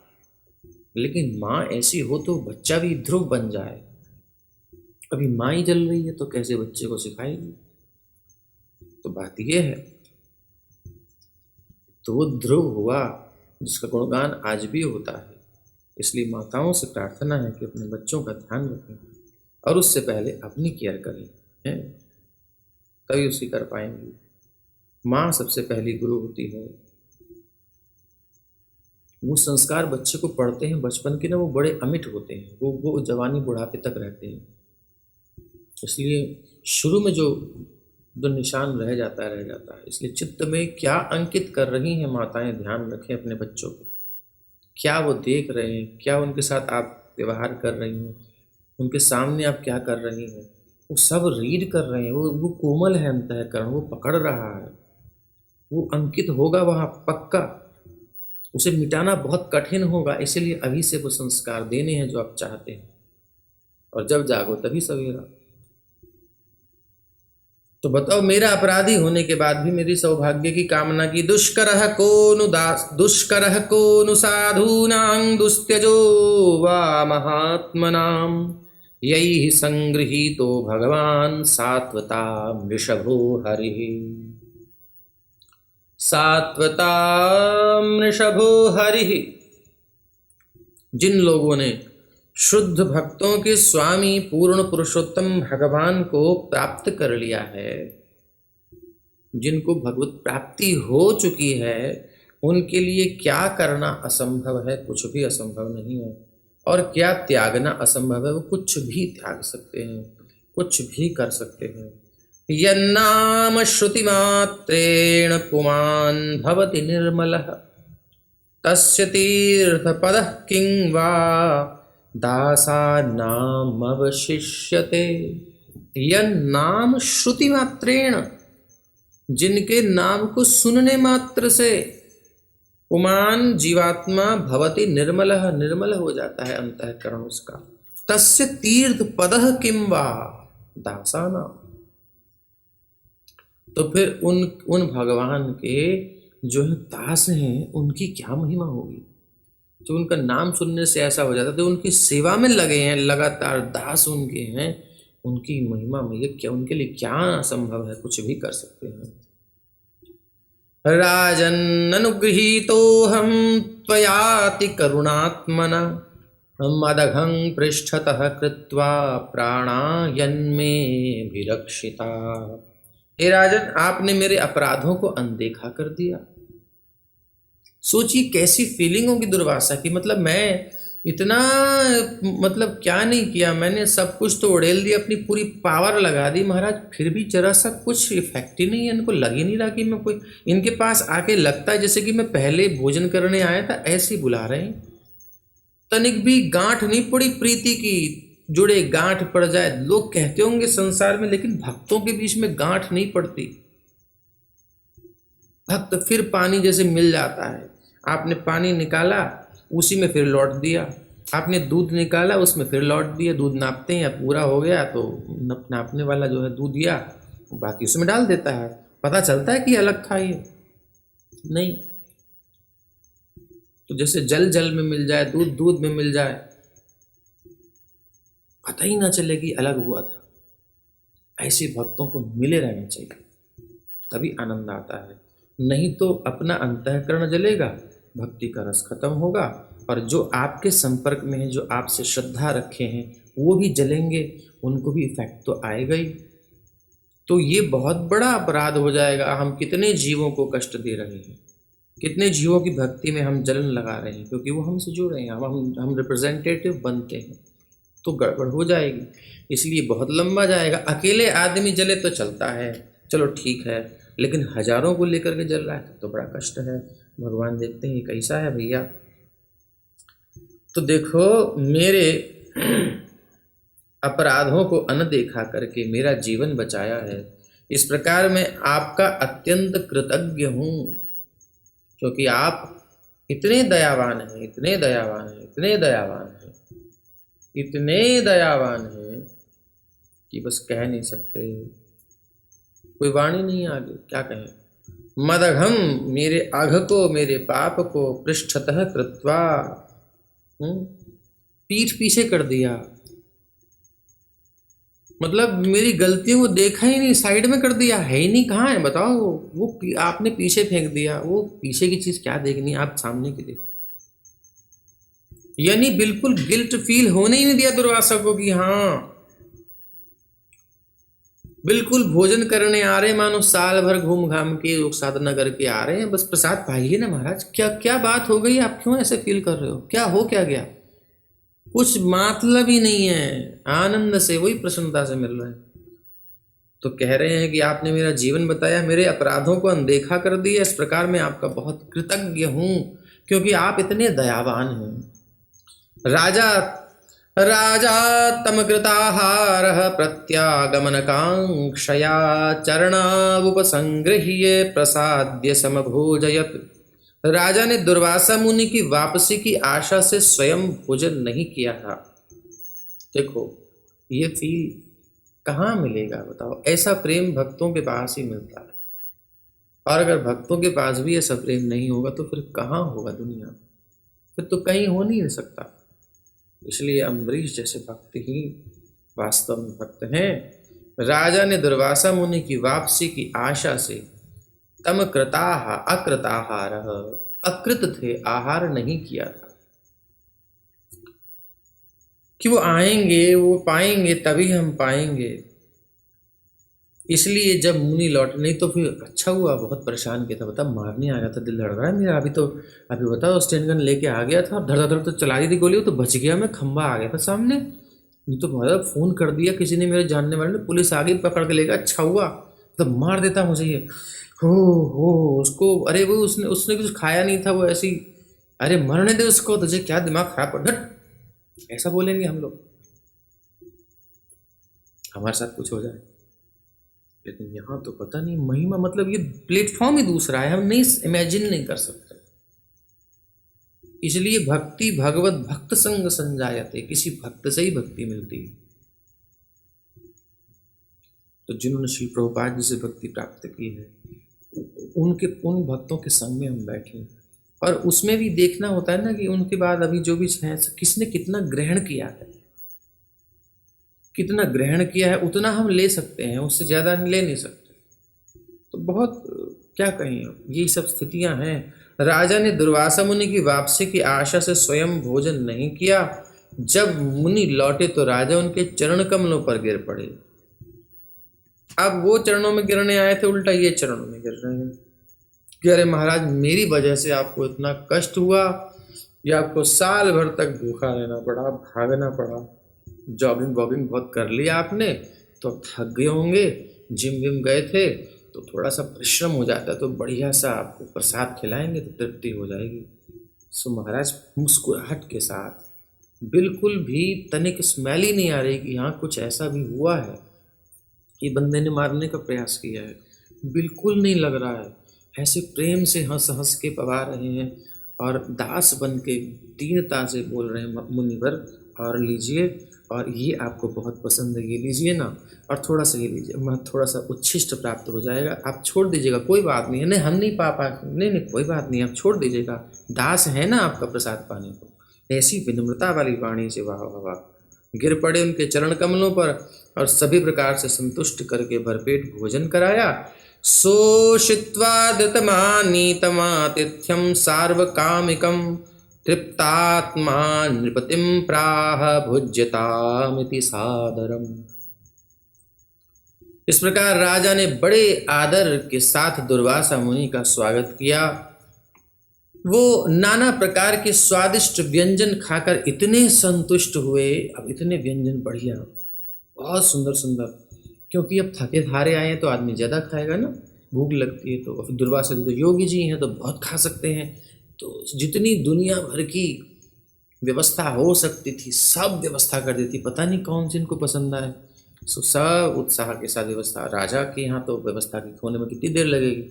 लेकिन माँ ऐसी हो तो बच्चा भी ध्रुव बन जाए। अभी माँ ही जल रही है तो कैसे बच्चे को सिखाएगी। तो बात यह है, तो वो ध्रुव हुआ जिसका गुणगान आज भी होता है। इसलिए माताओं से प्रार्थना है कि अपने बच्चों का ध्यान रखें और उससे पहले अपनी केयर करें, हैं, तभी उसी कर पाएंगी। माँ सबसे पहली गुरु होती है। वो संस्कार बच्चे को पढ़ते हैं बचपन के ना, वो बड़े अमिट होते हैं, वो जवानी बुढ़ापे तक रहते हैं। इसलिए शुरू में जो निशान रह जाता है। इसलिए चित्त में क्या अंकित कर रही हैं माताएं, ध्यान रखें अपने बच्चों को। क्या वो देख रहे हैं, क्या उनके साथ आप व्यवहार कर रही हैं, उनके सामने आप क्या कर रही हैं, वो सब रीड कर रहे हैं। वो कोमल है अंतःकरण, वो पकड़ रहा है, वो अंकित होगा वहाँ पक्का। उसे मिटाना बहुत कठिन होगा। इसीलिए अभी से वो संस्कार देने हैं जो आप चाहते हैं। और जब जागो तभी सवेरा। तो बताओ, मेरा अपराधी होने के बाद भी मेरी सौभाग्य की कामना की। दुष्करः को नु साधूनां दुस्त्यजो वा महात्मनां यैः संगृहीतो भगवान सात्वता वृषभो हरिः। सात्वता वृषभो हरिः। जिन लोगों ने शुद्ध भक्तों के स्वामी पूर्ण पुरुषोत्तम भगवान को प्राप्त कर लिया है, जिनको भगवत प्राप्ति हो चुकी है, उनके लिए क्या करना असंभव है, कुछ भी असंभव नहीं है। और क्या त्यागना असंभव है, वो कुछ भी त्याग सकते हैं, कुछ भी कर सकते हैं। यन्नाम श्रुति मात्रेण पुमान् भवति निर्मलः तस्य तीर्थपदः किं वा दासानाम अवशिष्यते। यन्नाम श्रुति मात्रेण, जिनके नाम को सुनने मात्र से पुमान जीवात्मा भवति निर्मलः, निर्मल हो जाता है अंतःकरण उसका। तस्य तीर्थ पदः किं वा दासानाम। तो फिर उन भगवान के जो है दास हैं, उनकी क्या महिमा होगी। जो उनका नाम सुनने से ऐसा हो जाता है, तो उनकी सेवा में लगे हैं, लगातार दास उनके हैं, उनकी महिमा में ये क्या, उनके लिए क्या असंभव है, कुछ भी कर सकते हैं। राजन् अनुगृहीतोऽहं त्वयाति करुणात्मना मदघं पृष्ठतः कृत्वा प्राणायन्मे विरक्षिता। हे राजन, आपने मेरे अपराधों को अनदेखा कर दिया, सोचिए कैसी फीलिंग होगी दुर्वासा की, मतलब मैं इतना, मतलब क्या नहीं किया मैंने, सब कुछ तो उड़ेल दिया, अपनी पूरी पावर लगा दी महाराज, फिर भी जरा सा कुछ इफेक्ट ही नहीं है, इनको लग ही नहीं रहा कि मैं कोई, इनके पास आके लगता है जैसे कि मैं पहले भोजन करने आया था, ऐसे ही बुला रहे हैं। तनिक भी गांठ नहीं पड़ी प्रीति की, जुड़े गांठ पड़ जाए, लोग कहते होंगे संसार में, लेकिन भक्तों के बीच में गांठ नहीं पड़ती। भक्त फिर पानी जैसे मिल जाता है, आपने पानी निकाला उसी में फिर लौट दिया, आपने दूध निकाला उसमें फिर लौट दिया, दूध नापते हैं, पूरा हो गया तो नापने वाला जो है दूध दिया, बाकी उसमें डाल देता है, पता चलता है कि अलग था ये नहीं। तो जैसे जल जल में मिल जाए, दूध दूध में मिल जाए, पता ही ना चले कि अलग हुआ था। ऐसे भक्तों को मिले रहना चाहिए, तभी आनंद आता है, नहीं तो अपना अंतःकरण जलेगा, भक्ति का रस खत्म होगा, और जो आपके संपर्क में है, जो आपसे श्रद्धा रखे हैं, वो भी जलेंगे, उनको भी इफेक्ट तो आएगा ही। तो ये बहुत बड़ा अपराध हो जाएगा, हम कितने जीवों को कष्ट दे रहे हैं, कितने जीवों की भक्ति में हम जलन लगा रहे हैं, क्योंकि वो हमसे जुड़ रहे हैं, हम रिप्रेजेंटेटिव बनते हैं, तो गड़बड़ हो जाएगी। इसलिए बहुत लंबा जाएगा। अकेले आदमी जले तो चलता है, चलो ठीक है, लेकिन हजारों को लेकर के जल रहा है तो बड़ा कष्ट है। भगवान देखते हैं कैसा है भैया। तो देखो, मेरे अपराधों को अनदेखा करके मेरा जीवन बचाया है, इस प्रकार मैं आपका अत्यंत कृतज्ञ हूँ, क्योंकि आप इतने दयावान हैं, इतने दयावान हैं, इतने दयावान हैं, इतने दयावान हैं कि बस कह नहीं सकते, कोई वाणी नहीं आगे, क्या कहें। मदघम, मेरे अघ को, मेरे पाप को पृष्ठतः कृत्वा, पीठ पीछे कर दिया, मतलब मेरी गलतियों को देखा ही नहीं, साइड में कर दिया, है ही नहीं, कहाँ है बताओ, वो आपने पीछे फेंक दिया। वो पीछे की चीज क्या देखनी, आप सामने की देखो। यानी बिल्कुल गिल्ट फील होने ही नहीं दिया दुर्वासा को कि हाँ, बिल्कुल भोजन करने आ रहे, मानो साल भर घूम घाम के लोग साधना करके आ रहे हैं, बस प्रसाद पाइए ना महाराज। क्या क्या बात हो गई, आप क्यों ऐसे फील कर रहे हो, क्या हो क्या गया, कुछ मतलब ही नहीं है, आनंद से, वही प्रसन्नता से मिल रहा है। तो कह रहे हैं कि आपने मेरा जीवन बताया, मेरे अपराधों को अनदेखा कर दिया, इस प्रकार मैं आपका बहुत कृतज्ञ हूं, क्योंकि आप इतने दयावान हैं। राजा राजा तमकृताहारः प्रत्यागमनकांक्षया चरणावुपसंगृह्य प्रसाद्य समभोजयत। राजा ने दुर्वासा मुनि की वापसी की आशा से स्वयं भोजन नहीं किया था। देखो, ये फील कहाँ मिलेगा बताओ, ऐसा प्रेम भक्तों के पास ही मिलता है, और अगर भक्तों के पास भी ऐसा प्रेम नहीं होगा तो फिर कहाँ होगा दुनिया, फिर तो कहीं हो नहीं सकता। इसलिए अम्बरीश जैसे भक्त ही वास्तव में भक्त हैं। राजा ने दुर्वासा मुनि की वापसी की आशा से तम कृताहा अकृताहार, अकृत थे, आहार नहीं किया था, कि वो आएंगे, वो पाएंगे, तभी हम पाएंगे। इसलिए जब मुनि लौट, नहीं तो फिर अच्छा हुआ, बहुत परेशान किया था, बता मारने आ गया था, दिल धड़ रहा है मेरा, अभी बताओ स्टेन गन लेके आ गया था, धड़ धड़ तो चला दी थी गोली, तो बच गया, मैं खंबा आ गया था सामने, नहीं तो मतलब फोन कर दिया किसी ने, मेरे जानने वाले ने, पुलिस आ गई, पकड़ के लेगा, अच्छा हुआ, तो मार देता मुझे ये, हो उसको, अरे वो उसने कुछ खाया नहीं था, वो ऐसी, अरे मरने दे उसको, तुझे क्या दिमाग खराब कर, ऐसा बोलेंगे हम लोग, हमारे साथ कुछ हो जाए। लेकिन यहाँ तो पता नहीं, महिमा मतलब ये प्लेटफॉर्म ही दूसरा है, हम नहीं इमेजिन नहीं कर सकते। इसलिए भक्ति भगवत भक्त संग संजायते, किसी भक्त से ही भक्ति मिलती है। तो जिन्होंने श्री प्रभुपाद जी से भक्ति प्राप्त की है, उन भक्तों के संग में हम बैठे, और उसमें भी देखना होता है ना कि उनके बाद अभी जो भी है, किसने कितना ग्रहण किया है, कितना ग्रहण किया है उतना हम ले सकते हैं, उससे ज़्यादा ले नहीं सकते। तो बहुत क्या कहें, ये सब स्थितियां हैं। राजा ने दुर्वासा मुनि की वापसी की आशा से स्वयं भोजन नहीं किया। जब मुनि लौटे तो राजा उनके चरण कमलों पर गिर पड़े। अब वो चरणों में गिरने आए थे, उल्टा ये चरणों में गिर रहे हैं। कि अरे महाराज मेरी वजह से आपको इतना कष्ट हुआ, या आपको साल भर तक भूखा रहना पड़ा, भागना पड़ा, जॉगिंग वॉगिंग बहुत कर लिया आपने, तो अब थक गए होंगे, जिम विम गए थे तो थोड़ा सा परिश्रम हो जाता है, तो बढ़िया सा आपको प्रसाद खिलाएंगे तो तृप्ति हो जाएगी। सो महाराज मुस्कुराहट के साथ, बिल्कुल भी तनिक स्मेल ही नहीं आ रही कि हाँ कुछ ऐसा भी हुआ है कि बंदे ने मारने का प्रयास किया है, बिल्कुल नहीं लग रहा है। ऐसे प्रेम से हंस हंस के पवा रहे हैं और दास बन के दीनता से बोल रहे हैं मुनिवर, और लीजिए, और ये आपको बहुत पसंद है, ये लीजिए ना, और थोड़ा सा ये लीजिए, मैं थोड़ा सा उच्छिष्ट प्राप्त हो जाएगा, आप छोड़ दीजिएगा, कोई बात नहीं है, नहीं हम नहीं पा नहीं नहीं कोई बात नहीं, आप छोड़ दीजिएगा, दास है ना आपका प्रसाद पाने को। ऐसी विनम्रता वाली वाणी से वाह वाह वाह, गिर पड़े उनके चरण कमलों पर और सभी प्रकार से संतुष्ट करके भरपेट भोजन कराया। सोषित्वा धृतमानीतमातिथ्यं सार्वकामिकं तृप्तात्मा नृपतिं प्राह भुज्यतामिति सादरम्। इस प्रकार राजा ने बड़े आदर के साथ दुर्वासा मुनि का स्वागत किया। वो नाना प्रकार के स्वादिष्ट व्यंजन खाकर इतने संतुष्ट हुए, अब इतने व्यंजन बढ़िया, बहुत सुंदर सुंदर, क्योंकि अब थके हारे आए हैं तो आदमी ज़्यादा खाएगा ना, भूख लगती है तो। दुर्वासा जी तो योगी जी हैं तो बहुत खा सकते हैं, तो जितनी दुनिया भर की व्यवस्था हो सकती थी सब व्यवस्था कर दी थी, पता नहीं कौन सी इनको पसंद आए। सो सब उत्साह के साथ व्यवस्था, राजा के यहाँ तो व्यवस्था की होने में कितनी देर लगेगी,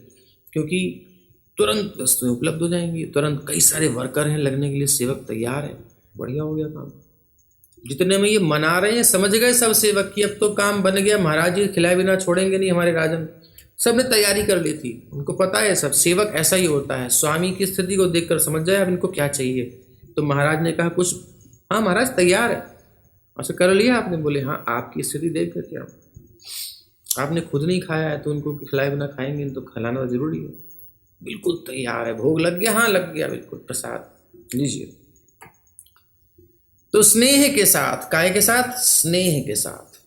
क्योंकि तुरंत वस्तुएं उपलब्ध हो जाएंगी, तुरंत कई सारे वर्कर हैं लगने के लिए, सेवक तैयार है, बढ़िया हो गया काम। जितने में ये मना रहे हैं समझ गए सब सेवक कि अब तो काम बन गया, महाराज जी खिलाए बिना छोड़ेंगे नहीं हमारे राजन। सब ने तैयारी कर ली थी, उनको पता है सब सेवक ऐसा ही होता है, स्वामी की स्थिति को देखकर समझ जाए अब इनको क्या चाहिए। तो महाराज ने कहा कुछ, हाँ महाराज तैयार है, अच्छा कर लिया आपने? बोले हाँ, आपकी स्थिति देख कर क्या, आपने खुद नहीं खाया है तो उनको खिलाए बिना खाएंगे, तो खिलाना जरूरी है। बिल्कुल तैयार है, भोग लग गया, हाँ लग गया, बिल्कुल प्रसाद लीजिए। तो स्नेह के साथ, काय के साथ, स्नेह के साथ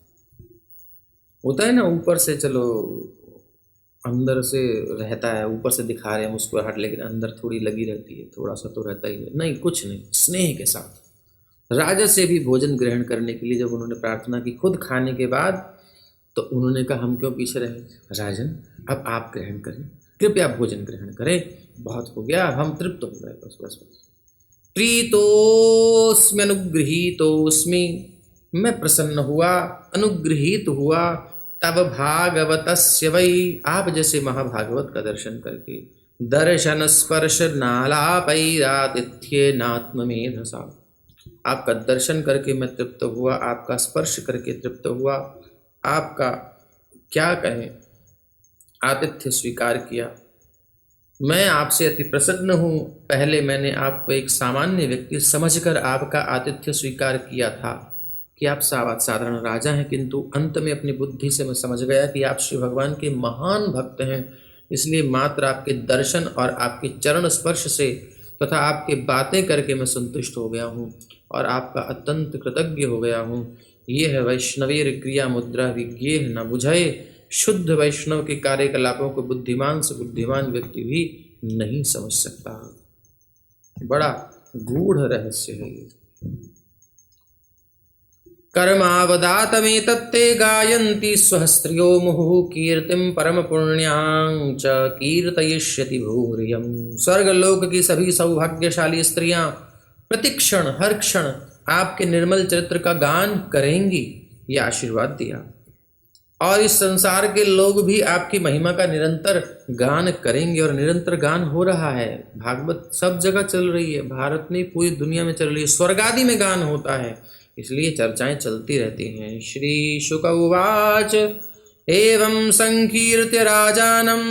होता है ना, ऊपर से चलो अंदर से रहता है, ऊपर से दिखा रहे हैं मुस्कुराहट, लेकिन अंदर थोड़ी लगी रहती है, थोड़ा सा तो रहता ही है, नहीं कुछ नहीं, स्नेह के साथ। राजा से भी भोजन ग्रहण करने के लिए जब उन्होंने प्रार्थना की खुद खाने के बाद, तो उन्होंने कहा हम क्यों पीछे रहे, राजन अब आप ग्रहण करें, कृपया भोजन ग्रहण करें, बहुत हो गया, हम तृप्त हो गए, बस बस बस। प्रीतोस्मि अनुगृहीतोस्मि, मैं प्रसन्न हुआ, अनुगृहीत हुआ, तब भागवतस्य वै, आप जैसे महाभागवत का दर्शन करके, दर्शन स्पर्श नालापैरातिथ्ये नात्ममेधसा, आपका दर्शन करके मैं तृप्त हुआ, आपका स्पर्श करके तृप्त हुआ, आपका क्या कहें आतिथ्य स्वीकार किया, मैं आपसे अति प्रसन्न हूँ। पहले मैंने आपको एक सामान्य व्यक्ति समझकर आपका आतिथ्य स्वीकार किया था कि आप साधारण राजा हैं, किंतु अंत में अपनी बुद्धि से मैं समझ गया कि आप श्री भगवान के महान भक्त हैं, इसलिए मात्र आपके दर्शन और आपके चरण स्पर्श से तथा आपके बातें करके मैं संतुष्ट हो गया हूँ और आपका अत्यंत कृतज्ञ हो गया हूँ। ये है वैष्णवीर क्रिया मुद्रा विज्ञेह न बुझाए, शुद्ध वैष्णव के कार्यकलापों को बुद्धिमान से बुद्धिमान व्यक्ति भी नहीं समझ सकता। बड़ा गूढ़ रहस्य है ये। कर्मावदात में तत्ते गायन्ति स्वस्त्रियो मुहुः कीर्तिम परम पुण्यां च कीर्तयिष्यति भूरियम। स्वर्गलोक की सभी सौभाग्यशाली स्त्रियां प्रतिक्षण हर क्षण आपके निर्मल चरित्र का गान करेंगी, ये आशीर्वाद दिया। और इस संसार के लोग भी आपकी महिमा का निरंतर गान करेंगे, और निरंतर गान हो रहा है। भागवत सब जगह चल रही है, भारत में पूरी दुनिया में चल रही है, स्वर्ग आदि में गान होता है, इसलिए चर्चाएं चलती रहती हैं। श्री शुक उवाच एवं संकीर्त्य राजानं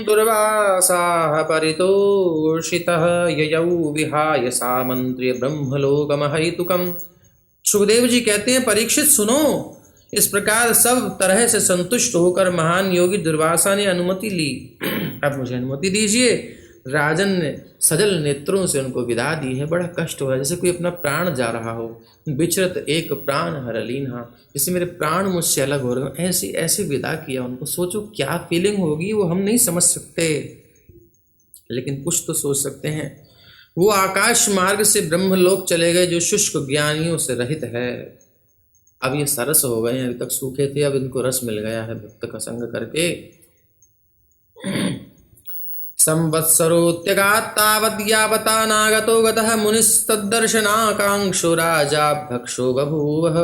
दुर्वासाः परितोषितः ययौ विहाय सामंत्र्य ब्रह्मलोकमहैतुकम्। सुखदेव जी कहते हैं परीक्षित सुनो, इस प्रकार सब तरह से संतुष्ट होकर महान योगी दुर्वासा ने अनुमति ली। अब मुझे अनुमति दीजिए। राजन ने सजल नेत्रों से उनको विदा दी है। बड़ा कष्ट हो रहा है, जैसे कोई अपना प्राण जा रहा हो, विचरत एक प्राण हरलीन्हा, जैसे मेरे प्राण मुझसे अलग हो रहे हो, ऐसे ऐसे विदा किया उनको। सोचो क्या फीलिंग होगी, वो हम नहीं समझ सकते। लेकिन कुछ तो सोच सकते हैं। वो आकाश मार्ग से ब्रह्मलोक चले गए जो शुष्क ज्ञानियों से रहित है। अब ये सरस हो गए हैं, अभी तक सूखे थे, अब इनको रस मिल गया है भक्त का संग करके। संवत्सरोत्यगात् तावद् यावता नागतो गतः मुनिस्तद्दर्शनाकांक्षो राजा भक्षो बभूवः।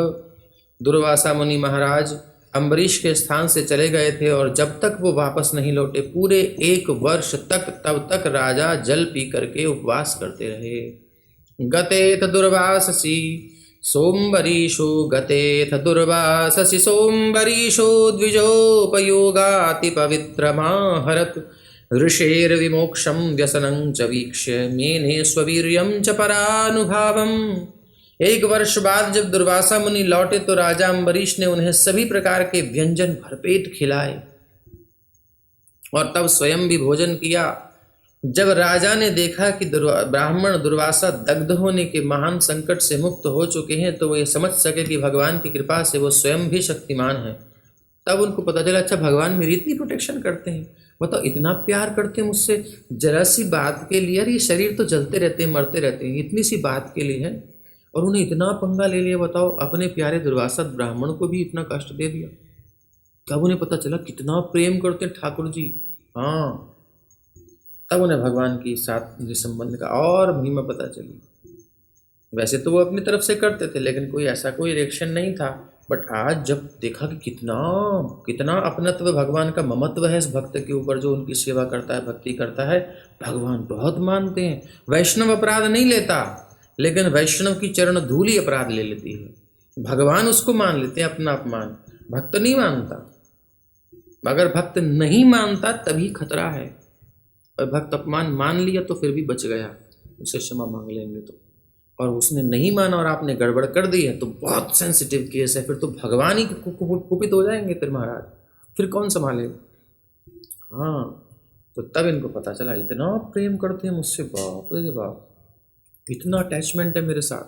दुर्वासा मुनि महाराज अम्बरीश के स्थान से चले गए थे और जब तक वो वापस नहीं लौटे पूरे 1 वर्ष तक, तब तक राजा जल पी करके उपवास करते रहे। गतेथ दुर्वाससि सोमवरीषो गतेथ दुर्वाससि सोमवरीषो द्विजोपयोगाति पवित्रमाहरत् ऋषेर्विमोक्षं व्यसनं च वीक्ष्य मेने स्ववीर्यं च परानुभावम्। 1 वर्ष बाद जब दुर्वासा मुनि लौटे तो राजा अम्बरीश ने उन्हें सभी प्रकार के व्यंजन भरपेट खिलाए और तब स्वयं भी भोजन किया। जब राजा ने देखा कि ब्राह्मण दुर्वासा दग्ध होने के महान संकट से मुक्त हो चुके हैं तो वो ये समझ सके कि भगवान की कृपा से वो स्वयं भी शक्तिमान है, तब उनको पता चला अच्छा भगवान मेरी इतनी प्रोटेक्शन करते हैं, बताओ इतना प्यार करते हैं मुझसे, जरा सी बात के लिए, यार ये शरीर तो जलते रहते हैं मरते रहते हैं, इतनी सी बात के लिए है और उन्हें इतना पंगा ले लिया। बताओ अपने प्यारे दुर्वासा ब्राह्मण को भी इतना कष्ट दे दिया। तब उन्हें पता चला कितना प्रेम करते हैं ठाकुर जी। हाँ, तब उन्हें भगवान की साथ संबंध का और महिमा पता चली। वैसे तो वो अपनी तरफ से करते थे लेकिन कोई ऐसा कोई रिएक्शन नहीं था, बट आज जब देखा कि कितना कितना अपनत्व भगवान का ममत्व है इस भक्त के ऊपर जो उनकी सेवा करता है, भक्ति करता है, भगवान बहुत मानते हैं। वैष्णव अपराध नहीं लेता लेकिन वैष्णव की चरण धूलि अपराध ले लेती है। भगवान उसको मान लेते हैं अपना अपमान, भक्त नहीं मानता। अगर भक्त नहीं मानता तभी खतरा है, और भक्त अपमान मान लिया तो फिर भी बच गया, उसे क्षमा मांग लेंगे तो। और उसने नहीं माना और आपने गड़बड़ कर दी है तो बहुत सेंसिटिव केस है, फिर तो भगवान ही कुपित हो जाएंगे फिर महाराज, फिर कौन संभालेगा। हाँ, तो तब इनको पता चला इतना प्रेम करते हैं मुझसे, बाप रे बाप, इतना अटैचमेंट है मेरे साथ।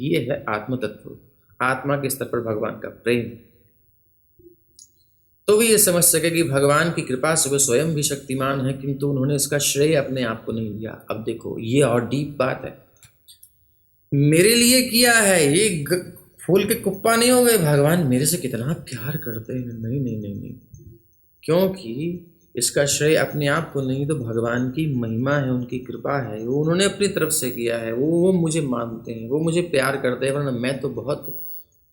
ये है आत्म तत्व, आत्मा के स्तर पर भगवान का प्रेम। तो भी ये समझ सके कि भगवान की कृपा से वो स्वयं भी शक्तिमान है, किंतु उन्होंने इसका श्रेय अपने आप को नहीं लिया। अब देखो ये और डीप बात है, मेरे लिए किया है, ये फूल के कुप्पा नहीं हो गए, भगवान मेरे से कितना प्यार करते हैं। नहीं नहीं नहीं नहीं, क्योंकि इसका श्रेय अपने आप को नहीं, तो भगवान की महिमा है, उनकी कृपा है, वो उन्होंने अपनी तरफ से किया है। वो मुझे मानते हैं, वो मुझे प्यार करते हैं, वरना मैं तो बहुत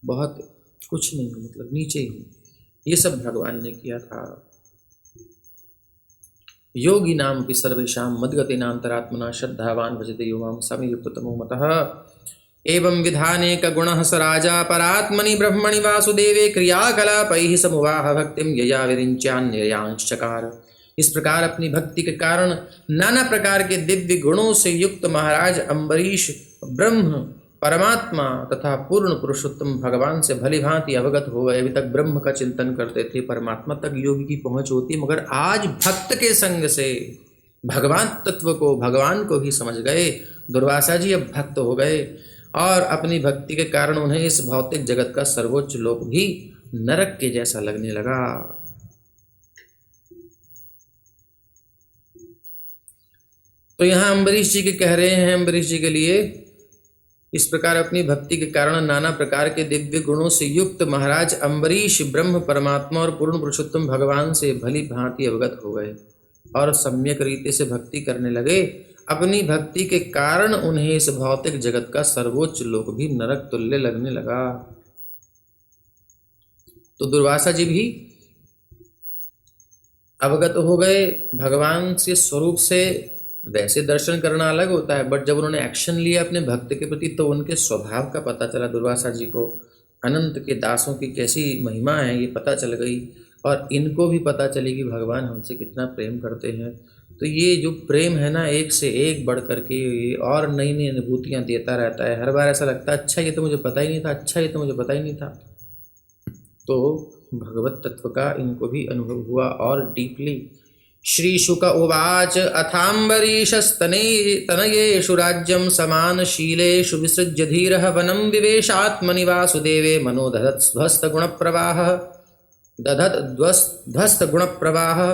बहुत कुछ नहीं हूँ, मतलब नीचे ही हूँ। ये सब भगवान ने किया था। योगी नाम की सर्वेशाम मद्गते नान्तरात्मना श्रद्धावान भजते यो मां समेयुक्ततमो मतः। एवं विधानेक गुणः स राजा परात्मनि ब्रह्मणि वासुदेवे क्रियाकलापैः समुवाह भक्तिं यया विरिञ्चान्ययांश्चकार। इस प्रकार अपनी भक्ति के कारण नाना प्रकार के दिव्य गुणों से युक्त महाराज अम्बरीश ब्रह्म परमात्मा तथा पूर्ण पुरुषोत्तम भगवान से भली भांति अवगत हो गए। अभी तक ब्रह्म का चिंतन करते थे, परमात्मा तक योगी की पहुंच होती, मगर आज भक्त के संग से भगवान तत्व को, भगवान को ही समझ गए। दुर्वासा जी अब भक्त हो गए और अपनी भक्ति के कारण उन्हें इस भौतिक जगत का सर्वोच्च लोक भी नरक के जैसा लगने लगा। तो यहाँ अम्बरीश जी के कह रहे हैं, अम्बरीश जी के लिए इस प्रकार अपनी भक्ति के कारण नाना प्रकार के दिव्य गुणों से युक्त महाराज अम्बरीश ब्रह्म परमात्मा और पूर्ण पुरुषोत्तम भगवान से भली भांति अवगत हो गए और सम्यक रीति से भक्ति करने लगे। अपनी भक्ति के कारण उन्हें इस भौतिक जगत का सर्वोच्च लोक भी नरक तुल्य लगने लगा। तो दुर्वासा जी भी अवगत हो गए भगवान के स्वरूप से। वैसे दर्शन करना अलग होता है, बट जब उन्होंने एक्शन लिया अपने भक्त के प्रति तो उनके स्वभाव का पता चला। दुर्वासा जी को अनंत के दासों की कैसी महिमा है ये पता चल गई, और इनको भी पता चली कि भगवान हमसे कितना प्रेम करते हैं। तो ये जो प्रेम है ना, एक से एक बढ़ करके ये और नई नई अनुभूतियाँ देता रहता है। हर बार ऐसा लगता है अच्छा ये तो मुझे पता ही नहीं था, अच्छा ये तो मुझे पता ही नहीं था। तो भगवत तत्व का इनको भी अनुभव हुआ और डीपली। श्री शुक उवाच अथाम्बरीशस्तनयेषु राज्यं समानशीलेषु विसृज्य धीरः वनं विवेशात्मनि वासुदेवे मनो दधत् ध्वस्तगुणप्रवाहः।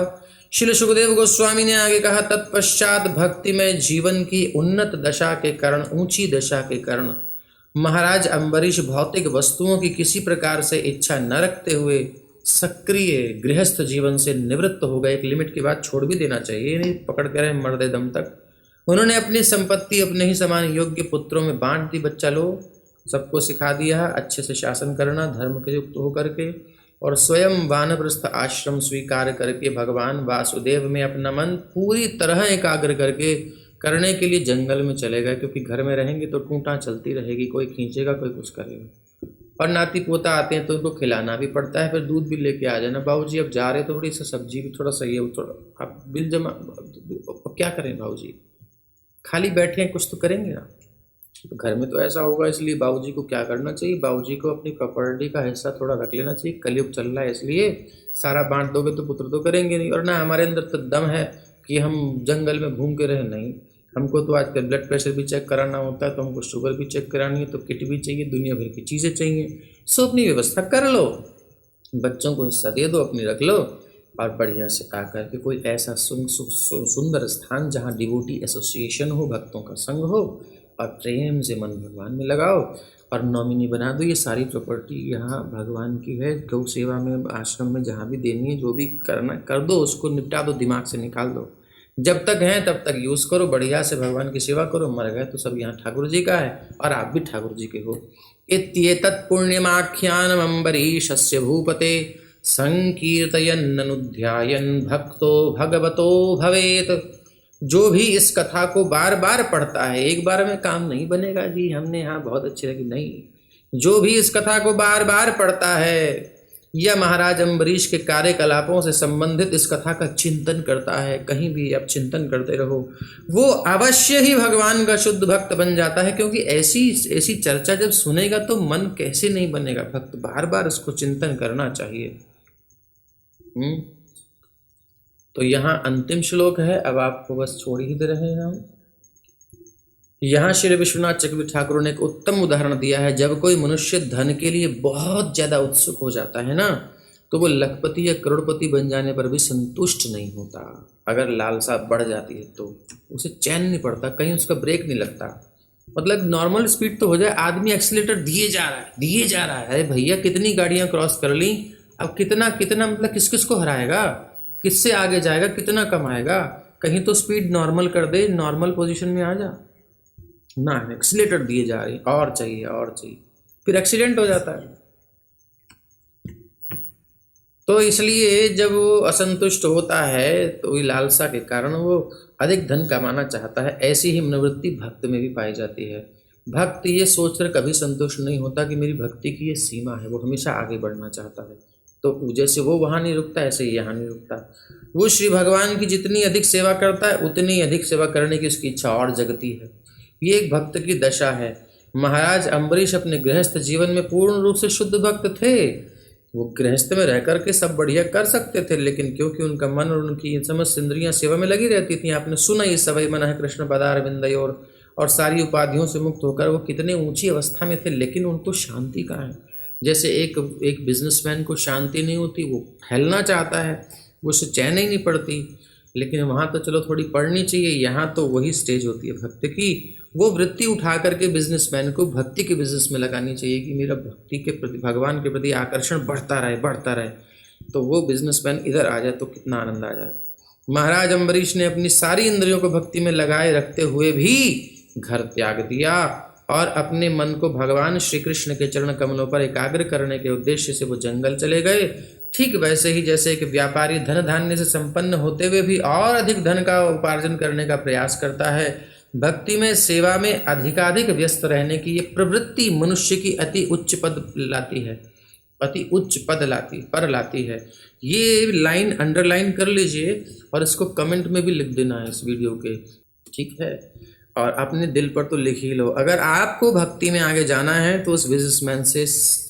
श्री सुखदेव गोस्वामी ने आगे कहा, तत्पश्चात भक्ति में जीवन की उन्नत दशा के कारण, ऊंची दशा के कारण महाराज अम्बरीश भौतिक वस्तुओं की किसी प्रकार से इच्छा न रखते हुए सक्रिय गृहस्थ जीवन से निवृत्त हो गए। एक लिमिट के बाद छोड़ भी देना चाहिए, नहीं पकड़ कर मरदे दम तक। उन्होंने अपनी संपत्ति अपने ही समान योग्य पुत्रों में बांट दी। बच्चा लो, सबको सिखा दिया अच्छे से शासन करना, धर्म के युक्त होकर के, और स्वयं वानप्रस्थ आश्रम स्वीकार करके भगवान वासुदेव में अपना मन पूरी तरह एकाग्र करके करने के लिए जंगल में चले गए। क्योंकि घर में रहेंगे तो टूटा चलती रहेगी, कोई खींचेगा कोई कुछ करेगा, और नाती पोता आते हैं तो उनको खिलाना भी पड़ता है, फिर दूध भी लेके आ जाना। बाबूजी अब जा रहे तो थोड़ी सी सब्जी भी थोड़ा सही है, थोड़ा आप बिल जमा, अब क्या करें बाबूजी, खाली बैठे हैं कुछ तो करेंगे ना। तो घर में तो ऐसा होगा, इसलिए बाबूजी को क्या करना चाहिए, बाबूजी को अपनी प्रॉपर्टी का हिस्सा थोड़ा रख लेना चाहिए। कलयुग चल रहा है इसलिए सारा बांट दोगे तो पुत्र तो करेंगे नहीं। और ना हमारे अंदर तो दम है कि हम जंगल में घूम के रहे, नहीं। हमको तो आजकल ब्लड प्रेशर भी चेक कराना होता है, तो हमको शुगर भी चेक करानी है, तो किट भी चाहिए, दुनिया भर की चीज़ें चाहिए। सो अपनी व्यवस्था कर लो, बच्चों को हिस्सा दे दो, अपनी रख लो, और बढ़िया से आकर के कोई ऐसा सुंदर स्थान जहाँ डिवोटी एसोसिएशन हो, भक्तों का संग हो, और प्रेम से मन भगवान में लगाओ, और नॉमिनी बना दो। ये सारी प्रॉपर्टी यहाँ भगवान की है, गौ सेवा में, आश्रम में, जहाँ भी देनी है, जो भी करना कर दो, उसको निपटा दो, दिमाग से निकाल दो। जब तक हैं तब तक यूज़ करो, बढ़िया से भगवान की सेवा करो। मर गए तो सब यहाँ ठाकुर जी का है, और आप भी ठाकुर जी के हो। इत्येतत् पुण्यमाख्यानम् अम्बरीशस्य भूपते संकीर्तयन्ननुध्यायन् भक्तो भगवतो भवेत्। जो भी इस कथा को बार बार पढ़ता है, एक बार में काम नहीं बनेगा जी, हमने यहाँ बहुत अच्छी लगी, नहीं। जो भी इस कथा को बार बार पढ़ता है या महाराज अम्बरीश के कार्यकलापों से संबंधित इस कथा का चिंतन करता है, कहीं भी आप चिंतन करते रहो, वो अवश्य ही भगवान का शुद्ध भक्त बन जाता है। क्योंकि ऐसी चर्चा जब सुनेगा तो मन कैसे नहीं बनेगा भक्त, बार बार इसको चिंतन करना चाहिए। तो यहाँ अंतिम श्लोक है, अब आपको बस छोड़ ही दे रहे हैं हम। यहाँ श्री विश्वनाथ चक्रवर्ती ठाकुर ने एक उत्तम उदाहरण दिया है। जब कोई मनुष्य धन के लिए बहुत ज़्यादा उत्सुक हो जाता है ना, तो वो लखपति या करोड़पति बन जाने पर भी संतुष्ट नहीं होता। अगर लालसा बढ़ जाती है तो उसे चैन नहीं पड़ता, कहीं उसका ब्रेक नहीं लगता। मतलब नॉर्मल स्पीड तो हो जाए, आदमी एक्सीलेटर दिए जा रहा है, अरे भैया कितनी गाड़ियाँ क्रॉस कर ली, अब कितना मतलब किस किस को हराएगा, किससे आगे जाएगा, कितना कमाएगा। कहीं तो स्पीड नॉर्मल कर दे, नॉर्मल पोजीशन में आ जा ना, एक्सीलेटर दिए जा रहे, और चाहिए, फिर एक्सीडेंट हो जाता है। तो इसलिए जब वो असंतुष्ट होता है तो लालसा के कारण वो अधिक धन कमाना चाहता है। ऐसी ही मनोवृत्ति भक्त में भी पाई जाती है। भक्त ये सोचकर कभी संतुष्ट नहीं होता कि मेरी भक्ति की ये सीमा है, वो हमेशा आगे बढ़ना चाहता है। तो जैसे वो वहाँ नहीं रुकता, ऐसे ही यहाँ नहीं रुकता। वो श्री भगवान की जितनी अधिक सेवा करता है, उतनी अधिक सेवा करने की उसकी इच्छा और जगती है। ये एक भक्त की दशा है। महाराज अम्बरीश अपने गृहस्थ जीवन में पूर्ण रूप से शुद्ध भक्त थे। वो गृहस्थ में रह करके सब बढ़िया कर सकते थे, लेकिन क्योंकि उनका मन और उनकी समस्त इंद्रियां सेवा में लगी रहती थी। आपने सुना ये सवै मन है कृष्ण पदारविंदयोर, और सारी उपाधियों से मुक्त होकर वो कितने ऊंची अवस्था में थे, लेकिन उनको शांति कहाँ है। जैसे एक बिजनेसमैन को शांति नहीं होती, वो फैलना चाहता है, वो उसे चैन ही नहीं पड़ती। लेकिन वहाँ तो चलो थोड़ी पढ़नी चाहिए, यहाँ तो वही स्टेज होती है भक्त की। वो वृत्ति उठा करके बिजनेसमैन को भक्ति के बिजनेस में लगानी चाहिए कि मेरा भक्ति के प्रति, भगवान के प्रति आकर्षण बढ़ता रहे। तो वो बिजनेसमैन इधर आ जाए तो कितना आनंद आ जाए। महाराज अम्बरीश ने अपनी सारी इंद्रियों को भक्ति में लगाए रखते हुए भी घर त्याग दिया और अपने मन को भगवान श्री कृष्ण के चरण कमलों पर एकाग्र करने के उद्देश्य से वो जंगल चले गए। ठीक वैसे ही जैसे एक व्यापारी धन धान्य से संपन्न होते हुए भी और अधिक धन का उपार्जन करने का प्रयास करता है, भक्ति में, सेवा में अधिकाधिक व्यस्त रहने की ये प्रवृत्ति मनुष्य की अति उच्च पद लाती है। ये लाइन अंडरलाइन कर लीजिए और इसको कमेंट में भी लिख देना है इस वीडियो के, ठीक है। और अपने दिल पर तो लिख ही लो। अगर आपको भक्ति में आगे जाना है तो उस बिजनेसमैन से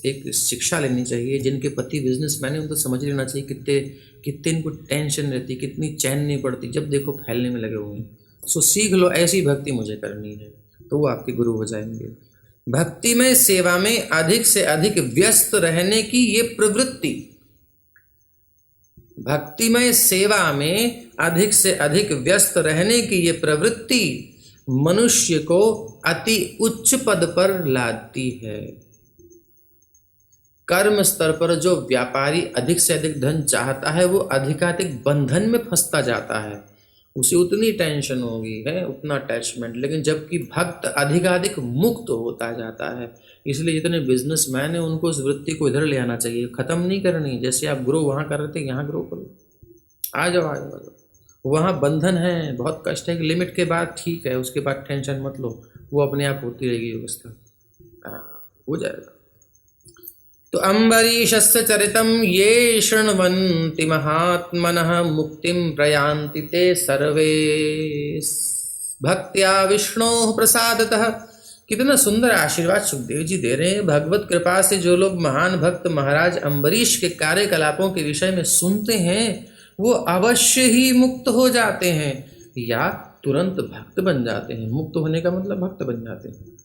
एक शिक्षा लेनी चाहिए। जिनके पति बिजनेसमैन है उनको समझ लेना चाहिए कितने इनको टेंशन रहती, कितनी चैन नहीं पड़ती, जब देखो फैलने में लगे हुए हैं। सो सीख लो, ऐसी भक्ति मुझे करनी है, तो वो आपके गुरु हो जाएंगे। भक्ति में, सेवा में अधिक से अधिक व्यस्त रहने की ये प्रवृत्ति भक्तिमय सेवा में अधिक से अधिक व्यस्त रहने की ये प्रवृत्ति मनुष्य को अति उच्च पद पर लाती है। कर्म स्तर पर जो व्यापारी अधिक से अधिक धन चाहता है वो अधिकाधिक बंधन में फंसता जाता है, उसे उतनी टेंशन होगी है, उतना अटैचमेंट। लेकिन जबकि भक्त अधिकाधिक मुक्त होता जाता है। इसलिए जितने बिजनेसमैन हैं उनको उस वृत्ति को इधर ले आना चाहिए, खत्म नहीं करनी। जैसे आप ग्रो वहाँ कर रहे थे, यहाँ ग्रो करो, आ जाओ आ जाओ आ जाओ। वहाँ बंधन है, बहुत कष्ट है, कि लिमिट के बाद ठीक है, उसके बाद टेंशन मत लो, वो अपने आप होती रहेगी व्यवस्था, हो जाएगा। तो अम्बरीशस्य चरितं ये शृण्वन्ति महात्मनः मुक्तिं प्रयान्ति ते सर्वे भक्त्या विष्णोः प्रसादतः। कितना सुंदर आशीर्वाद सुखदेव जी दे रहे हैं। भगवत कृपा से जो लोग महान भक्त महाराज अम्बरीश के कार्यकलापों के विषय में सुनते हैं वो अवश्य ही मुक्त हो जाते हैं या तुरंत भक्त बन जाते हैं। मुक्त होने का मतलब भक्त बन जाते हैं,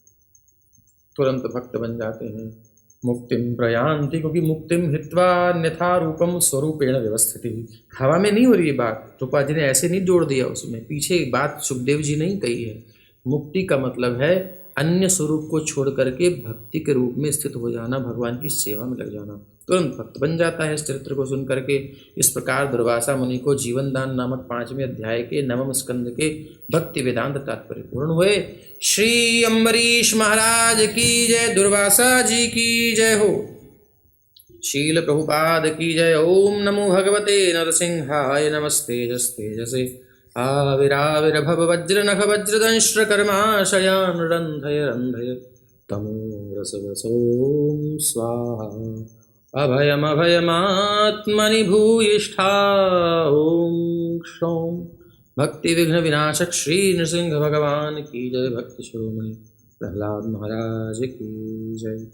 तुरंत भक्त बन जाते हैं। मुक्तिम प्रयान्ति, क्योंकि मुक्तिम हित्वा अन्यथा रूपम स्वरूपेण व्यवस्थिति। हवा में नहीं हो रही है बात, रूपा जी ने ऐसे नहीं जोड़ दिया उसमें, पीछे बात सुखदेव जी नहीं कही है। मुक्ति का मतलब है अन्य स्वरूप को छोड़ करके भक्ति के रूप में स्थित हो जाना, भगवान की सेवा में लग जाना, तुरंत भक्त बन जाता है। इस चरित्र को सुन करके इस प्रकार दुर्वासा मुनि को जीवन दान नामक 5वें अध्याय के 9वें स्कंद के भक्ति वेदांत तात्पर्य पूर्ण हुए। श्री अम्बरीश महाराज की जय, दुर्वासा जी की जय हो, शील प्रभुपाद की जय। ओम नमो भगवते नरसिंहाय, नमस्ते जस्ते जसे आविराविर्भव वज्रनख वज्रदंश्र कर्माशयान् रन्धय रन्धय तमो रसवसोम स्वाहा। अभयमभयमात्मनि भूयिष्ठा। ओम क्षौम भक्ति विघ्न विनाशक श्री नृसिंह भगवान की जय। भक्ति शिरोमणि प्रहलाद महाराज की जय।